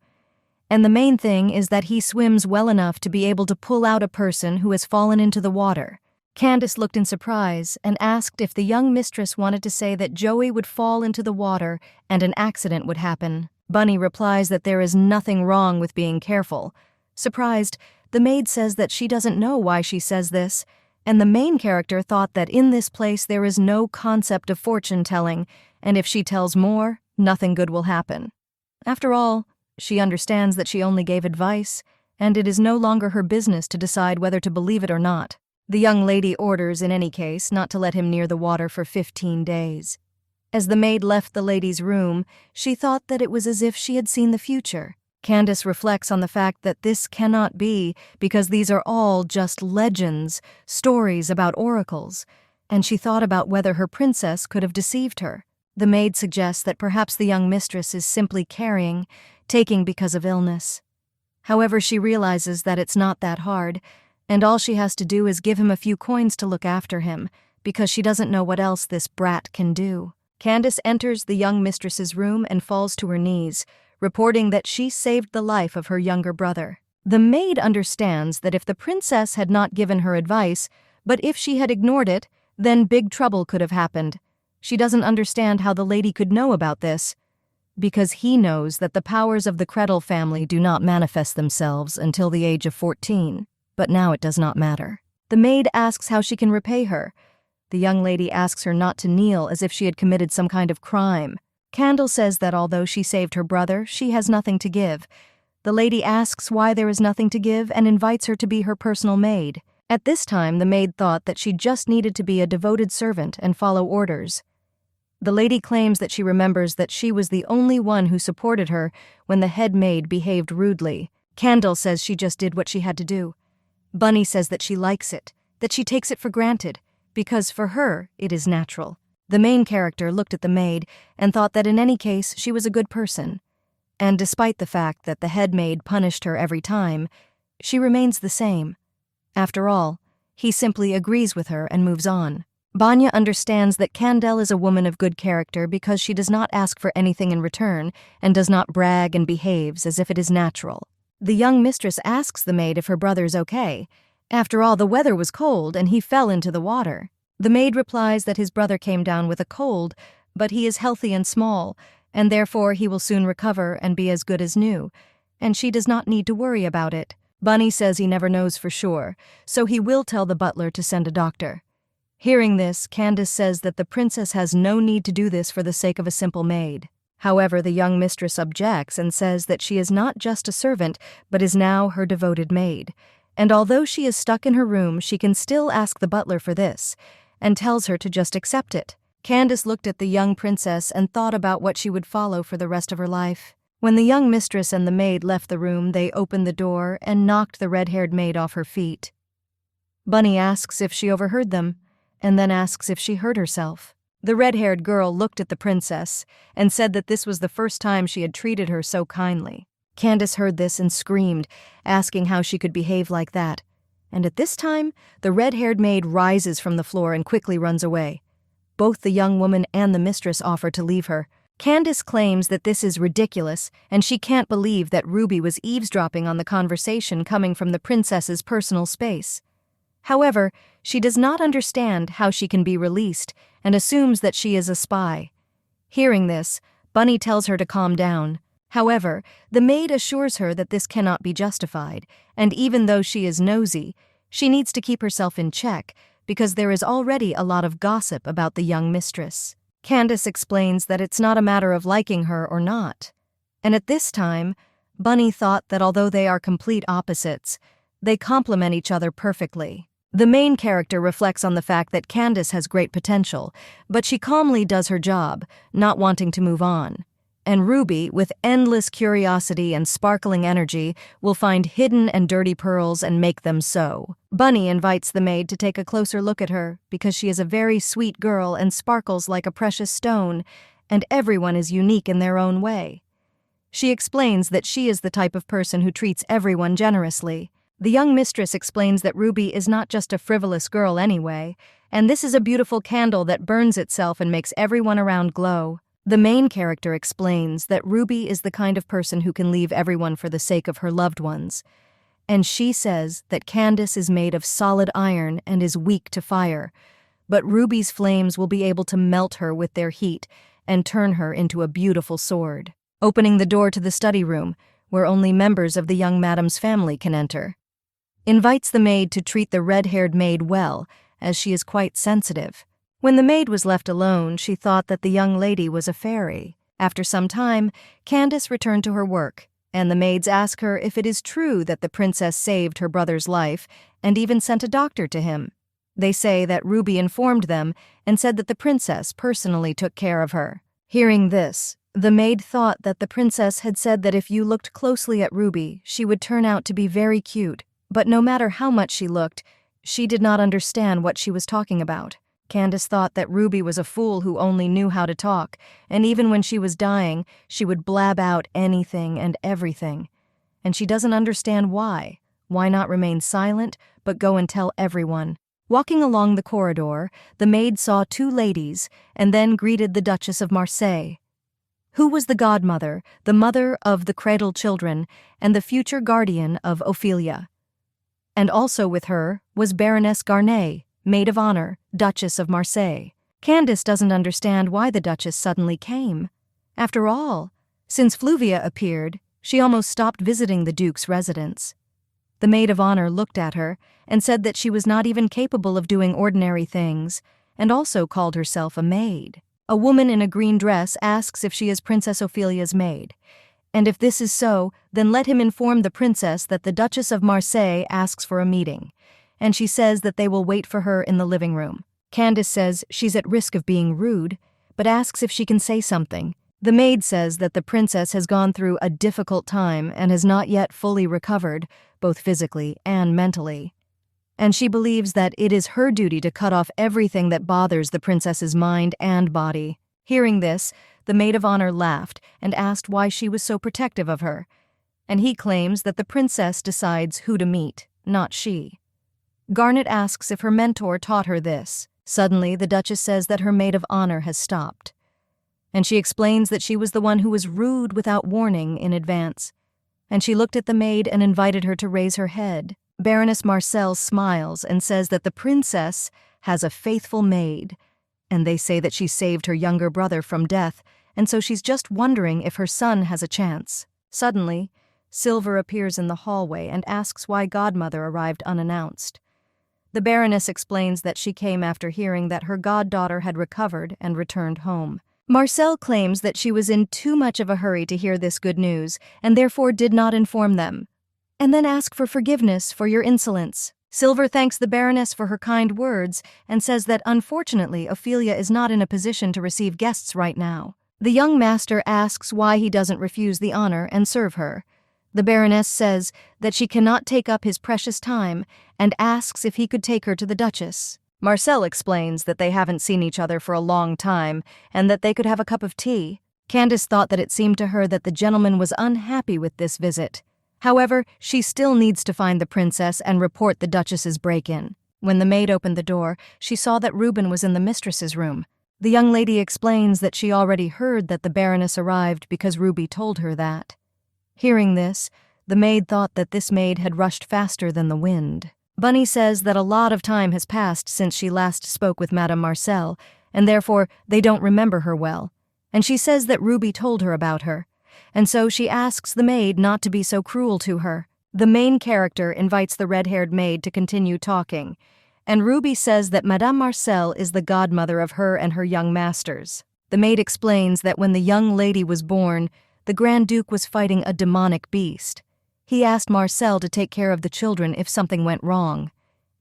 A: And the main thing is that he swims well enough to be able to pull out a person who has fallen into the water. Candace looked in surprise and asked if the young mistress wanted to say that Joey would fall into the water and an accident would happen. Bunny replies that there is nothing wrong with being careful. Surprised, the maid says that she doesn't know why she says this, and the main character thought that in this place there is no concept of fortune-telling, and if she tells more, nothing good will happen. After all, she understands that she only gave advice, and it is no longer her business to decide whether to believe it or not. The young lady orders, in any case, not to let him near the water for 15 days. As the maid left the lady's room, she thought that it was as if she had seen the future. Candace reflects on the fact that this cannot be because these are all just legends, stories about oracles, and she thought about whether her princess could have deceived her. The maid suggests that perhaps the young mistress is simply carrying, taking because of illness. However, she realizes that it's not that hard, and all she has to do is give him a few coins to look after him, because she doesn't know what else this brat can do. Candace enters the young mistress's room and falls to her knees, reporting that she saved the life of her younger brother. The maid understands that if the princess had not given her advice, but if she had ignored it, then big trouble could have happened. She doesn't understand how the lady could know about this, because he knows that the powers of the Kreddle family do not manifest themselves until the age of 14, but now it does not matter. The maid asks how she can repay her. The young lady asks her not to kneel as if she had committed some kind of crime. Candle says that although she saved her brother, she has nothing to give. The lady asks why there is nothing to give and invites her to be her personal maid. At this time, the maid thought that she just needed to be a devoted servant and follow orders. The lady claims that she remembers that she was the only one who supported her when the head maid behaved rudely. Candle says she just did what she had to do. Bunny says that she likes it, that she takes it for granted, because for her, it is natural. The main character looked at the maid and thought that in any case she was a good person. And despite the fact that the head maid punished her every time, she remains the same. After all, he simply agrees with her and moves on. Banya understands that Candle is a woman of good character because she does not ask for anything in return and does not brag and behaves as if it is natural. The young mistress asks the maid if her brother's okay. After all, the weather was cold and he fell into the water. The maid replies that his brother came down with a cold, but he is healthy and small, and therefore he will soon recover and be as good as new, and she does not need to worry about it. Bunny says he never knows for sure, so he will tell the butler to send a doctor. Hearing this, Candace says that the princess has no need to do this for the sake of a simple maid. However, the young mistress objects and says that she is not just a servant, but is now her devoted maid. And although she is stuck in her room, she can still ask the butler for this, and tells her to just accept it. Candace looked at the young princess and thought about what she would follow for the rest of her life. When the young mistress and the maid left the room, they opened the door and knocked the red-haired maid off her feet. Bunny asks if she overheard them, and then asks if she hurt herself. The red-haired girl looked at the princess and said that this was the first time she had treated her so kindly. Candace heard this and screamed, asking how she could behave like that. And at this time, the red-haired maid rises from the floor and quickly runs away. Both the young woman and the mistress offer to leave her. Candace claims that this is ridiculous, and she can't believe that Ruby was eavesdropping on the conversation coming from the princess's personal space. However, she does not understand how she can be released and assumes that she is a spy. Hearing this, Bunny tells her to calm down. However, the maid assures her that this cannot be justified, and even though she is nosy, she needs to keep herself in check because there is already a lot of gossip about the young mistress. Candace explains that it's not a matter of liking her or not. And at this time, Bunny thought that although they are complete opposites, they complement each other perfectly. The main character reflects on the fact that Candace has great potential, but she calmly does her job, not wanting to move on. And Ruby, with endless curiosity and sparkling energy, will find hidden and dirty pearls and make them so. Bunny invites the maid to take a closer look at her because she is a very sweet girl and sparkles like a precious stone, and everyone is unique in their own way. She explains that she is the type of person who treats everyone generously. The young mistress explains that Ruby is not just a frivolous girl anyway, and this is a beautiful candle that burns itself and makes everyone around glow. The main character explains that Ruby is the kind of person who can leave everyone for the sake of her loved ones, and she says that Candace is made of solid iron and is weak to fire, but Ruby's flames will be able to melt her with their heat and turn her into a beautiful sword. Opening the door to the study room, where only members of the young madam's family can enter. Invites the maid to treat the red-haired maid well, as she is quite sensitive. When the maid was left alone, she thought that the young lady was a fairy. After some time, Candace returned to her work, and the maids ask her if it is true that the princess saved her brother's life and even sent a doctor to him. They say that Ruby informed them and said that the princess personally took care of her. Hearing this, the maid thought that the princess had said that if you looked closely at Ruby, she would turn out to be very cute, but no matter how much she looked, she did not understand what she was talking about. Candace thought that Ruby was a fool who only knew how to talk, and even when she was dying, she would blab out anything and everything. And she doesn't understand why. Why not remain silent, but go and tell everyone? Walking along the corridor, the maid saw two ladies and then greeted the Duchess of Marcel, who was the godmother, the mother of the cradled children, and the future guardian of Ophelia. And also with her was Baroness Garnet, maid of honor, Duchess of Marcel. Candace doesn't understand why the Duchess suddenly came. After all, since Fluvia appeared, she almost stopped visiting the Duke's residence. The maid of honor looked at her and said that she was not even capable of doing ordinary things, and also called herself a maid. A woman in a green dress asks if she is Princess Ophelia's maid, and if this is so, then let him inform the princess that the Duchess of Marcel asks for a meeting, and she says that they will wait for her in the living room. Candace says she's at risk of being rude, but asks if she can say something. The maid says that the princess has gone through a difficult time and has not yet fully recovered, both physically and mentally. And she believes that it is her duty to cut off everything that bothers the princess's mind and body. Hearing this, the maid of honor laughed and asked why she was so protective of her, and he claims that the princess decides who to meet, not she. Garnet asks if her mentor taught her this. Suddenly, the Duchess says that her maid of honor has stopped, and she explains that she was the one who was rude without warning in advance, and she looked at the maid and invited her to raise her head. Baroness Marcel smiles and says that the princess has a faithful maid, and they say that she saved her younger brother from death, and so she's just wondering if her son has a chance. Suddenly, Silver appears in the hallway and asks why Godmother arrived unannounced. The Baroness explains that she came after hearing that her goddaughter had recovered and returned home. Marcel claims that she was in too much of a hurry to hear this good news and therefore did not inform them, and then ask for forgiveness for your insolence. Silver thanks the Baroness for her kind words and says that unfortunately Ophelia is not in a position to receive guests right now. The young master asks why he doesn't refuse the honor and serve her. The Baroness says that she cannot take up his precious time and asks if he could take her to the Duchess. Marcel explains that they haven't seen each other for a long time and that they could have a cup of tea. Candace thought that it seemed to her that the gentleman was unhappy with this visit. However, she still needs to find the princess and report the Duchess's break-in. When the maid opened the door, she saw that Reuben was in the mistress's room. The young lady explains that she already heard that the Baroness arrived because Ruby told her that. Hearing this, the maid thought that this maid had rushed faster than the wind. Bunny says that a lot of time has passed since she last spoke with Madame Marcel, and therefore they don't remember her well. And she says that Ruby told her about her, and so she asks the maid not to be so cruel to her. The main character invites the red-haired maid to continue talking, and Ruby says that Madame Marcel is the godmother of her and her young masters. The maid explains that when the young lady was born, the Grand Duke was fighting a demonic beast. He asked Marcel to take care of the children if something went wrong,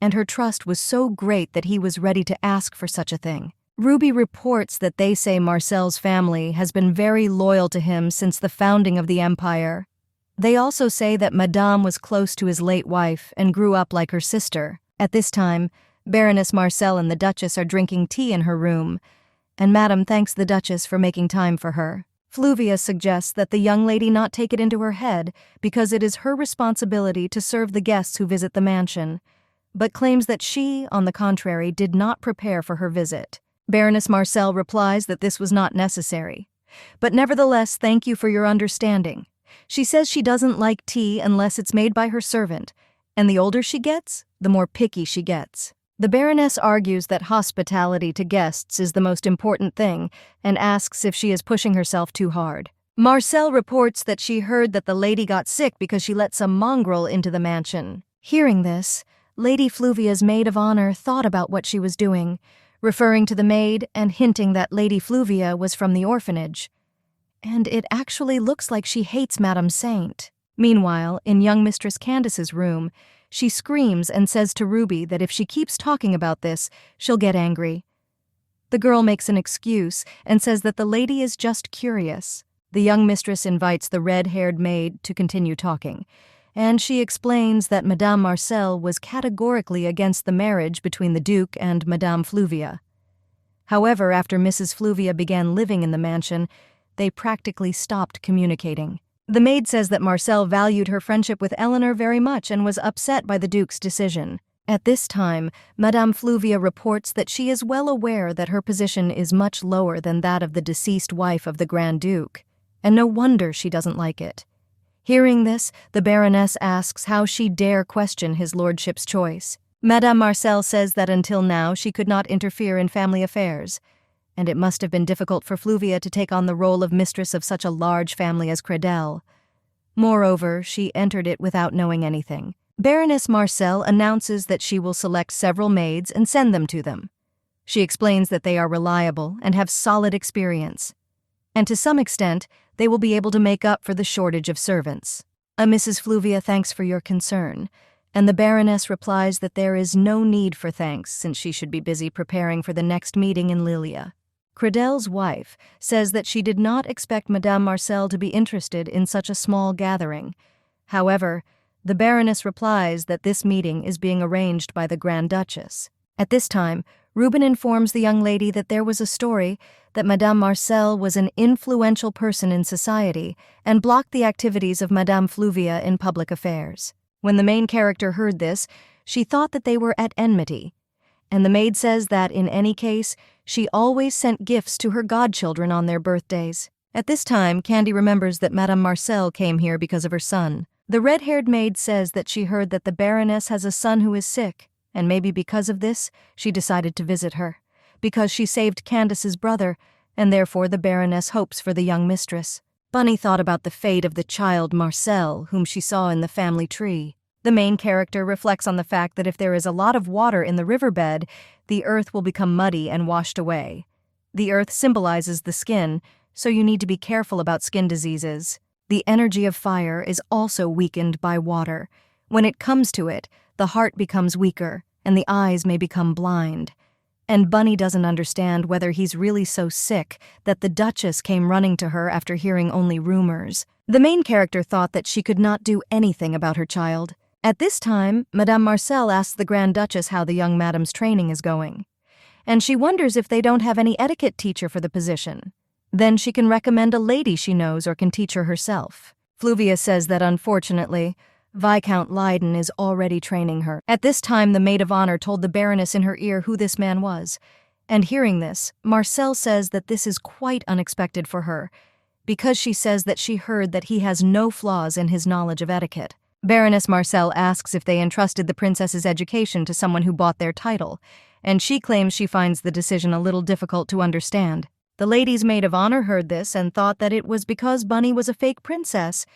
A: and her trust was so great that he was ready to ask for such a thing. Ruby reports that they say Marcel's family has been very loyal to him since the founding of the empire. They also say that Madame was close to his late wife and grew up like her sister. At this time, Baroness Marcel and the Duchess are drinking tea in her room, and Madame thanks the Duchess for making time for her. Fluvia suggests that the young lady not take it into her head because it is her responsibility to serve the guests who visit the mansion, but claims that she, on the contrary, did not prepare for her visit. Baroness Marcel replies that this was not necessary, but nevertheless thank you for your understanding. She says she doesn't like tea unless it's made by her servant, and the older she gets, the more picky she gets. The Baroness argues that hospitality to guests is the most important thing and asks if she is pushing herself too hard. Marcel reports that she heard that the lady got sick because she let some mongrel into the mansion. Hearing this, Lady Fluvia's maid of honor thought about what she was doing, referring to the maid and hinting that Lady Fluvia was from the orphanage. And it actually looks like she hates Madame Saint. Meanwhile, in young Mistress Candace's room, she screams and says to Ruby that if she keeps talking about this, she'll get angry. The girl makes an excuse and says that the lady is just curious. The young mistress invites the red-haired maid to continue talking, and she explains that Madame Marcel was categorically against the marriage between the Duke and Madame Fluvia. However, after Mrs. Fluvia began living in the mansion, they practically stopped communicating. The maid says that Marcel valued her friendship with Eleanor very much and was upset by the Duke's decision. At this time, Madame Fluvia reports that she is well aware that her position is much lower than that of the deceased wife of the Grand Duke, and no wonder she doesn't like it. Hearing this, the Baroness asks how she dare question his lordship's choice. Madame Marcel says that until now she could not interfere in family affairs, and it must have been difficult for Fluvia to take on the role of mistress of such a large family as Credel. Moreover, she entered it without knowing anything. Baroness Marcel announces that she will select several maids and send them to them. She explains that they are reliable and have solid experience, and to some extent, they will be able to make up for the shortage of servants. Mrs. Fluvia thanks for your concern, and the Baroness replies that there is no need for thanks since she should be busy preparing for the next meeting in Lilia. Credel's wife says that she did not expect Madame Marcel to be interested in such a small gathering. However, the Baroness replies that this meeting is being arranged by the Grand Duchess. At this time, Reuben informs the young lady that there was a story that Madame Marcel was an influential person in society and blocked the activities of Madame Fluvia in public affairs. When the main character heard this, she thought that they were at enmity, and the maid says that, in any case, she always sent gifts to her godchildren on their birthdays. At this time, Candy remembers that Madame Marcel came here because of her son. The red-haired maid says that she heard that the Baroness has a son who is sick, and maybe because of this, she decided to visit her, because she saved Candace's brother, and therefore the Baroness hopes for the young mistress. Bunny thought about the fate of the child Marcel, whom she saw in the family tree. The main character reflects on the fact that if there is a lot of water in the riverbed, the earth will become muddy and washed away. The earth symbolizes the skin, so you need to be careful about skin diseases. The energy of fire is also weakened by water. When it comes to it, the heart becomes weaker, and the eyes may become blind. And Bunny doesn't understand whether he's really so sick that the Duchess came running to her after hearing only rumors. The main character thought that she could not do anything about her child. At this time, Madame Marcel asks the Grand Duchess how the young madame's training is going, and she wonders if they don't have any etiquette teacher for the position. Then she can recommend a lady she knows or can teach her herself. Fluvia says that unfortunately, Viscount Leiden is already training her. At this time, the maid of honor told the Baroness in her ear who this man was. And hearing this, Marcel says that this is quite unexpected for her, because she says that she heard that he has no flaws in his knowledge of etiquette. Baroness Marcel asks if they entrusted the princess's education to someone who bought their title, and she claims she finds the decision a little difficult to understand. The lady's maid of honor heard this and thought that it was because Bunny was a fake princess.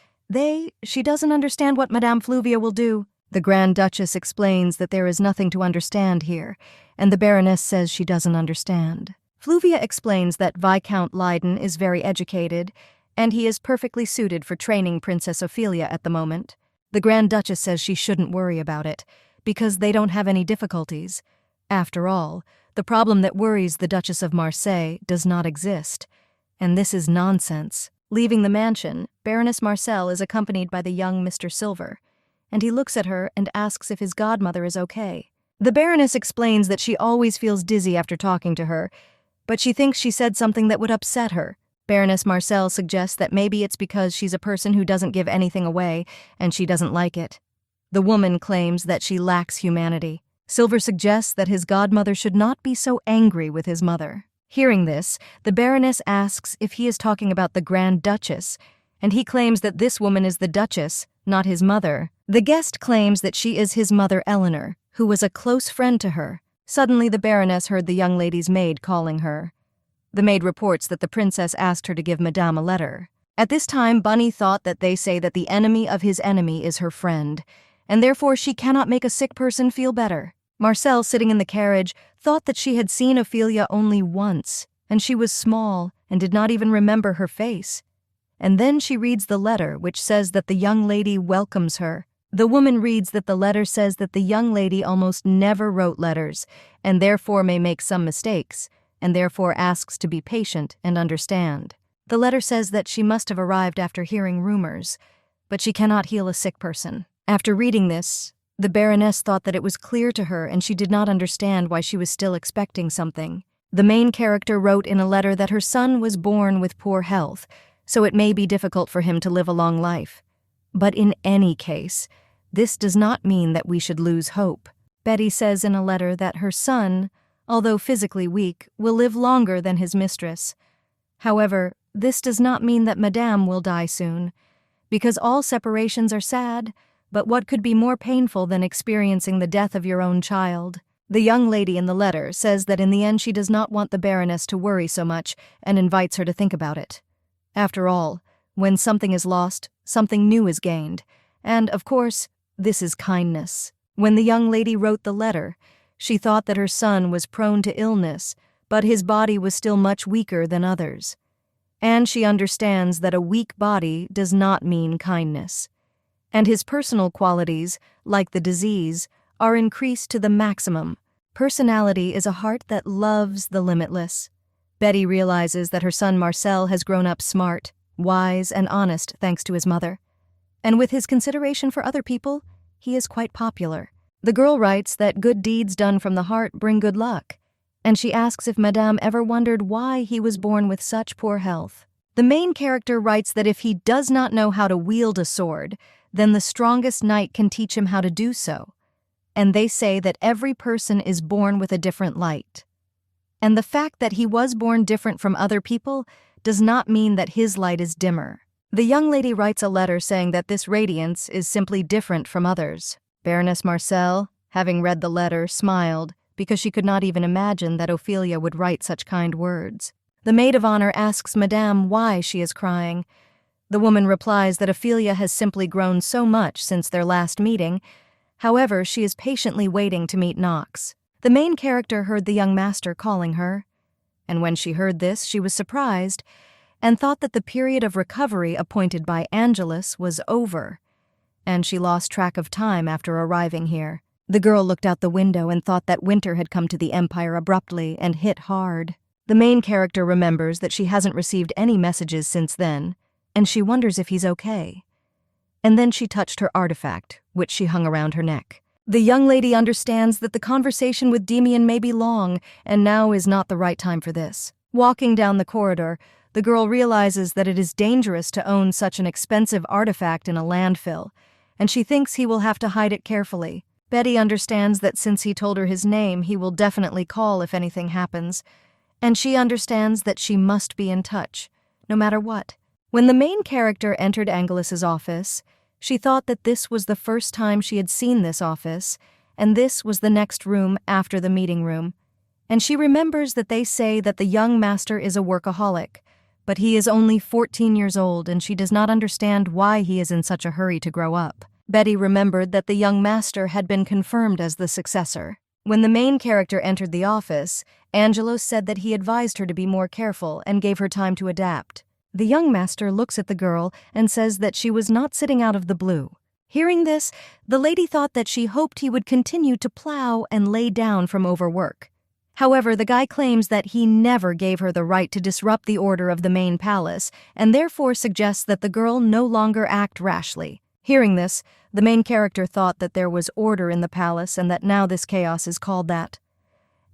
A: She doesn't understand what Madame Fluvia will do. The Grand Duchess explains that there is nothing to understand here, and the Baroness says she doesn't understand. Fluvia explains that Viscount Leiden is very educated, and he is perfectly suited for training Princess Ophelia at the moment. The Grand Duchess says she shouldn't worry about it, because they don't have any difficulties. After all, the problem that worries the Duchess of Marseille does not exist, and this is nonsense. Leaving the mansion, Baroness Marcel is accompanied by the young Mr. Silver, and he looks at her and asks if his godmother is okay. The Baroness explains that she always feels dizzy after talking to her, but she thinks she said something that would upset her. Baroness Marcel suggests that maybe it's because she's a person who doesn't give anything away, and she doesn't like it. The woman claims that she lacks humanity. Silver suggests that his godmother should not be so angry with his mother. Hearing this, the Baroness asks if he is talking about the Grand Duchess, and he claims that this woman is the Duchess, not his mother. The guest claims that she is his mother Eleanor, who was a close friend to her. Suddenly, the Baroness heard the young lady's maid calling her. The maid reports that the princess asked her to give Madame a letter. At this time, Bunny thought that they say that the enemy of his enemy is her friend, and therefore she cannot make a sick person feel better. Marcel, sitting in the carriage, thought that she had seen Ophelia only once, and she was small and did not even remember her face. And then she reads the letter, which says that the young lady welcomes her. The woman reads that the letter says that the young lady almost never wrote letters, and therefore may make some mistakes, and therefore asks to be patient and understand. The letter says that she must have arrived after hearing rumors, but she cannot heal a sick person. After reading this, the Baroness thought that it was clear to her and she did not understand why she was still expecting something. The main character wrote in a letter that her son was born with poor health, so it may be difficult for him to live a long life. But in any case, this does not mean that we should lose hope. Betty says in a letter that her son, although physically weak, will live longer than his mistress. However, this does not mean that Madame will die soon, because all separations are sad, but what could be more painful than experiencing the death of your own child? The young lady in the letter says that in the end she does not want the Baroness to worry so much and invites her to think about it. After all, when something is lost, something new is gained, and, of course, this is kindness. When the young lady wrote the letter, she thought that her son was prone to illness, but his body was still much weaker than others. And she understands that a weak body does not mean kindness. And his personal qualities, like the disease, are increased to the maximum. Personality is a heart that loves the limitless. Betty realizes that her son Marcel has grown up smart, wise, and honest thanks to his mother. And with his consideration for other people, he is quite popular. The girl writes that good deeds done from the heart bring good luck, and she asks if Madame ever wondered why he was born with such poor health. The main character writes that if he does not know how to wield a sword, then the strongest knight can teach him how to do so. And they say that every person is born with a different light. And the fact that he was born different from other people does not mean that his light is dimmer. The young lady writes a letter saying that this radiance is simply different from others. Baroness Marcel, having read the letter, smiled because she could not even imagine that Ophelia would write such kind words. The maid of honor asks Madame why she is crying. The woman replies that Ophelia has simply grown so much since their last meeting. However, she is patiently waiting to meet Knox. The main character heard the young master calling her, and when she heard this, she was surprised and thought that the period of recovery appointed by Angelus was over, and she lost track of time after arriving here. The girl looked out the window and thought that winter had come to the Empire abruptly and hit hard. The main character remembers that she hasn't received any messages since then, and she wonders if he's okay. And then she touched her artifact, which she hung around her neck. The young lady understands that the conversation with Damian may be long, and now is not the right time for this. Walking down the corridor, The girl realizes that it is dangerous to own such an expensive artifact in a landfill, and she thinks he will have to hide it carefully. Betty understands that since he told her his name, he will definitely call if anything happens, and she understands that she must be in touch, no matter what. When the main character entered Angelus's office, she thought that this was the first time she had seen this office, and this was the next room after the meeting room. And she remembers that they say that the young master is a workaholic, but he is only 14 years old and she does not understand why he is in such a hurry to grow up. Betty remembered that the young master had been confirmed as the successor. When the main character entered the office, Angelus said that he advised her to be more careful and gave her time to adapt. The young master looks at the girl and says that she was not sitting out of the blue. Hearing this, the lady thought that she hoped he would continue to plow and lay down from overwork. However, the guy claims that he never gave her the right to disrupt the order of the main palace and therefore suggests that the girl no longer act rashly. Hearing this, the main character thought that there was order in the palace and that now this chaos is called that.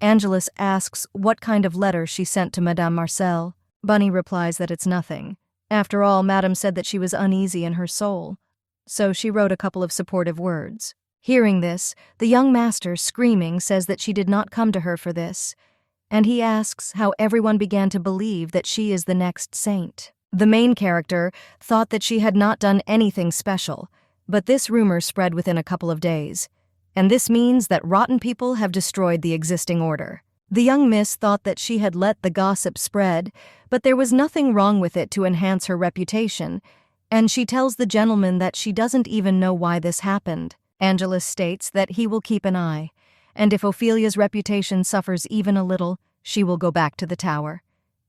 A: Angelus asks what kind of letter she sent to Madame Marcel. Bunny replies that it's nothing. After all, Madame said that she was uneasy in her soul, so she wrote a couple of supportive words. Hearing this, the young master, screaming, says that she did not come to her for this, and he asks how everyone began to believe that she is the next saint. The main character thought that she had not done anything special, but this rumor spread within a couple of days, and this means that rotten people have destroyed the existing order. The young miss thought that she had let the gossip spread, but there was nothing wrong with it to enhance her reputation, and she tells the gentleman that she doesn't even know why this happened. Angelus states that he will keep an eye, and if Ophelia's reputation suffers even a little, she will go back to the tower.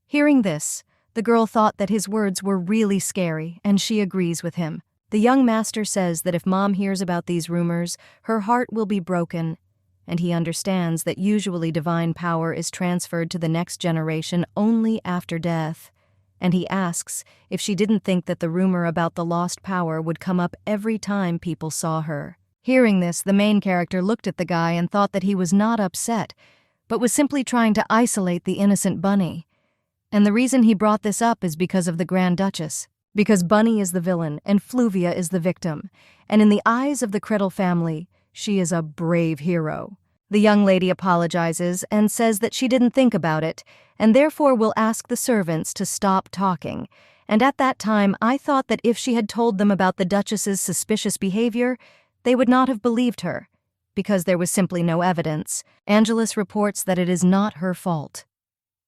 A: Hearing this, the girl thought that his words were really scary, and she agrees with him. The young master says that if Mom hears about these rumors, her heart will be broken, and he understands that usually divine power is transferred to the next generation only after death, and he asks if she didn't think that the rumor about the lost power would come up every time people saw her. Hearing this, the main character looked at the guy and thought that he was not upset, but was simply trying to isolate the innocent Bunny. And the reason he brought this up is because of the Grand Duchess. Because Bunny is the villain and Fluvia is the victim, and in the eyes of the Credel family, she is a brave hero. The young lady apologizes and says that she didn't think about it, and therefore will ask the servants to stop talking. And at that time, I thought that if she had told them about the Duchess's suspicious behavior, they would not have believed her, because there was simply no evidence. Angelus reports that it is not her fault.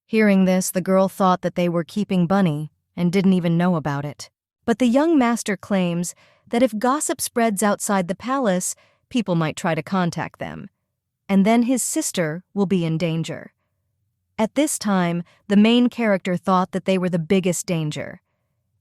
A: Hearing this, the girl thought that they were keeping Bunny and didn't even know about it. But the young master claims that if gossip spreads outside the palace, people might try to contact them, and then his sister will be in danger. At this time, the main character thought that they were the biggest danger,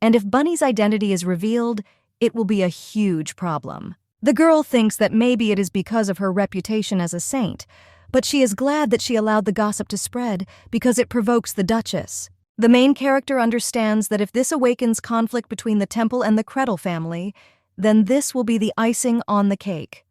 A: and if Bunny's identity is revealed, it will be a huge problem. The girl thinks that maybe it is because of her reputation as a saint, but she is glad that she allowed the gossip to spread because it provokes the Duchess. The main character understands that if this awakens conflict between the temple and the Credel family, then this will be the icing on the cake.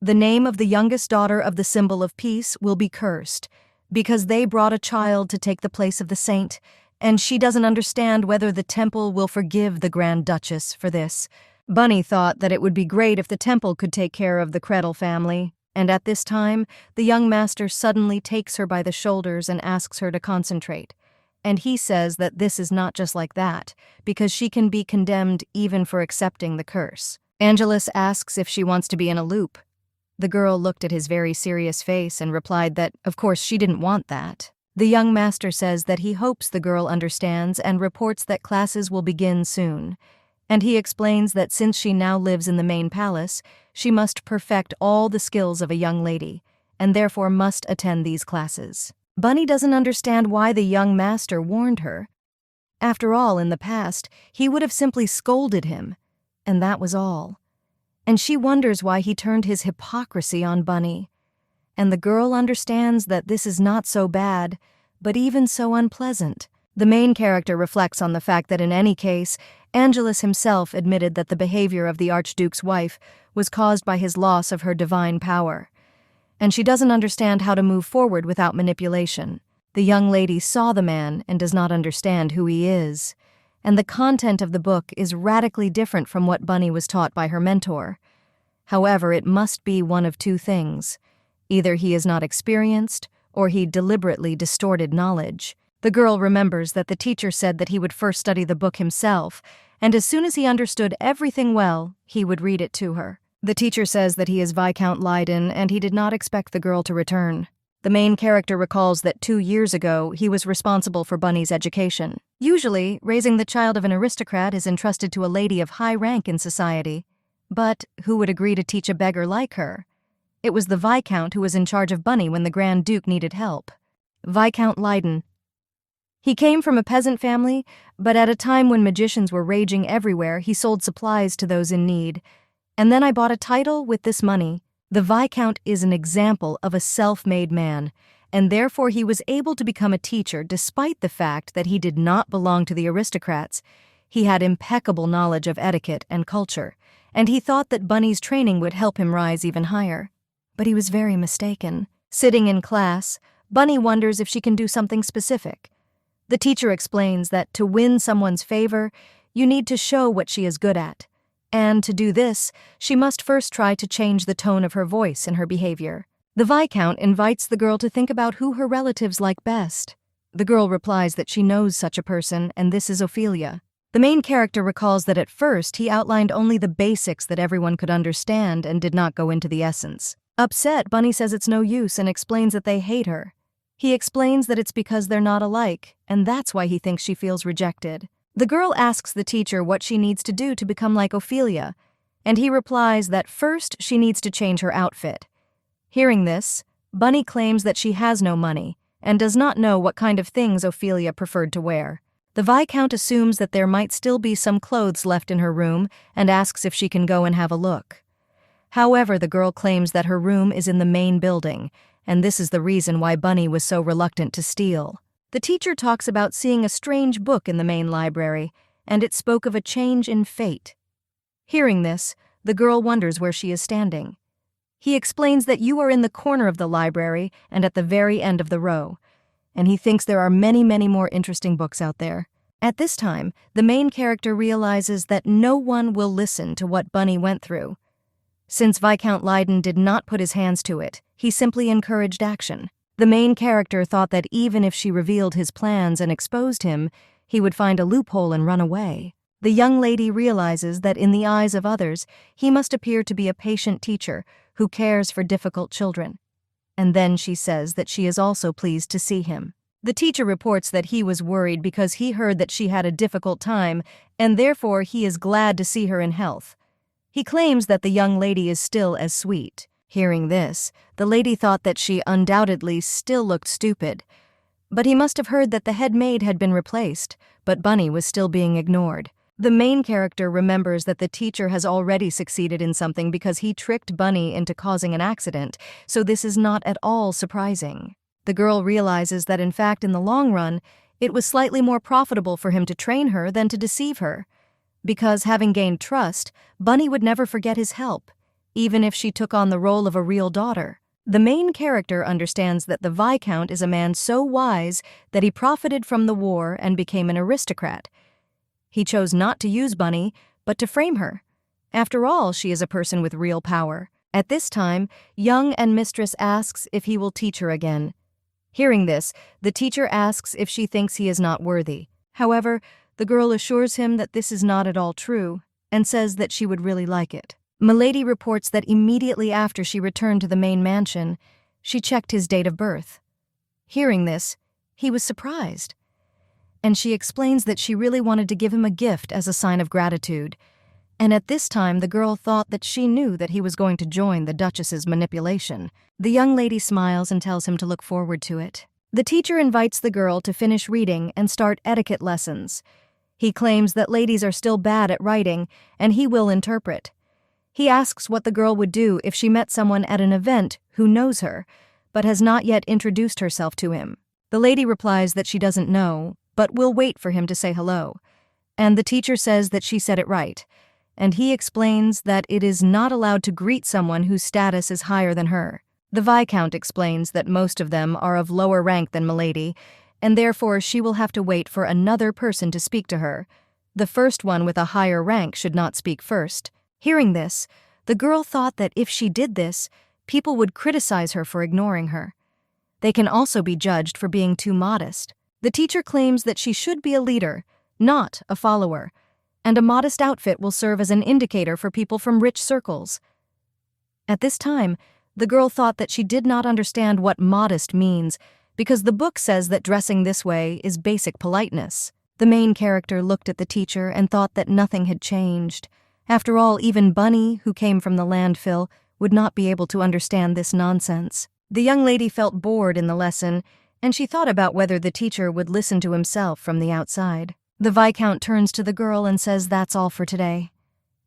A: The name of the youngest daughter of the symbol of peace will be cursed, because they brought a child to take the place of the saint, and she doesn't understand whether the temple will forgive the Grand Duchess for this. Bunny thought that it would be great if the temple could take care of the Credel family, and at this time, the young master suddenly takes her by the shoulders and asks her to concentrate. And he says that this is not just like that, because she can be condemned even for accepting the curse. Angelus asks if she wants to be in a loop. The girl looked at his very serious face and replied that, of course, she didn't want that. The young master says that he hopes the girl understands and reports that classes will begin soon. And he explains that since she now lives in the main palace, she must perfect all the skills of a young lady, and therefore must attend these classes. Bunny doesn't understand why the young master warned her. After all, in the past, he would have simply scolded him, and that was all. And she wonders why he turned his hypocrisy on Bunny. And the girl understands that this is not so bad, but even so unpleasant. The main character reflects on the fact that in any case, Angelus himself admitted that the behavior of the Archduke's wife was caused by his loss of her divine power, and she doesn't understand how to move forward without manipulation. The young lady saw the man and does not understand who he is, and the content of the book is radically different from what Bunny was taught by her mentor. However, it must be one of two things. Either he is not experienced, or he deliberately distorted knowledge. The girl remembers that the teacher said that he would first study the book himself, and as soon as he understood everything well, he would read it to her. The teacher says that he is Viscount Leiden, and he did not expect the girl to return. The main character recalls that 2 years ago, he was responsible for Bunny's education. Usually, raising the child of an aristocrat is entrusted to a lady of high rank in society. But who would agree to teach a beggar like her? It was the Viscount who was in charge of Bunny when the Grand Duke needed help. Viscount Leiden. He came from a peasant family, but at a time when magicians were raging everywhere, he sold supplies to those in need. And then I bought a title with this money. The Viscount is an example of a self-made man, and therefore he was able to become a teacher despite the fact that he did not belong to the aristocrats. He had impeccable knowledge of etiquette and culture, and he thought that Bunny's training would help him rise even higher. But he was very mistaken. Sitting in class, Bunny wonders if she can do something specific. The teacher explains that to win someone's favor, you need to show what she is good at. And to do this, she must first try to change the tone of her voice and her behavior. The Viscount invites the girl to think about who her relatives like best. The girl replies that she knows such a person, and this is Ophelia. The main character recalls that at first he outlined only the basics that everyone could understand and did not go into the essence. Upset, Bunny says it's no use and explains that they hate her. He explains that it's because they're not alike, and that's why he thinks she feels rejected. The girl asks the teacher what she needs to do to become like Ophelia, and he replies that first she needs to change her outfit. Hearing this, Bunny claims that she has no money and does not know what kind of things Ophelia preferred to wear. The Viscount assumes that there might still be some clothes left in her room and asks if she can go and have a look. However, the girl claims that her room is in the main building, and this is the reason why Bunny was so reluctant to steal. The teacher talks about seeing a strange book in the main library, and it spoke of a change in fate. Hearing this, the girl wonders where she is standing. He explains that you are in the corner of the library and at the very end of the row, and he thinks there are many, many more interesting books out there. At this time, the main character realizes that no one will listen to what Bunny went through. Since Viscount Leiden did not put his hands to it, he simply encouraged action. The main character thought that even if she revealed his plans and exposed him, he would find a loophole and run away. The young lady realizes that in the eyes of others, he must appear to be a patient teacher who cares for difficult children. And then she says that she is also pleased to see him. The teacher reports that he was worried because he heard that she had a difficult time, and therefore he is glad to see her in health. He claims that the young lady is still as sweet. Hearing this, the lady thought that she undoubtedly still looked stupid. But he must have heard that the head maid had been replaced, but Bunny was still being ignored. The main character remembers that the teacher has already succeeded in something because he tricked Bunny into causing an accident, so this is not at all surprising. The girl realizes that in fact in the long run, it was slightly more profitable for him to train her than to deceive her. Because having gained trust, Bunny would never forget his help, even if she took on the role of a real daughter. The main character understands that the Viscount is a man so wise that he profited from the war and became an aristocrat. He chose not to use Bunny, but to frame her. After all, she is a person with real power. At this time, young and mistress asks if he will teach her again. Hearing this, the teacher asks if she thinks he is not worthy. However, the girl assures him that this is not at all true, and says that she would really like it. Milady reports that immediately after she returned to the main mansion, she checked his date of birth. Hearing this, he was surprised, and she explains that she really wanted to give him a gift as a sign of gratitude. And at this time, the girl thought that she knew that he was going to join the Duchess's manipulation. The young lady smiles and tells him to look forward to it. The teacher invites the girl to finish reading and start etiquette lessons. He claims that ladies are still bad at writing, and he will interpret. He asks what the girl would do if she met someone at an event who knows her, but has not yet introduced herself to him. The lady replies that she doesn't know, but will wait for him to say hello. And the teacher says that she said it right, and he explains that it is not allowed to greet someone whose status is higher than her. The viscount explains that most of them are of lower rank than Milady, and therefore she will have to wait for another person to speak to her. The first one with a higher rank should not speak first. Hearing this, the girl thought that if she did this, people would criticize her for ignoring her. They can also be judged for being too modest. The teacher claims that she should be a leader, not a follower, and a modest outfit will serve as an indicator for people from rich circles. At this time, the girl thought that she did not understand what modest means, because the book says that dressing this way is basic politeness. The main character looked at the teacher and thought that nothing had changed. After all, even Bunny, who came from the landfill, would not be able to understand this nonsense. The young lady felt bored in the lesson, and she thought about whether the teacher would listen to himself from the outside. The viscount turns to the girl and says that's all for today.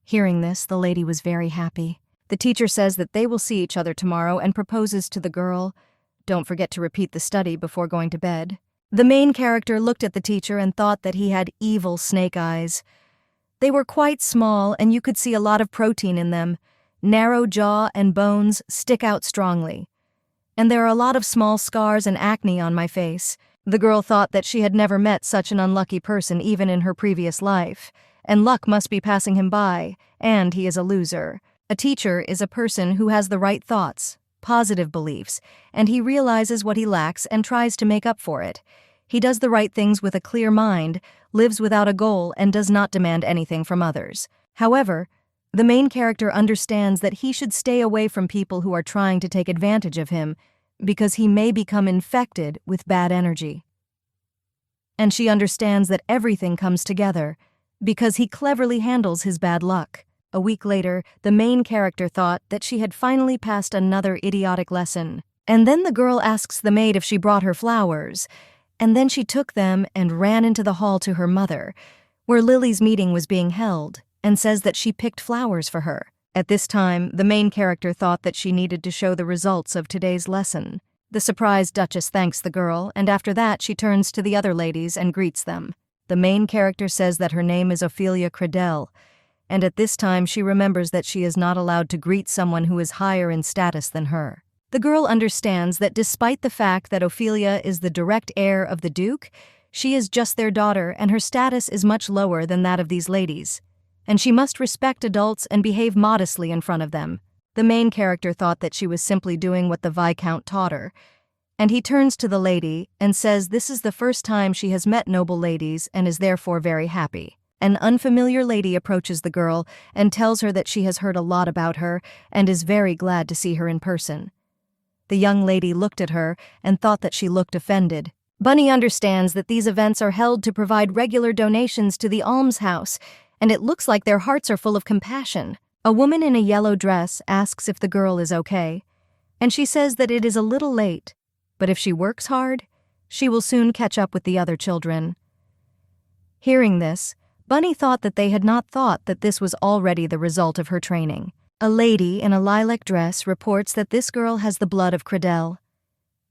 A: Hearing this, the lady was very happy. The teacher says that they will see each other tomorrow and proposes to the girl. Don't forget to repeat the study before going to bed. The main character looked at the teacher and thought that he had evil snake eyes. They were quite small and you could see a lot of protein in them. Narrow jaw and bones stick out strongly. And there are a lot of small scars and acne on my face. The girl thought that she had never met such an unlucky person even in her previous life, and luck must be passing him by, and he is a loser. A teacher is a person who has the right thoughts, positive beliefs, and he realizes what he lacks and tries to make up for it. He does the right things with a clear mind, lives without a goal, and does not demand anything from others. However, the main character understands that he should stay away from people who are trying to take advantage of him, because he may become infected with bad energy. And she understands that everything comes together, because he cleverly handles his bad luck. A week later, the main character thought that she had finally passed another idiotic lesson. And then the girl asks the maid if she brought her flowers, and then she took them and ran into the hall to her mother, where Lily's meeting was being held, and says that she picked flowers for her. At this time, the main character thought that she needed to show the results of today's lesson. The surprised Duchess thanks the girl, and after that she turns to the other ladies and greets them. The main character says that her name is Ophelia Cradell, and at this time she remembers that she is not allowed to greet someone who is higher in status than her. The girl understands that despite the fact that Ophelia is the direct heir of the Duke, she is just their daughter and her status is much lower than that of these ladies, and she must respect adults and behave modestly in front of them. The main character thought that she was simply doing what the viscount taught her, and he turns to the lady and says this is the first time she has met noble ladies and is therefore very happy. An unfamiliar lady approaches the girl and tells her that she has heard a lot about her and is very glad to see her in person. The young lady looked at her and thought that she looked offended. Bunny understands that these events are held to provide regular donations to the almshouse, and it looks like their hearts are full of compassion. A woman in a yellow dress asks if the girl is okay, and she says that it is a little late, but if she works hard, she will soon catch up with the other children. Hearing this, Bunny thought that they had not thought that this was already the result of her training. A lady in a lilac dress reports that this girl has the blood of Cradell,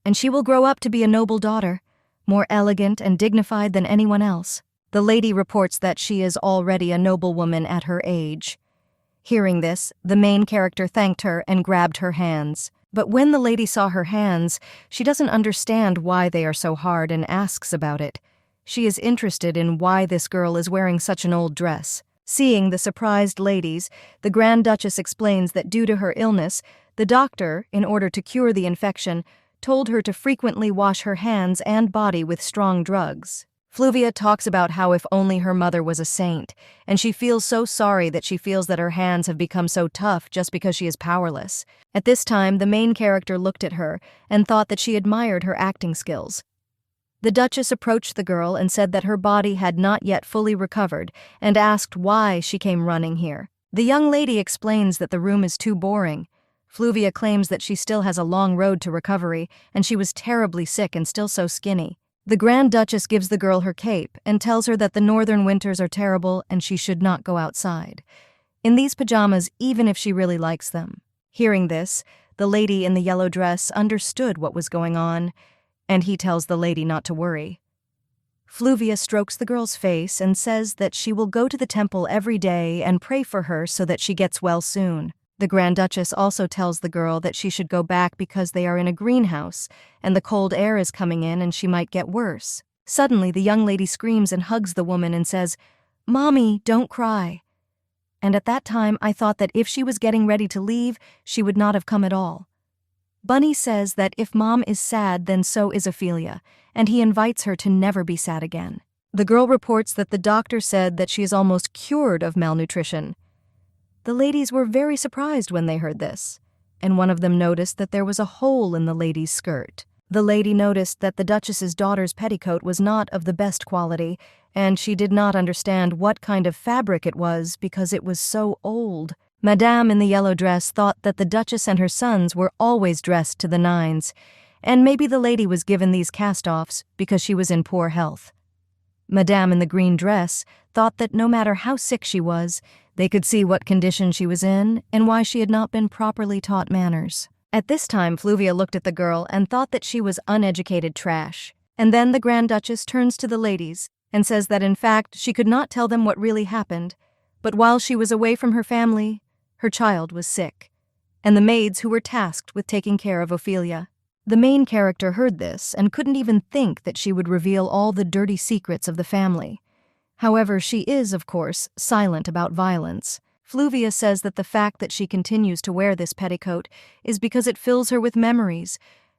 A: and she will grow up to be a noble daughter, more elegant and dignified than anyone else. The lady reports that she is already a noblewoman at her age. Hearing this, the main character thanked her and grabbed her hands. But when the lady saw her hands, she doesn't understand why they are so hard and asks about it. She is interested in why this girl is wearing such an old dress. Seeing the surprised ladies, the Grand Duchess explains that due to her illness, the doctor, in order to cure the infection, told her to frequently wash her hands and body with strong drugs. Fluvia talks about how if only her mother was a saint, and she feels so sorry that she feels that her hands have become so tough just because she is powerless. At this time, the main character looked at her and thought that she admired her acting skills. The Duchess approached the girl and said that her body had not yet fully recovered and asked why she came running here. The young lady explains that the room is too boring. Fluvia claims that she still has a long road to recovery and she was terribly sick and still so skinny. The Grand Duchess gives the girl her cape and tells her that the northern winters are terrible and she should not go outside in these pajamas even if she really likes them. Hearing this, the lady in the yellow dress understood what was going on, and he tells the lady not to worry. Fluvia strokes the girl's face and says that she will go to the temple every day and pray for her so that she gets well soon. The Grand Duchess also tells the girl that she should go back because they are in a greenhouse, and the cold air is coming in and she might get worse. Suddenly, the young lady screams and hugs the woman and says, "Mommy, don't cry." And at that time, I thought that if she was getting ready to leave, she would not have come at all. Bunny says that if Mom is sad, then so is Ophelia, and he invites her to never be sad again. The girl reports that the doctor said that she is almost cured of malnutrition. The ladies were very surprised when they heard this, and one of them noticed that there was a hole in the lady's skirt. The lady noticed that the Duchess's daughter's petticoat was not of the best quality, and she did not understand what kind of fabric it was because it was so old. Madame in the yellow dress thought that the Duchess and her sons were always dressed to the nines, and maybe the lady was given these cast-offs because she was in poor health. Madame in the green dress thought that no matter how sick she was, they could see what condition she was in and why she had not been properly taught manners. At this time, Fluvia looked at the girl and thought that she was uneducated trash. And then the Grand Duchess turns to the ladies and says that in fact she could not tell them what really happened, but while she was away from her family, her child was sick, and the maids who were tasked with taking care of Ophelia. The main character heard this and couldn't even think that she would reveal all the dirty secrets of the family. However, she is, of course, silent about violence. Fluvia says that the fact that she continues to wear this petticoat is because it fills her with memories,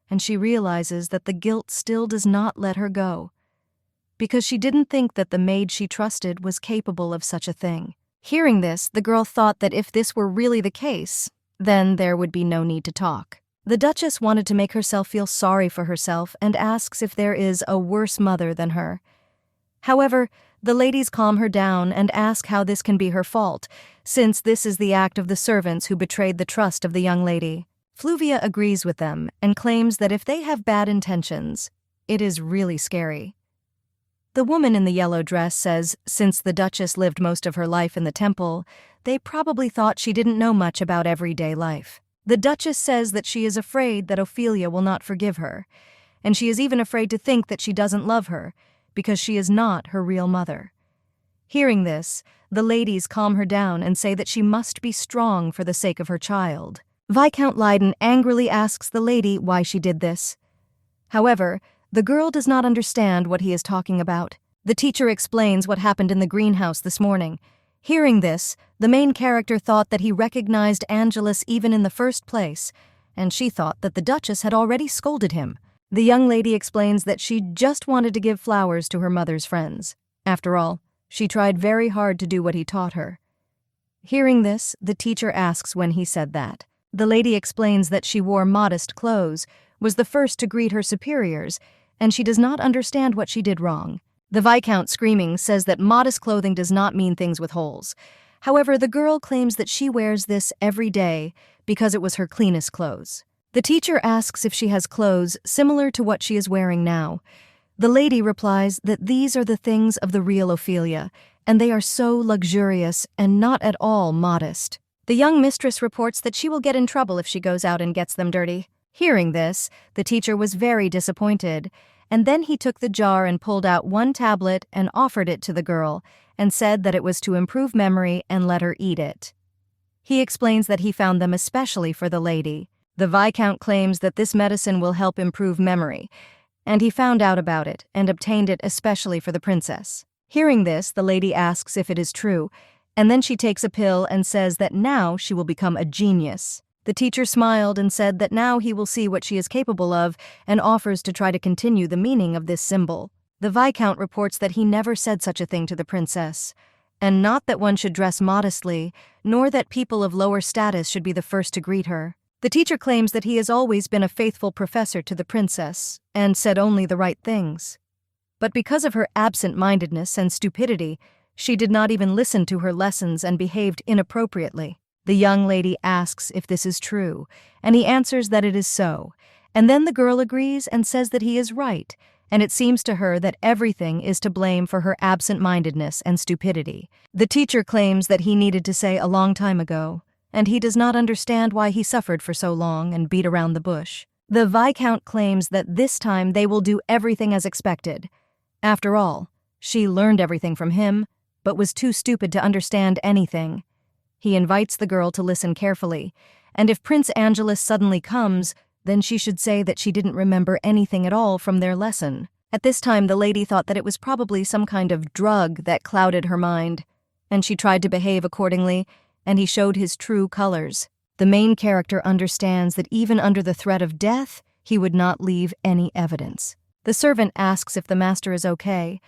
A: and she realizes that the guilt still does not let her go, because she didn't think that the maid she trusted was capable of such a thing. Hearing this, the girl thought that if this were really the case, then there would be no need to talk. The Duchess wanted to make herself feel sorry for herself and asks if there is a worse mother than her. However, the ladies calm her down and ask how this can be her fault, since this is the act of the servants who betrayed the trust of the young lady. Fluvia agrees with them and claims that if they have bad intentions, it is really scary. The woman in the yellow dress says since the Duchess lived most of her life in the temple, they probably thought she didn't know much about everyday life. The Duchess says that she is afraid that Ophelia will not forgive her, and she is even afraid to think that she doesn't love her, because she is not her real mother. Hearing this, the ladies calm her down and say that she must be strong for the sake of her child. Viscount Leiden angrily asks the lady why she did this. However, the girl does not understand what he is talking about. The teacher explains what happened in the greenhouse this morning. Hearing this, the main character thought that he recognized Angelus even in the first place, and she thought that the Duchess had already scolded him. The young lady explains that she just wanted to give flowers to her mother's friends. After all, she tried very hard to do what he taught her. Hearing this, the teacher asks when he said that. The lady explains that she wore modest clothes, was the first to greet her superiors, and she does not understand what she did wrong. The Viscount, screaming, says that modest clothing does not mean things with holes. However, the girl claims that she wears this every day because it was her cleanest clothes. The teacher asks if she has clothes similar to what she is wearing now. The lady replies that these are the things of the real Ophelia, and they are so luxurious and not at all modest. The young mistress reports that she will get in trouble if she goes out and gets them dirty. Hearing this, the teacher was very disappointed, and then he took the jar and pulled out one tablet and offered it to the girl, and said that it was to improve memory and let her eat it. He explains that he found them especially for the lady. The Viscount claims that this medicine will help improve memory, and he found out about it and obtained it especially for the princess. Hearing this, the lady asks if it is true, and then she takes a pill and says that now she will become a genius. The teacher smiled and said that now he will see what she is capable of and offers to try to continue the meaning of this symbol. The Viscount reports that he never said such a thing to the princess, and not that one should dress modestly, nor that people of lower status should be the first to greet her. The teacher claims that he has always been a faithful professor to the princess and said only the right things. But because of her absent-mindedness and stupidity, she did not even listen to her lessons and behaved inappropriately. The young lady asks if this is true, and he answers that it is so, and then the girl agrees and says that he is right, and it seems to her that everything is to blame for her absent-mindedness and stupidity. The teacher claims that he needed to say a long time ago, and he does not understand why he suffered for so long and beat around the bush. The Viscount claims that this time they will do everything as expected. After all, she learned everything from him, but was too stupid to understand anything. He invites the girl to listen carefully, and if Prince Angelus suddenly comes, then she should say that she didn't remember anything at all from their lesson. At this time, the lady thought that it was probably some kind of drug that clouded her mind, and she tried to behave accordingly, and he showed his true colors. The main character understands that even under the threat of death, he would not leave any evidence. The servant asks if the master is okay.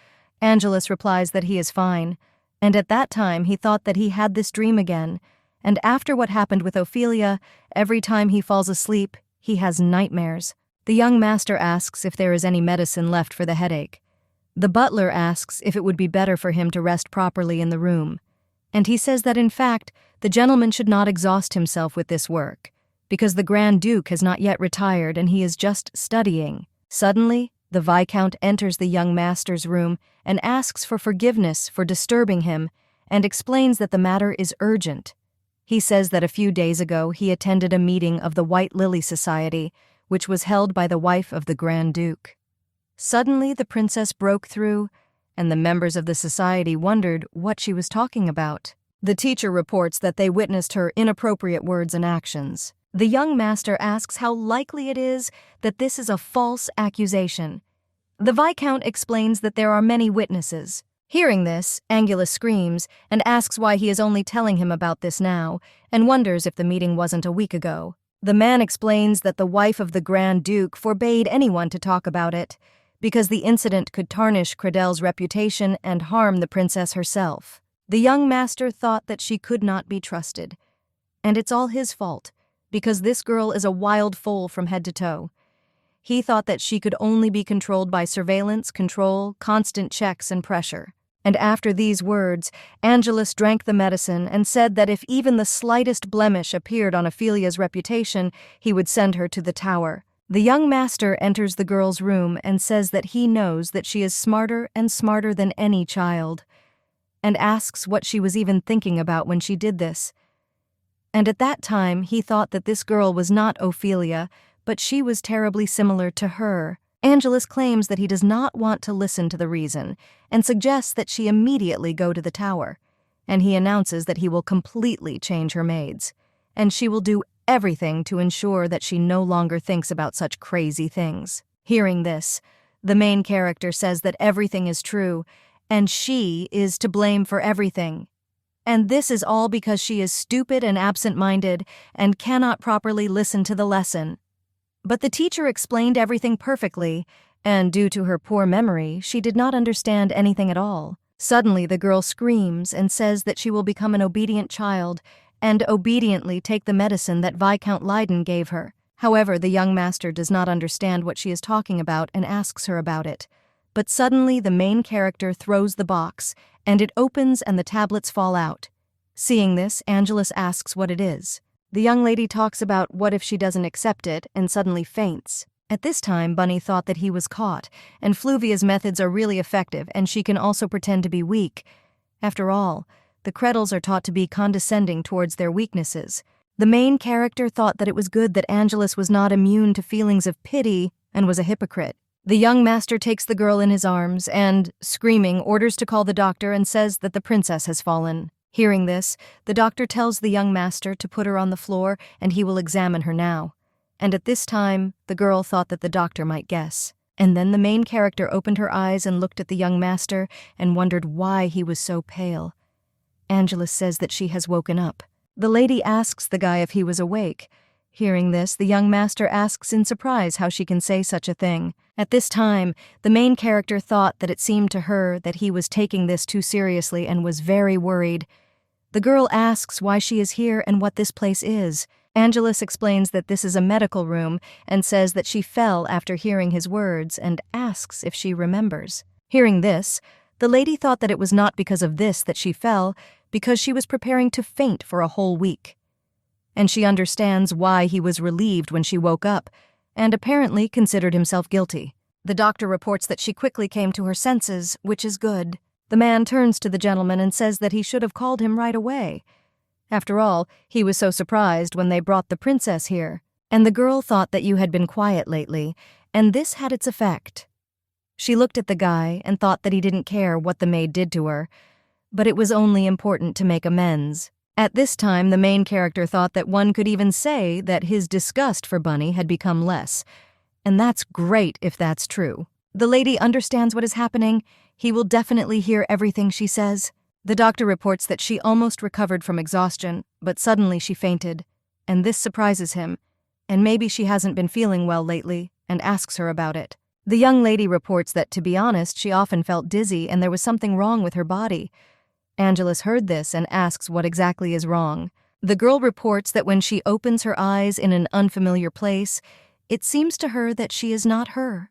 A: Angelus replies that he is fine, and at that time he thought that he had this dream again, and after what happened with Ophelia, every time he falls asleep, he has nightmares. The young master asks if there is any medicine left for the headache. The butler asks if it would be better for him to rest properly in the room, and he says that in fact, the gentleman should not exhaust himself with this work, because the Grand Duke has not yet retired and he is just studying. Suddenly, the viscount enters the young master's room and asks for forgiveness for disturbing him and explains that the matter is urgent. He says that a few days ago he attended a meeting of the White Lily Society, which was held by the wife of the Grand Duke. Suddenly, the princess broke through, and the members of the society wondered what she was talking about. The teacher reports that they witnessed her inappropriate words and actions. The young master asks how likely it is that this is a false accusation. The viscount explains that there are many witnesses. Hearing this, Angelus screams and asks why he is only telling him about this now, and wonders if the meeting wasn't a week ago. The man explains that the wife of the Grand Duke forbade anyone to talk about it, because the incident could tarnish Credel's reputation and harm the princess herself. The young master thought that she could not be trusted, and it's all his fault, because this girl is a wild foal from head to toe. He thought that she could only be controlled by surveillance, control, constant checks, and pressure. And after these words, Angelus drank the medicine and said that if even the slightest blemish appeared on Ophelia's reputation, he would send her to the tower. The young master enters the girl's room and says that he knows that she is smarter and smarter than any child, and asks what she was even thinking about when she did this. And at that time, he thought that this girl was not Ophelia, but she was terribly similar to her. Angelus claims that he does not want to listen to the reason and suggests that she immediately go to the tower, and he announces that he will completely change her maids, and she will do everything to ensure that she no longer thinks about such crazy things. Hearing this, the main character says that everything is true, and she is to blame for everything. And this is all because she is stupid and absent-minded and cannot properly listen to the lesson. But the teacher explained everything perfectly, and due to her poor memory, she did not understand anything at all. Suddenly, the girl screams and says that she will become an obedient child and obediently take the medicine that Viscount Leiden gave her. However, the young master does not understand what she is talking about and asks her about it. But suddenly, the main character throws the box, and it opens and the tablets fall out. Seeing this, Angelus asks what it is. The young lady talks about what if she doesn't accept it and suddenly faints. At this time, Bunny thought that he was caught, and Fluvia's methods are really effective, and she can also pretend to be weak. After all, the Credels are taught to be condescending towards their weaknesses. The main character thought that it was good that Angelus was not immune to feelings of pity and was a hypocrite. The young master takes the girl in his arms and, screaming, orders to call the doctor and says that the princess has fallen. Hearing this, the doctor tells the young master to put her on the floor and he will examine her now. And at this time, the girl thought that the doctor might guess. And then the main character opened her eyes and looked at the young master and wondered why he was so pale. Angelus says that she has woken up. The lady asks the guy if he was awake. Hearing this, the young master asks in surprise how she can say such a thing. At this time, the main character thought that it seemed to her that he was taking this too seriously and was very worried. The girl asks why she is here and what this place is. Angelus explains that this is a medical room and says that she fell after hearing his words and asks if she remembers. Hearing this, the lady thought that it was not because of this that she fell, because she was preparing to faint for a whole week. And she understands why he was relieved when she woke up, and apparently considered himself guilty. The doctor reports that she quickly came to her senses, which is good. The man turns to the gentleman and says that he should have called him right away. After all, he was so surprised when they brought the princess here, and the girl thought that you had been quiet lately, and this had its effect. She looked at the guy and thought that he didn't care what the maid did to her, but it was only important to make amends. At this time, the main character thought that one could even say that his disgust for Bunny had become less. And that's great if that's true. The lady understands what is happening. He will definitely hear everything she says. The doctor reports that she almost recovered from exhaustion, but suddenly she fainted. And this surprises him. And maybe she hasn't been feeling well lately, and asks her about it. The young lady reports that, to be honest, she often felt dizzy and there was something wrong with her body. Angelus heard this and asks what exactly is wrong. The girl reports that when she opens her eyes in an unfamiliar place, it seems to her that she is not her.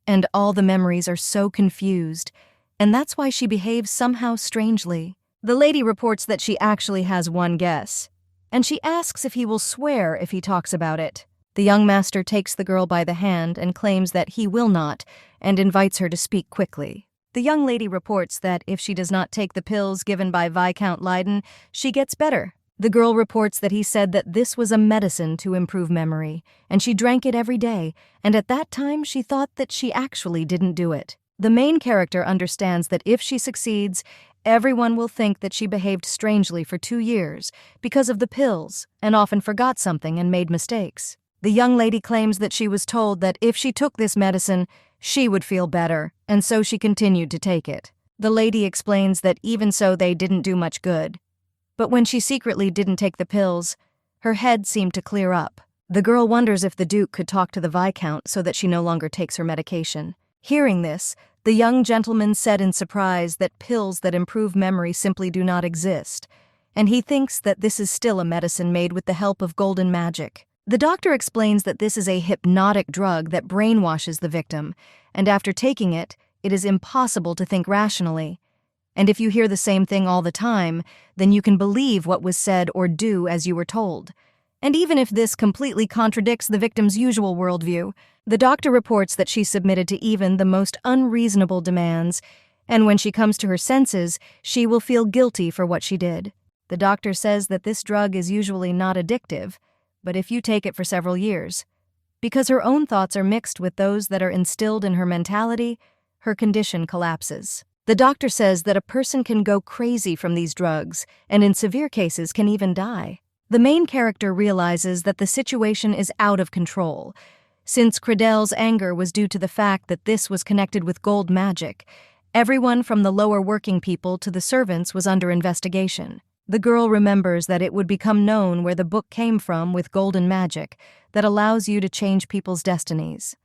A: And all the memories are so confused, and that's why she behaves somehow strangely. The lady reports that she actually has one guess, and she asks if he will swear if he talks about it. The young master takes the girl by the hand and claims that he will not, and invites her to speak quickly. The young lady reports that if she does not take the pills given by Viscount Leiden, she gets better. The girl reports that he said that this was a medicine to improve memory, and she drank it every day, and at that time she thought that she actually didn't do it. The main character understands that if she succeeds, everyone will think that she behaved strangely for 2 years because of the pills and often forgot something and made mistakes. The young lady claims that she was told that if she took this medicine, she would feel better, and so she continued to take it. The lady explains that even so they didn't do much good. But when she secretly didn't take the pills, her head seemed to clear up. The girl wonders if the Duke could talk to the Viscount so that she no longer takes her medication. Hearing this, the young gentleman said in surprise that pills that improve memory simply do not exist, and he thinks that this is still a medicine made with the help of golden magic. The doctor explains that this is a hypnotic drug that brainwashes the victim, and after taking it, it is impossible to think rationally. And if you hear the same thing all the time, then you can believe what was said or do as you were told. And even if this completely contradicts the victim's usual worldview, the doctor reports that she submitted to even the most unreasonable demands, and when she comes to her senses, she will feel guilty for what she did. The doctor says that this drug is usually not addictive, but if you take it for several years, because her own thoughts are mixed with those that are instilled in her mentality, her condition collapses. The doctor says that a person can go crazy from these drugs, and in severe cases can even die. The main character realizes that the situation is out of control. Since Credel's anger was due to the fact that this was connected with gold magic, everyone from the lower working people to the servants was under investigation. The girl remembers that it would become known where the book came from with golden magic that allows you to change people's destinies.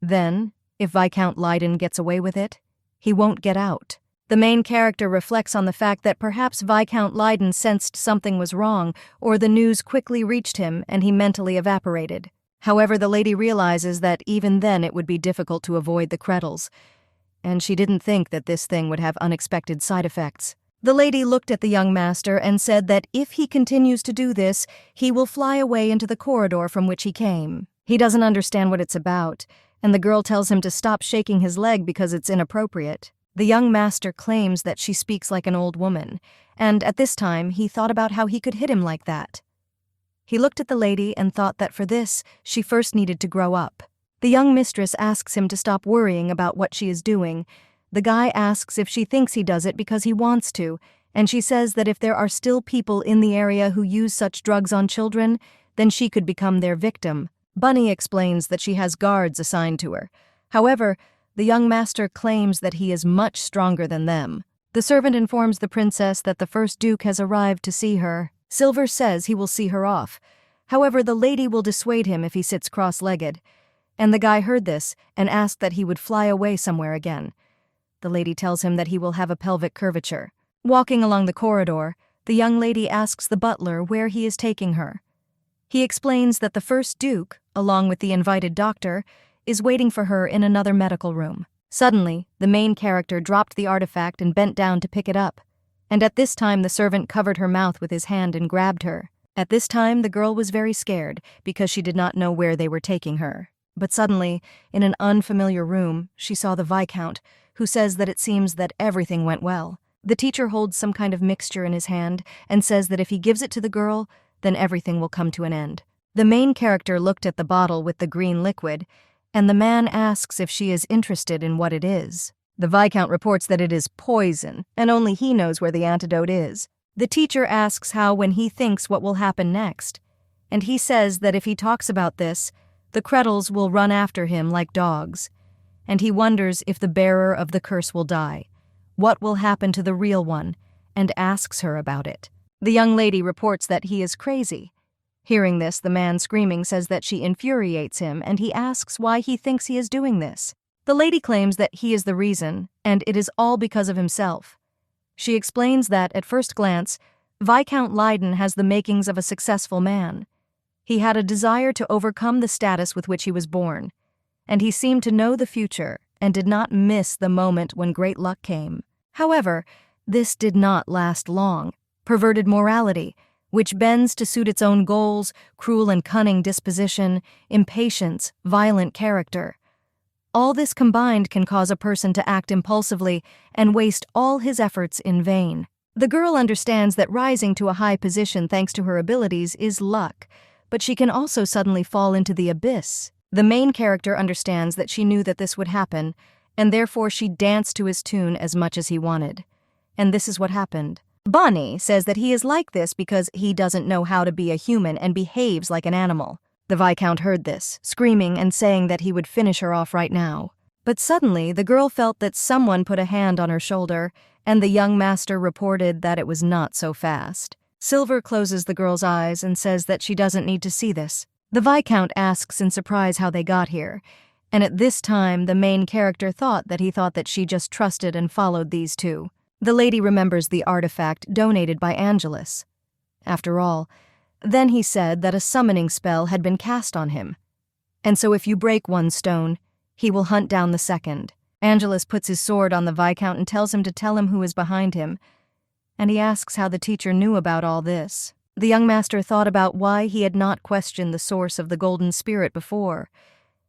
A: Then, if Viscount Leiden gets away with it, he won't get out. The main character reflects on the fact that perhaps Viscount Leiden sensed something was wrong, or the news quickly reached him and he mentally evaporated. However, the lady realizes that even then it would be difficult to avoid the Credels, and she didn't think that this thing would have unexpected side effects. The lady looked at the young master and said that if he continues to do this, he will fly away into the corridor from which he came. He doesn't understand what it's about, and the girl tells him to stop shaking his leg because it's inappropriate. The young master claims that she speaks like an old woman, and at this time he thought about how he could hit him like that. He looked at the lady and thought that for this, she first needed to grow up. The young mistress asks him to stop worrying about what she is doing. The guy asks if she thinks he does it because he wants to, and she says that if there are still people in the area who use such drugs on children, then she could become their victim. Bunny explains that she has guards assigned to her. However, the young master claims that he is much stronger than them. The servant informs the princess that the first Duke has arrived to see her. Silver says he will see her off. However, the lady will dissuade him if he sits cross-legged. And the guy heard this and asked that he would fly away somewhere again. The lady tells him that he will have a pelvic curvature. Walking along the corridor, the young lady asks the butler where he is taking her. He explains that the first Duke, along with the invited doctor, is waiting for her in another medical room. Suddenly, the main character dropped the artifact and bent down to pick it up. And at this time the servant covered her mouth with his hand and grabbed her. At this time the girl was very scared because she did not know where they were taking her. But suddenly, in an unfamiliar room, she saw the Viscount, who says that it seems that everything went well. The teacher holds some kind of mixture in his hand and says that if he gives it to the girl, then everything will come to an end. The main character looked at the bottle with the green liquid, and the man asks if she is interested in what it is. The Viscount reports that it is poison, and only he knows where the antidote is. The teacher asks how when he thinks what will happen next, and he says that if he talks about this, the Cretels will run after him like dogs, and he wonders if the bearer of the curse will die, what will happen to the real one, and asks her about it. The young lady reports that he is crazy. Hearing this, the man screaming says that she infuriates him, and he asks why he thinks he is doing this. The lady claims that he is the reason, and it is all because of himself. She explains that, at first glance, Viscount Leiden has the makings of a successful man. He had a desire to overcome the status with which he was born, and he seemed to know the future and did not miss the moment when great luck came. However, this did not last long. Perverted morality, which bends to suit its own goals, cruel and cunning disposition, impatience, violent character. All this combined can cause a person to act impulsively and waste all his efforts in vain. The girl understands that rising to a high position thanks to her abilities is luck, but she can also suddenly fall into the abyss. The main character understands that she knew that this would happen, and therefore she danced to his tune as much as he wanted. And this is what happened. Bonnie says that he is like this because he doesn't know how to be a human and behaves like an animal. The Viscount heard this, screaming and saying that he would finish her off right now. But suddenly, the girl felt that someone put a hand on her shoulder, and the young master reported that it was not so fast. Silver closes the girl's eyes and says that she doesn't need to see this. The Viscount asks in surprise how they got here, and at this time the main character thought that she just trusted and followed these two. The lady remembers the artifact donated by Angelus. After all, then he said that a summoning spell had been cast on him, and so if you break one stone, he will hunt down the second. Angelus puts his sword on the Viscount and tells him to tell him who is behind him, and he asks how the teacher knew about all this. The young master thought about why he had not questioned the source of the golden spirit before,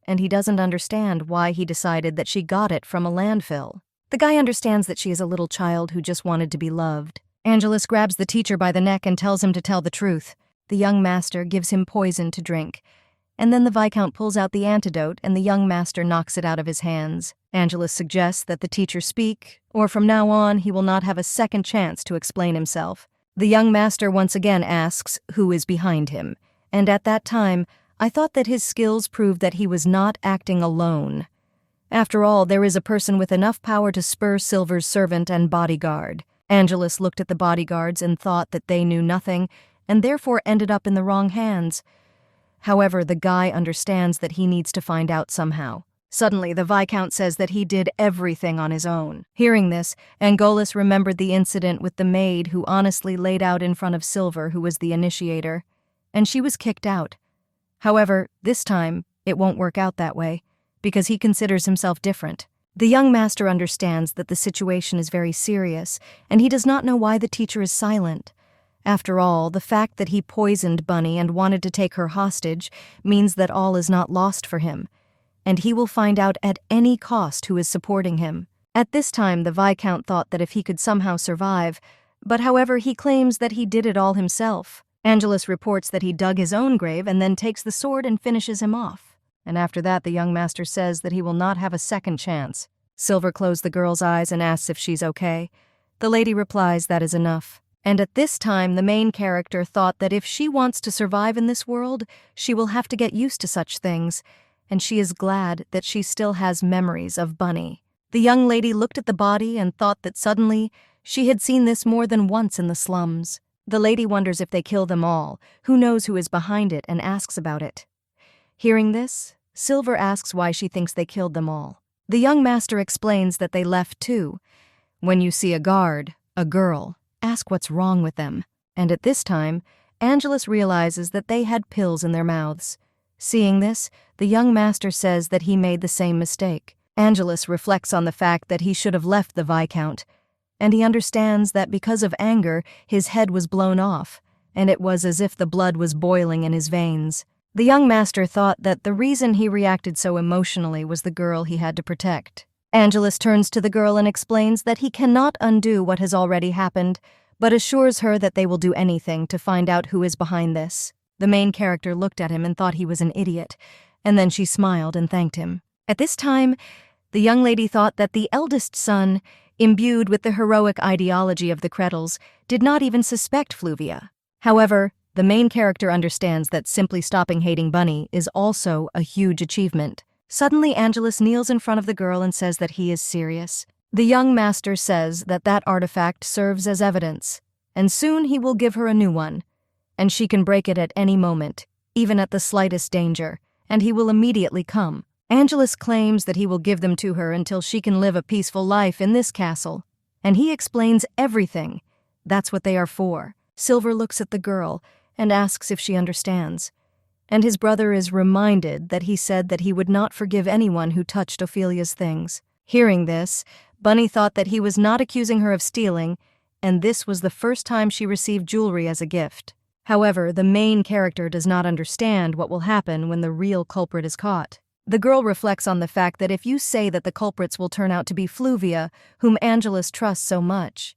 A: and he doesn't understand why he decided that she got it from a landfill. The guy understands that she is a little child who just wanted to be loved. Angelus grabs the teacher by the neck and tells him to tell the truth. The young master gives him poison to drink, and then the Viscount pulls out the antidote and the young master knocks it out of his hands. Angelus suggests that the teacher speak, or from now on he will not have a second chance to explain himself. The young master once again asks who is behind him, and at that time I thought that his skills proved that he was not acting alone. After all, there is a person with enough power to spur Silver's servant and bodyguard. Angelus looked at the bodyguards and thought that they knew nothing, and therefore ended up in the wrong hands. However, the guy understands that he needs to find out somehow. Suddenly, the Viscount says that he did everything on his own. Hearing this, Angelus remembered the incident with the maid who honestly laid out in front of Silver, who was the initiator, and she was kicked out. However, this time, it won't work out that way, because he considers himself different. The young master understands that the situation is very serious, and he does not know why the teacher is silent. After all, the fact that he poisoned Bunny and wanted to take her hostage means that all is not lost for him, and he will find out at any cost who is supporting him. At this time, the Viscount thought that if he could somehow survive, but however, he claims that he did it all himself. Angelus reports that he dug his own grave and then takes the sword and finishes him off. And after that, the young master says that he will not have a second chance. Silver closed the girl's eyes and asks if she's okay. The lady replies that is enough. And at this time, the main character thought that if she wants to survive in this world, she will have to get used to such things, and she is glad that she still has memories of Bunny. The young lady looked at the body and thought that suddenly she had seen this more than once in the slums. The lady wonders if they kill them all, who knows who is behind it, and asks about it. Hearing this, Silver asks why she thinks they killed them all. The young master explains that they left too. When you see a guard, a girl, ask what's wrong with them. And at this time, Angelus realizes that they had pills in their mouths. Seeing this, the young master says that he made the same mistake. Angelus reflects on the fact that he should have left the Viscount, and he understands that because of anger, his head was blown off, and it was as if the blood was boiling in his veins. The young master thought that the reason he reacted so emotionally was the girl he had to protect. Angelus turns to the girl and explains that he cannot undo what has already happened, but assures her that they will do anything to find out who is behind this. The main character looked at him and thought he was an idiot, and then she smiled and thanked him. At this time, The young lady thought that the eldest son, imbued with the heroic ideology of the Credels, did not even suspect Fluvia. However, the main character understands that simply stopping hating Bunny is also a huge achievement. Suddenly, Angelus kneels in front of the girl and says that he is serious. The young master says that that artifact serves as evidence, and soon he will give her a new one, and she can break it at any moment, even at the slightest danger, and he will immediately come. Angelus claims that he will give them to her until she can live a peaceful life in this castle, and he explains everything. That's what they are for. Silver looks at the girl and asks if she understands, and his brother is reminded that he said that he would not forgive anyone who touched Ophelia's things. Hearing this, Bunny thought that he was not accusing her of stealing, and this was the first time she received jewelry as a gift. However, the main character does not understand what will happen when the real culprit is caught. The girl reflects on the fact that if you say that the culprits will turn out to be Fluvia, whom Angelus trusts so much,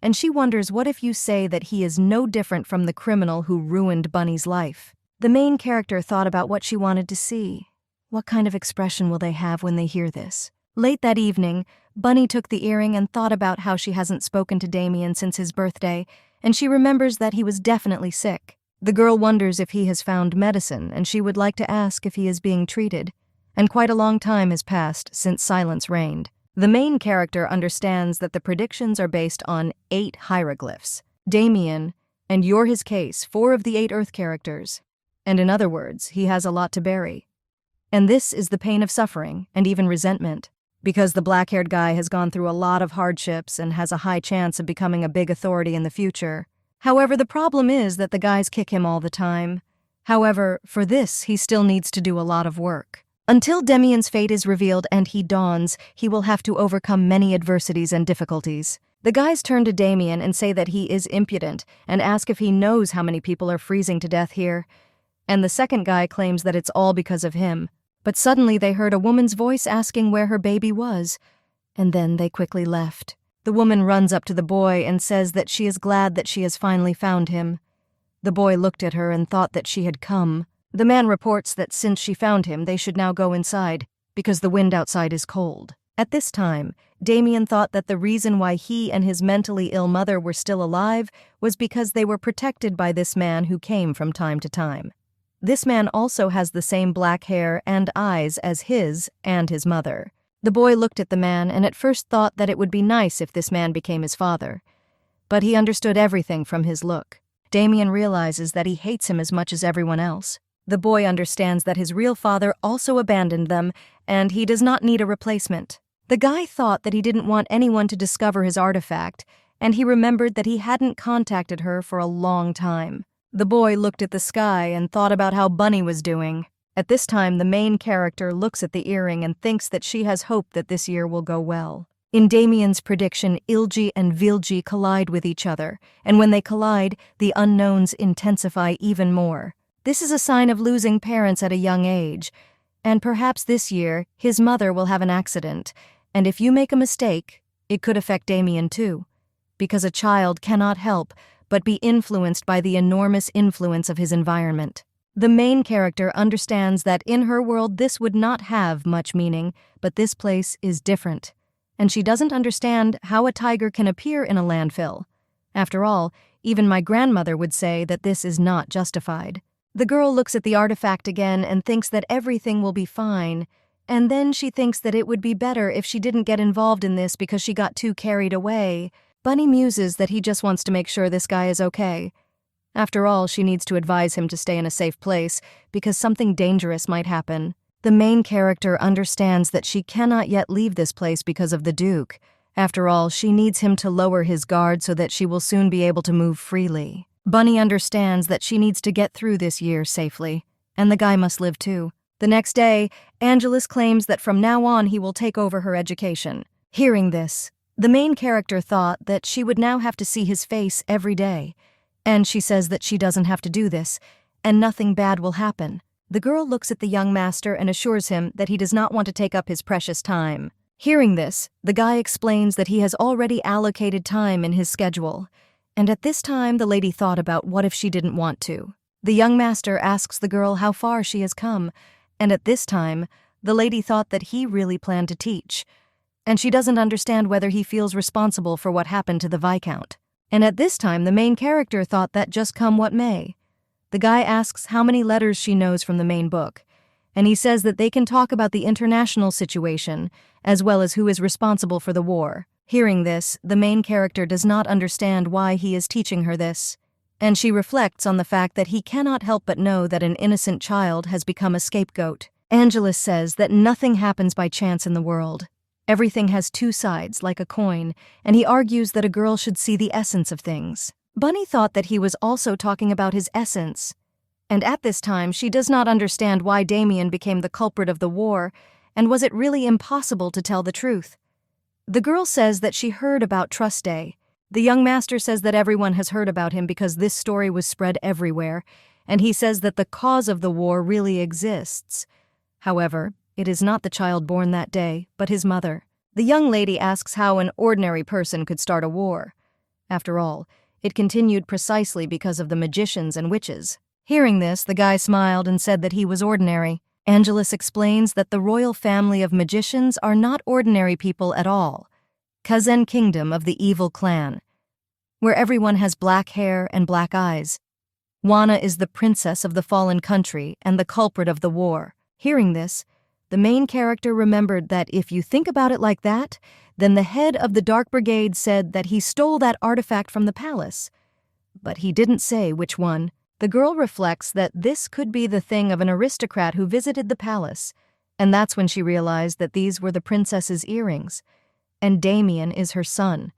A: and she wonders what if you say that he is no different from the criminal who ruined Bunny's life. The main character thought about what she wanted to see. What kind of expression will they have when they hear this? Late that evening, Bunny took the earring and thought about how she hasn't spoken to Damien since his birthday, and she remembers that he was definitely sick. The girl wonders if he has found medicine, and she would like to ask if he is being treated. And quite a long time has passed since silence reigned. The main character understands that the predictions are based on 8 hieroglyphs. Damien, and you're his case, 4 of the 8 Earth characters. And in other words, he has a lot to bury. And this is the pain of suffering, and even resentment, because the black-haired guy has gone through a lot of hardships and has a high chance of becoming a big authority in the future. However, the problem is that the guys kick him all the time. However, for this, he still needs to do a lot of work. Until Damien's fate is revealed and he dawns, he will have to overcome many adversities and difficulties. The guys turn to Damien and say that he is impudent and ask if he knows how many people are freezing to death here. And the second guy claims that it's all because of him. But suddenly they heard a woman's voice asking where her baby was, and then they quickly left. The woman runs up to the boy and says that she is glad that she has finally found him. The boy looked at her and thought that she had come. The man reports that since she found him, they should now go inside, because the wind outside is cold. At this time, Damien thought that the reason why he and his mentally ill mother were still alive was because they were protected by this man who came from time to time. This man also has the same black hair and eyes as his and his mother. The boy looked at the man and at first thought that it would be nice if this man became his father. But he understood everything from his look. Damien realizes that he hates him as much as everyone else. The boy understands that his real father also abandoned them, and he does not need a replacement. The guy thought that he didn't want anyone to discover his artifact, and he remembered that he hadn't contacted her for a long time. The boy looked at the sky and thought about how Bunny was doing. At this time, the main character looks at the earring and thinks that she has hope that this year will go well. In Damien's prediction, Ilgi and Vilgi collide with each other, and when they collide, the unknowns intensify even more. This is a sign of losing parents at a young age, and perhaps this year his mother will have an accident, and if you make a mistake, it could affect Damien too, because a child cannot help but be influenced by the enormous influence of his environment. The main character understands that in her world this would not have much meaning, but this place is different, and she doesn't understand how a tiger can appear in a landfill. After all, even my grandmother would say that this is not justified. The girl looks at the artifact again and thinks that everything will be fine, and then she thinks that it would be better if she didn't get involved in this because she got too carried away. Bunny muses that he just wants to make sure this guy is okay. After all, she needs to advise him to stay in a safe place because something dangerous might happen. The main character understands that she cannot yet leave this place because of the Duke. After all, she needs him to lower his guard so that she will soon be able to move freely. Bunny understands that she needs to get through this year safely, and the guy must live too. The next day, Angelus claims that from now on he will take over her education. Hearing this, the main character thought that she would now have to see his face every day, and she says that she doesn't have to do this, and nothing bad will happen. The girl looks at the young master and assures him that he does not want to take up his precious time. Hearing this, the guy explains that he has already allocated time in his schedule, and at this time the lady thought about what if she didn't want to. The young master asks the girl how far she has come, and at this time, The lady thought that he really planned to teach, and she doesn't understand whether he feels responsible for what happened to the viscount. And at this time, the main character thought that just come what may. The guy asks how many letters she knows from the main book, and he says that they can talk about the international situation as well as who is responsible for the war. Hearing this, the main character does not understand why he is teaching her this, and she reflects on the fact that he cannot help but know that an innocent child has become a scapegoat. Angelus says that nothing happens by chance in the world. Everything has two sides, like a coin, and he argues that a girl should see the essence of things. Bunny thought that he was also talking about his essence, and at this time she does not understand why Damien became the culprit of the war, and was it really impossible to tell the truth? The girl says that she heard about Trust Day. The young master says that everyone has heard about him because this story was spread everywhere, and he says that the cause of the war really exists. However, it is not the child born that day, but his mother. The young lady asks how an ordinary person could start a war. After all, it continued precisely because of the magicians and witches. Hearing this, the guy smiled and said that he was ordinary. Angelus explains that the royal family of magicians are not ordinary people at all. Kazan Kingdom of the evil clan, where everyone has black hair and black eyes. Wana is the princess of the fallen country and the culprit of the war. Hearing this, the main character remembered that if you think about it like that, then the head of the Dark Brigade said that he stole that artifact from the palace. But he didn't say which one. The girl reflects that this could be the thing of an aristocrat who visited the palace, and that's when she realized that these were the princess's earrings, and Damien is her son,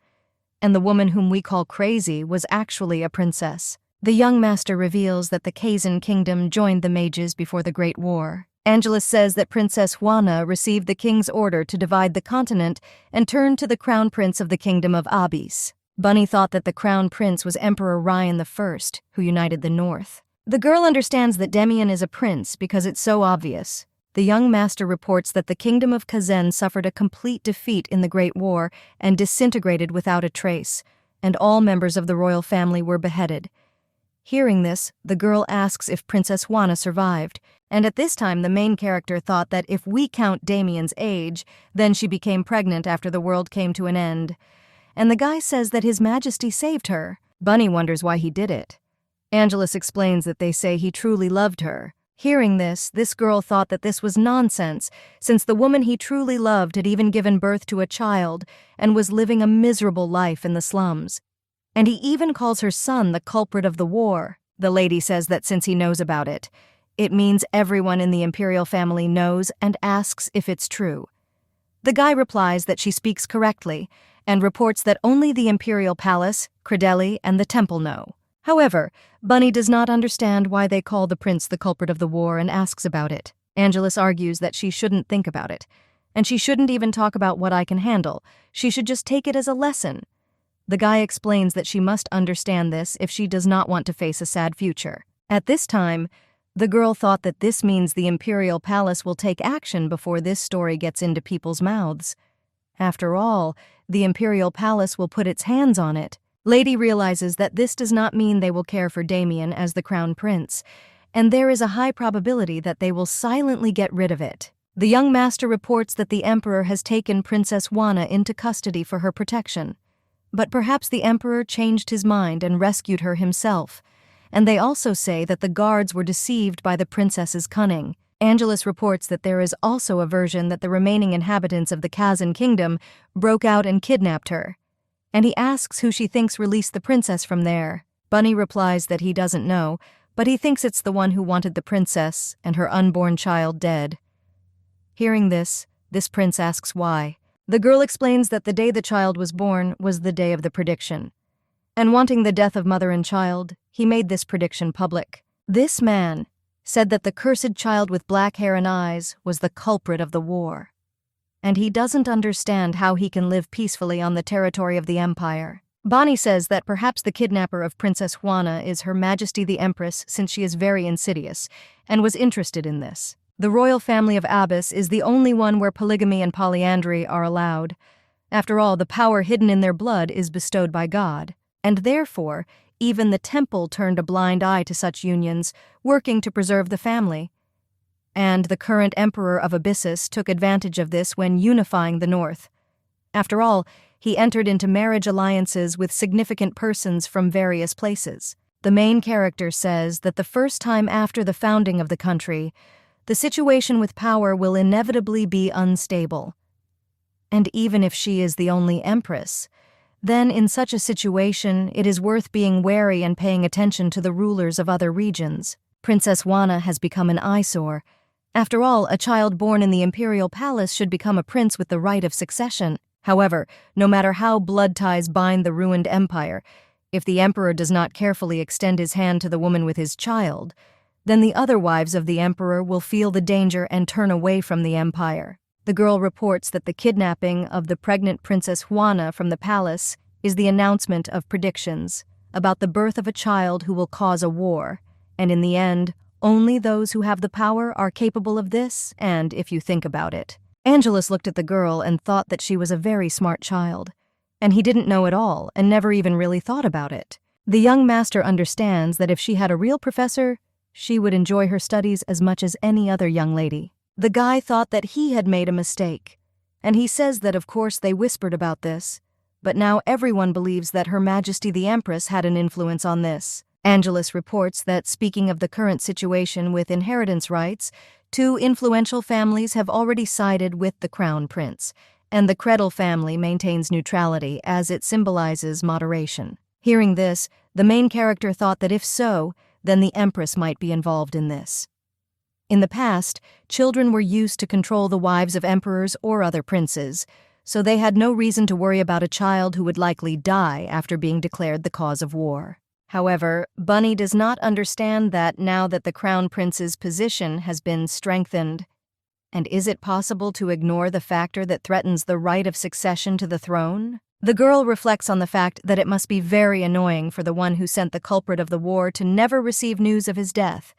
A: and the woman whom we call crazy was actually a princess. The young master reveals that the Kazan Kingdom joined the mages before the Great War. Angelus says that Princess Wana received the king's order to divide the continent and turn to the crown prince of the kingdom of Abis. Bunny thought that the crown prince was Emperor Ryan I, who united the north. The girl understands that Damien is a prince because it's so obvious. The young master reports that the kingdom of Kazan suffered a complete defeat in the Great War and disintegrated without a trace, and all members of the royal family were beheaded. Hearing this, the girl asks if Princess Wana survived, and at this time the main character thought that if we count Damien's age, then she became pregnant after the world came to an end. And the guy says that His Majesty saved her. Bunny wonders why he did it. Angelus explains that they say he truly loved her. Hearing this girl thought that this was nonsense, since the woman he truly loved had even given birth to a child and was living a miserable life in the slums. And he even calls her son the culprit of the war. The lady says that since he knows about it, it means everyone in the imperial family knows and asks if it's true. The guy replies that she speaks correctly and reports that only the imperial palace, Credelli, and the temple know. However, Bunny does not understand why they call the prince the culprit of the war and asks about it. Angelus argues that she shouldn't think about it, and she shouldn't even talk about what I can handle. She should just take it as a lesson. The guy explains that she must understand this if she does not want to face a sad future. At this time, the girl thought that this means the imperial palace will take action before this story gets into people's mouths. After all, the imperial palace will put its hands on it. Lady realizes that this does not mean they will care for Damien as the crown prince, and there is a high probability that they will silently get rid of it. The young master reports that the emperor has taken Princess Wana into custody for her protection. But perhaps the emperor changed his mind and rescued her himself, and they also say that the guards were deceived by the princess's cunning. Angelus reports that there is also a version that the remaining inhabitants of the Kazan Kingdom broke out and kidnapped her, and he asks who she thinks released the princess from there. Bunny replies that he doesn't know, but he thinks it's the one who wanted the princess and her unborn child dead. Hearing this prince asks why. The girl explains that the day the child was born was the day of the prediction, and wanting the death of mother and child, he made this prediction public. This man said that the cursed child with black hair and eyes was the culprit of the war, and he doesn't understand how he can live peacefully on the territory of the empire. Bonnie says that perhaps the kidnapper of Princess Wana is Her Majesty the Empress, since she is very insidious, and was interested in this. The royal family of Abis is the only one where polygamy and polyandry are allowed. After all, the power hidden in their blood is bestowed by God, and therefore, even the temple turned a blind eye to such unions, working to preserve the family. and the current emperor of Abyssus took advantage of this when unifying the north. After all, he entered into marriage alliances with significant persons from various places. The main character says that the first time after the founding of the country, the situation with power will inevitably be unstable. And even if she is the only empress, then in such a situation it is worth being wary and paying attention to the rulers of other regions. Princess Juana has become an eyesore. After all, a child born in the imperial palace should become a prince with the right of succession. However, no matter how blood ties bind the ruined empire, if the emperor does not carefully extend his hand to the woman with his child, then the other wives of the emperor will feel the danger and turn away from the empire. The girl reports that the kidnapping of the pregnant Princess Juana from the palace is the announcement of predictions about the birth of a child who will cause a war, and in the end, only those who have the power are capable of this, and if you think about it. Angelus looked at the girl and thought that she was a very smart child, and he didn't know it all and never even really thought about it. The young master understands that if she had a real professor, she would enjoy her studies as much as any other young lady. The guy thought that he had made a mistake, and he says that of course they whispered about this, but now everyone believes that Her Majesty the Empress had an influence on this. Angelus reports that, speaking of the current situation with inheritance rights, 2 influential families have already sided with the crown prince, and the Credel family maintains neutrality as it symbolizes moderation. Hearing this, the main character thought that if so, then the empress might be involved in this. In the past, children were used to control the wives of emperors or other princes, so they had no reason to worry about a child who would likely die after being declared the cause of war. However, Bunny does not understand that now that the crown prince's position has been strengthened. And is it possible to ignore the factor that threatens the right of succession to the throne? The girl reflects on the fact that it must be very annoying for the one who sent the culprit of the war to never receive news of his death,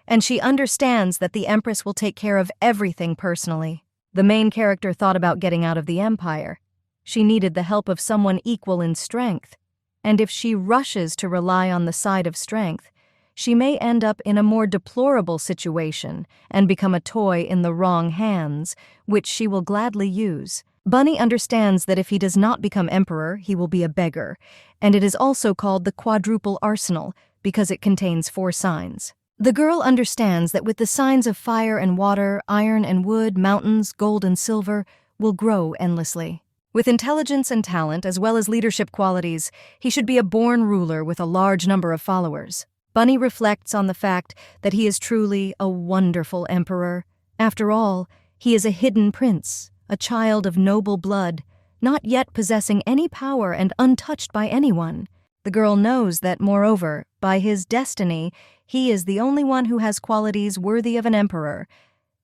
A: and she understands that the empress will take care of everything personally. The main character thought about getting out of the empire. She needed the help of someone equal in strength, and if she rushes to rely on the side of strength, she may end up in a more deplorable situation and become a toy in the wrong hands, which she will gladly use. Bunny understands that if he does not become emperor, he will be a beggar, and it is also called the quadruple arsenal because it contains 4 signs. The girl understands that with the signs of fire and water, iron and wood, mountains, gold and silver will grow endlessly. With intelligence and talent, as well as leadership qualities, he should be a born ruler with a large number of followers. Bunny reflects on the fact that he is truly a wonderful emperor. After all, he is a hidden prince, a child of noble blood, not yet possessing any power and untouched by anyone. The girl knows that, moreover, by his destiny, he is the only one who has qualities worthy of an emperor,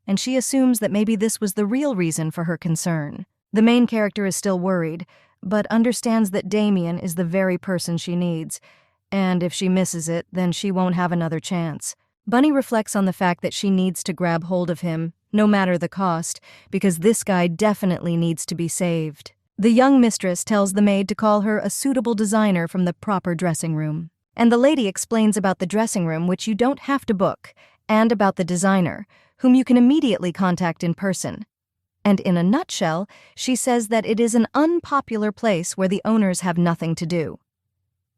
A: and she assumes that maybe this was the real reason for her concern. The main character is still worried, but understands that Damien is the very person she needs, and if she misses it, then she won't have another chance. Bunny reflects on the fact that she needs to grab hold of him, no matter the cost, because this guy definitely needs to be saved. The young mistress tells the maid to call her a suitable designer from the proper dressing room. And the lady explains about the dressing room, which you don't have to book, and about the designer, whom you can immediately contact in person. And in a nutshell, she says that it is an unpopular place where the owners have nothing to do.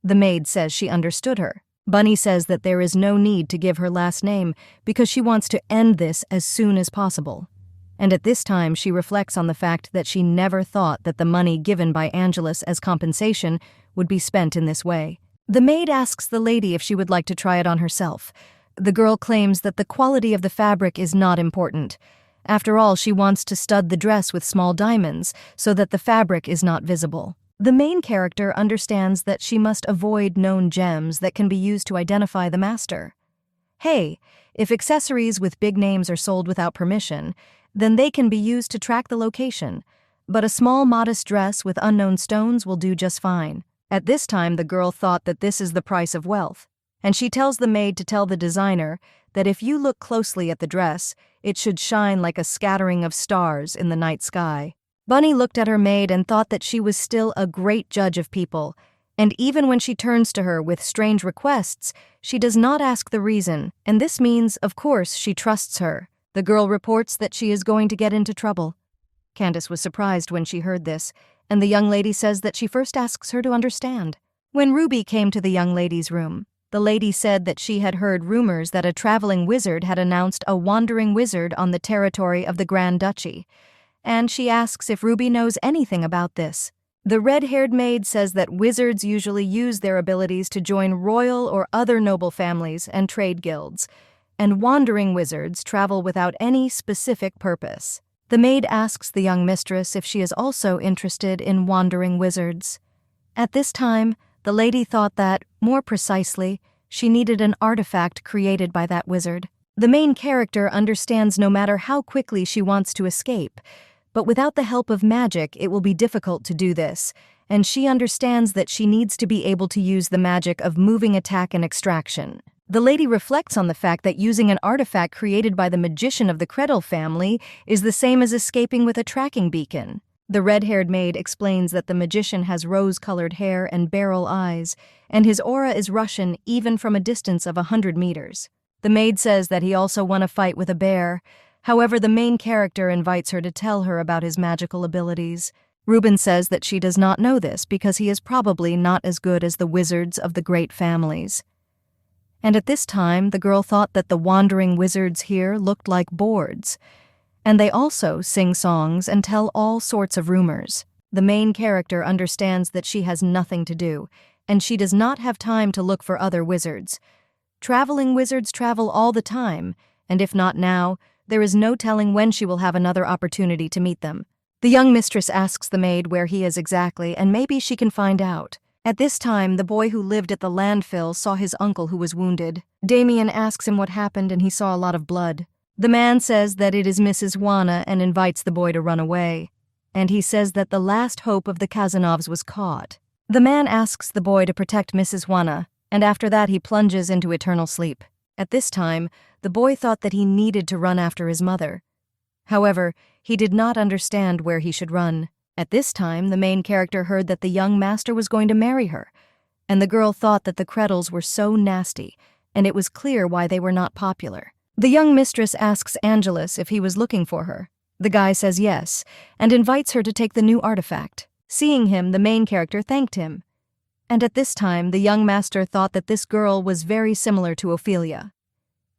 A: The maid says she understood her. Bunny says that there is no need to give her last name because she wants to end this as soon as possible. And at this time, she reflects on the fact that she never thought that the money given by Angelus as compensation would be spent in this way. The maid asks the lady if she would like to try it on herself. The girl claims that the quality of the fabric is not important. After all, she wants to stud the dress with small diamonds so that the fabric is not visible. The main character understands that she must avoid known gems that can be used to identify the master. Hey, if accessories with big names are sold without permission, then they can be used to track the location, but a small modest dress with unknown stones will do just fine. At this time, the girl thought that this is the price of wealth, and she tells the maid to tell the designer that if you look closely at the dress, it should shine like a scattering of stars in the night sky. Bunny looked at her maid and thought that she was still a great judge of people, and even when she turns to her with strange requests, she does not ask the reason, and this means, of course, she trusts her. The girl reports that she is going to get into trouble. Candace was surprised when she heard this, and the young lady says that she first asks her to understand. When Ruby came to the young lady's room, the lady said that she had heard rumors that a traveling wizard had announced a wandering wizard on the territory of the Grand Duchy, and she asks if Ruby knows anything about this. The red-haired maid says that wizards usually use their abilities to join royal or other noble families and trade guilds, and wandering wizards travel without any specific purpose. The maid asks the young mistress if she is also interested in wandering wizards. At this time, the lady thought that, more precisely, she needed an artifact created by that wizard. The main character understands no matter how quickly she wants to escape, but without the help of magic it will be difficult to do this, and she understands that she needs to be able to use the magic of moving attack and extraction. The lady reflects on the fact that using an artifact created by the magician of the Credel family is the same as escaping with a tracking beacon. The red-haired maid explains that the magician has rose-colored hair and beryl eyes, and his aura is Russian even from a distance of 100 meters. The maid says that he also won a fight with a bear. However, the main character invites her to tell her about his magical abilities. Reuben says that she does not know this because he is probably not as good as the wizards of the great families. And at this time, the girl thought that the wandering wizards here looked like boards. And they also sing songs and tell all sorts of rumors. The main character understands that she has nothing to do, and she does not have time to look for other wizards. Traveling wizards travel all the time, and if not now, there is no telling when she will have another opportunity to meet them. The young mistress asks the maid where he is exactly, and maybe she can find out. At this time, the boy who lived at the landfill saw his uncle who was wounded. Damien asks him what happened, and he saw a lot of blood. The man says that it is Mrs. Juana and invites the boy to run away. And he says that the last hope of the Kazanovs was caught. The man asks the boy to protect Mrs. Juana, and after that he plunges into eternal sleep. At this time, the boy thought that he needed to run after his mother. However, he did not understand where he should run. At this time, the main character heard that the young master was going to marry her, and the girl thought that the Credels were so nasty, and it was clear why they were not popular. The young mistress asks Angelus if he was looking for her. The guy says yes, and invites her to take the new artifact. Seeing him, the main character thanked him. And at this time, the young master thought that this girl was very similar to Ophelia.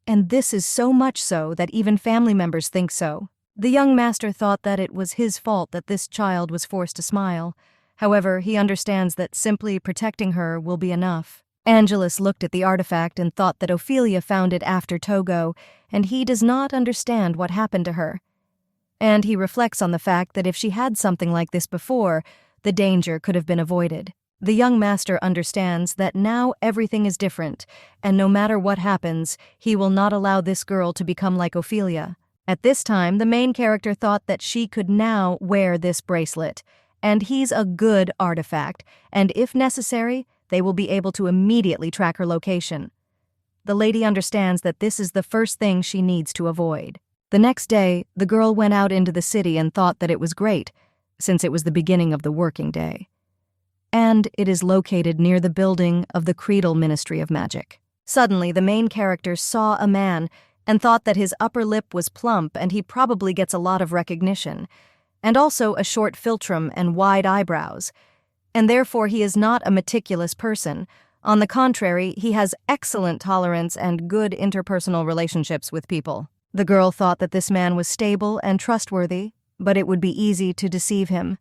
A: And this is so much so that even family members think so. The young master thought that it was his fault that this child was forced to smile. However, he understands that simply protecting her will be enough. Angelus looked at the artifact and thought that Ophelia found it after Togo, and he does not understand what happened to her. And he reflects on the fact that if she had something like this before, the danger could have been avoided. The young master understands that now everything is different, and no matter what happens, he will not allow this girl to become like Ophelia. At this time, the main character thought that she could now wear this bracelet, and he's a good artifact, and if necessary, they will be able to immediately track her location. The lady understands that this is the first thing she needs to avoid. The next day, the girl went out into the city and thought that it was great, since it was the beginning of the working day. And it is located near the building of the Credel Ministry of Magic. Suddenly, the main character saw a man and thought that his upper lip was plump and he probably gets a lot of recognition, and also a short philtrum and wide eyebrows. And therefore he is not a meticulous person. On the contrary, he has excellent tolerance and good interpersonal relationships with people. The girl thought that this man was stable and trustworthy, but it would be easy to deceive him.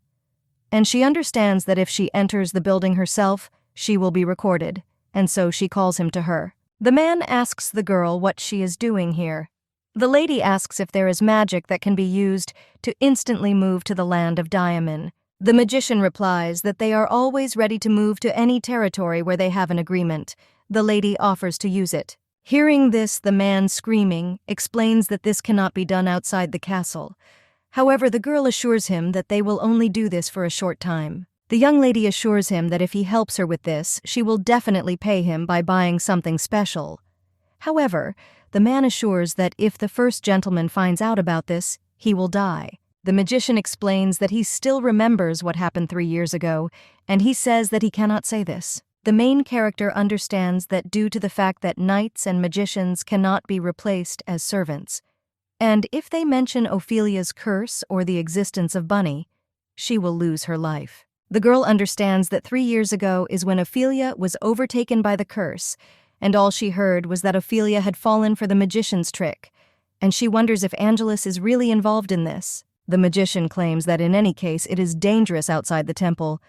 A: And she understands that if she enters the building herself, she will be recorded, and so she calls him to her. The man asks the girl what she is doing here. The lady asks if there is magic that can be used to instantly move to the land of Daman. The magician replies that they are always ready to move to any territory where they have an agreement. The lady offers to use it. Hearing this, the man, screaming, explains that this cannot be done outside the castle. However, the girl assures him that they will only do this for a short time. The young lady assures him that if he helps her with this, she will definitely pay him by buying something special. However, the man assures that if the first gentleman finds out about this, he will die. The magician explains that he still remembers what happened 3 years ago, and he says that he cannot say this. The main character understands that due to the fact that knights and magicians cannot be replaced as servants, and if they mention Ophelia's curse or the existence of Bunny, she will lose her life. The girl understands that 3 years ago is when Ophelia was overtaken by the curse, and all she heard was that Ophelia had fallen for the magician's trick, and she wonders if Angelus is really involved in this. The magician claims that in any case it is dangerous outside the temple,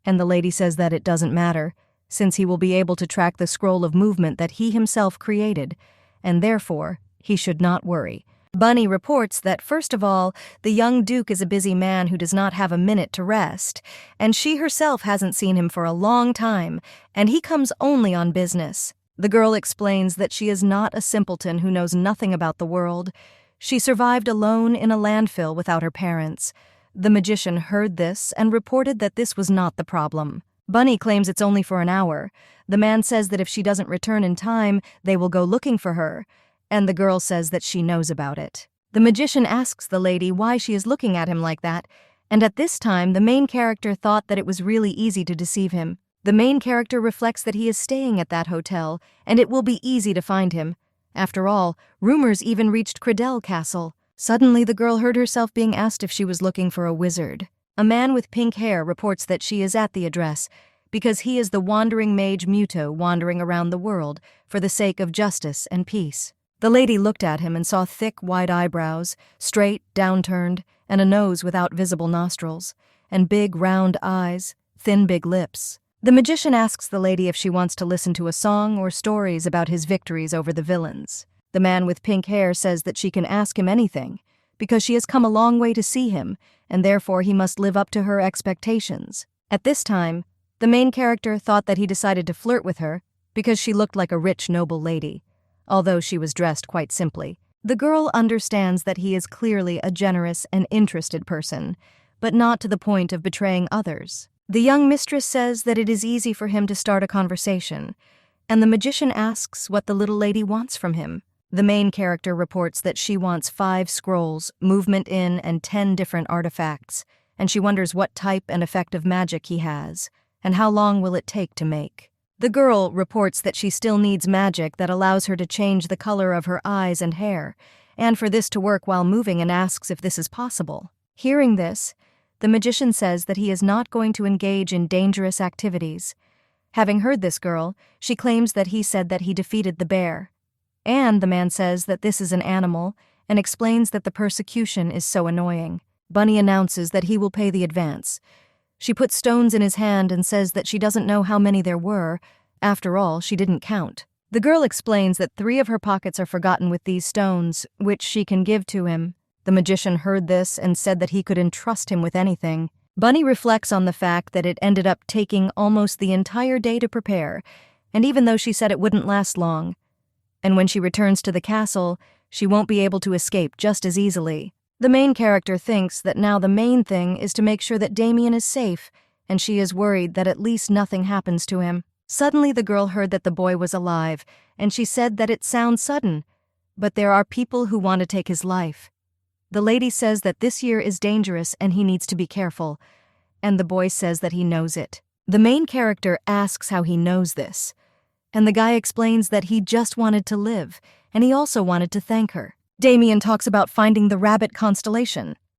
A: and the lady says that it doesn't matter, since he will be able to track the scroll of movement that he himself created, and therefore he should not worry. Bunny reports that, first of all, the young Duke is a busy man who does not have a minute to rest, and she herself hasn't seen him for a long time, and he comes only on business. The girl explains that she is not a simpleton who knows nothing about the world. She survived alone in a landfill without her parents. The magician heard this and reported that this was not the problem. Bunny claims it's only for an hour. The man says that if she doesn't return in time, they will go looking for her, and the girl says that she knows about it. The magician asks the lady why she is looking at him like that, and at this time the main character thought that it was really easy to deceive him. The main character reflects that he is staying at that hotel, and it will be easy to find him. After all, rumors even reached Credel Castle. Suddenly the girl heard herself being asked if she was looking for a wizard. A man with pink hair reports that she is at the address, because he is the wandering mage Muto wandering around the world for the sake of justice and peace. The lady looked at him and saw thick, wide eyebrows, straight, downturned, and a nose without visible nostrils, and big, round eyes, thin, big lips. The magician asks the lady if she wants to listen to a song or stories about his victories over the villains. The man with pink hair says that she can ask him anything, because she has come a long way to see him, and therefore he must live up to her expectations. At this time, the main character thought that he decided to flirt with her because she looked like a rich, noble lady, although she was dressed quite simply. The girl understands that he is clearly a generous and interested person, but not to the point of betraying others. The young mistress says that it is easy for him to start a conversation, and the magician asks what the little lady wants from him. The main character reports that she wants 5 scrolls, movement in, and 10 different artifacts, and she wonders what type and effect of magic he has, and how long will it take to make. The girl reports that she still needs magic that allows her to change the color of her eyes and hair, and for this to work while moving, and asks if this is possible. Hearing this, the magician says that he is not going to engage in dangerous activities. Having heard this girl, she claims that he said that he defeated the bear. And the man says that this is an animal and explains that the persecution is so annoying. Bunny announces that he will pay the advance. She puts stones in his hand and says that she doesn't know how many there were. After all, she didn't count. The girl explains that 3 of her pockets are forgotten with these stones, which she can give to him. The magician heard this and said that he could entrust him with anything. Bunny reflects on the fact that it ended up taking almost the entire day to prepare, and even though she said it wouldn't last long, and when she returns to the castle, she won't be able to escape just as easily. The main character thinks that now the main thing is to make sure that Damien is safe, and she is worried that at least nothing happens to him. Suddenly the girl heard that the boy was alive, and she said that it sounds sudden, but there are people who want to take his life. The lady says that this year is dangerous and he needs to be careful, and the boy says that he knows it. The main character asks how he knows this, and the guy explains that he just wanted to live, and he also wanted to thank her. Damien talks about finding the rabbit constellation.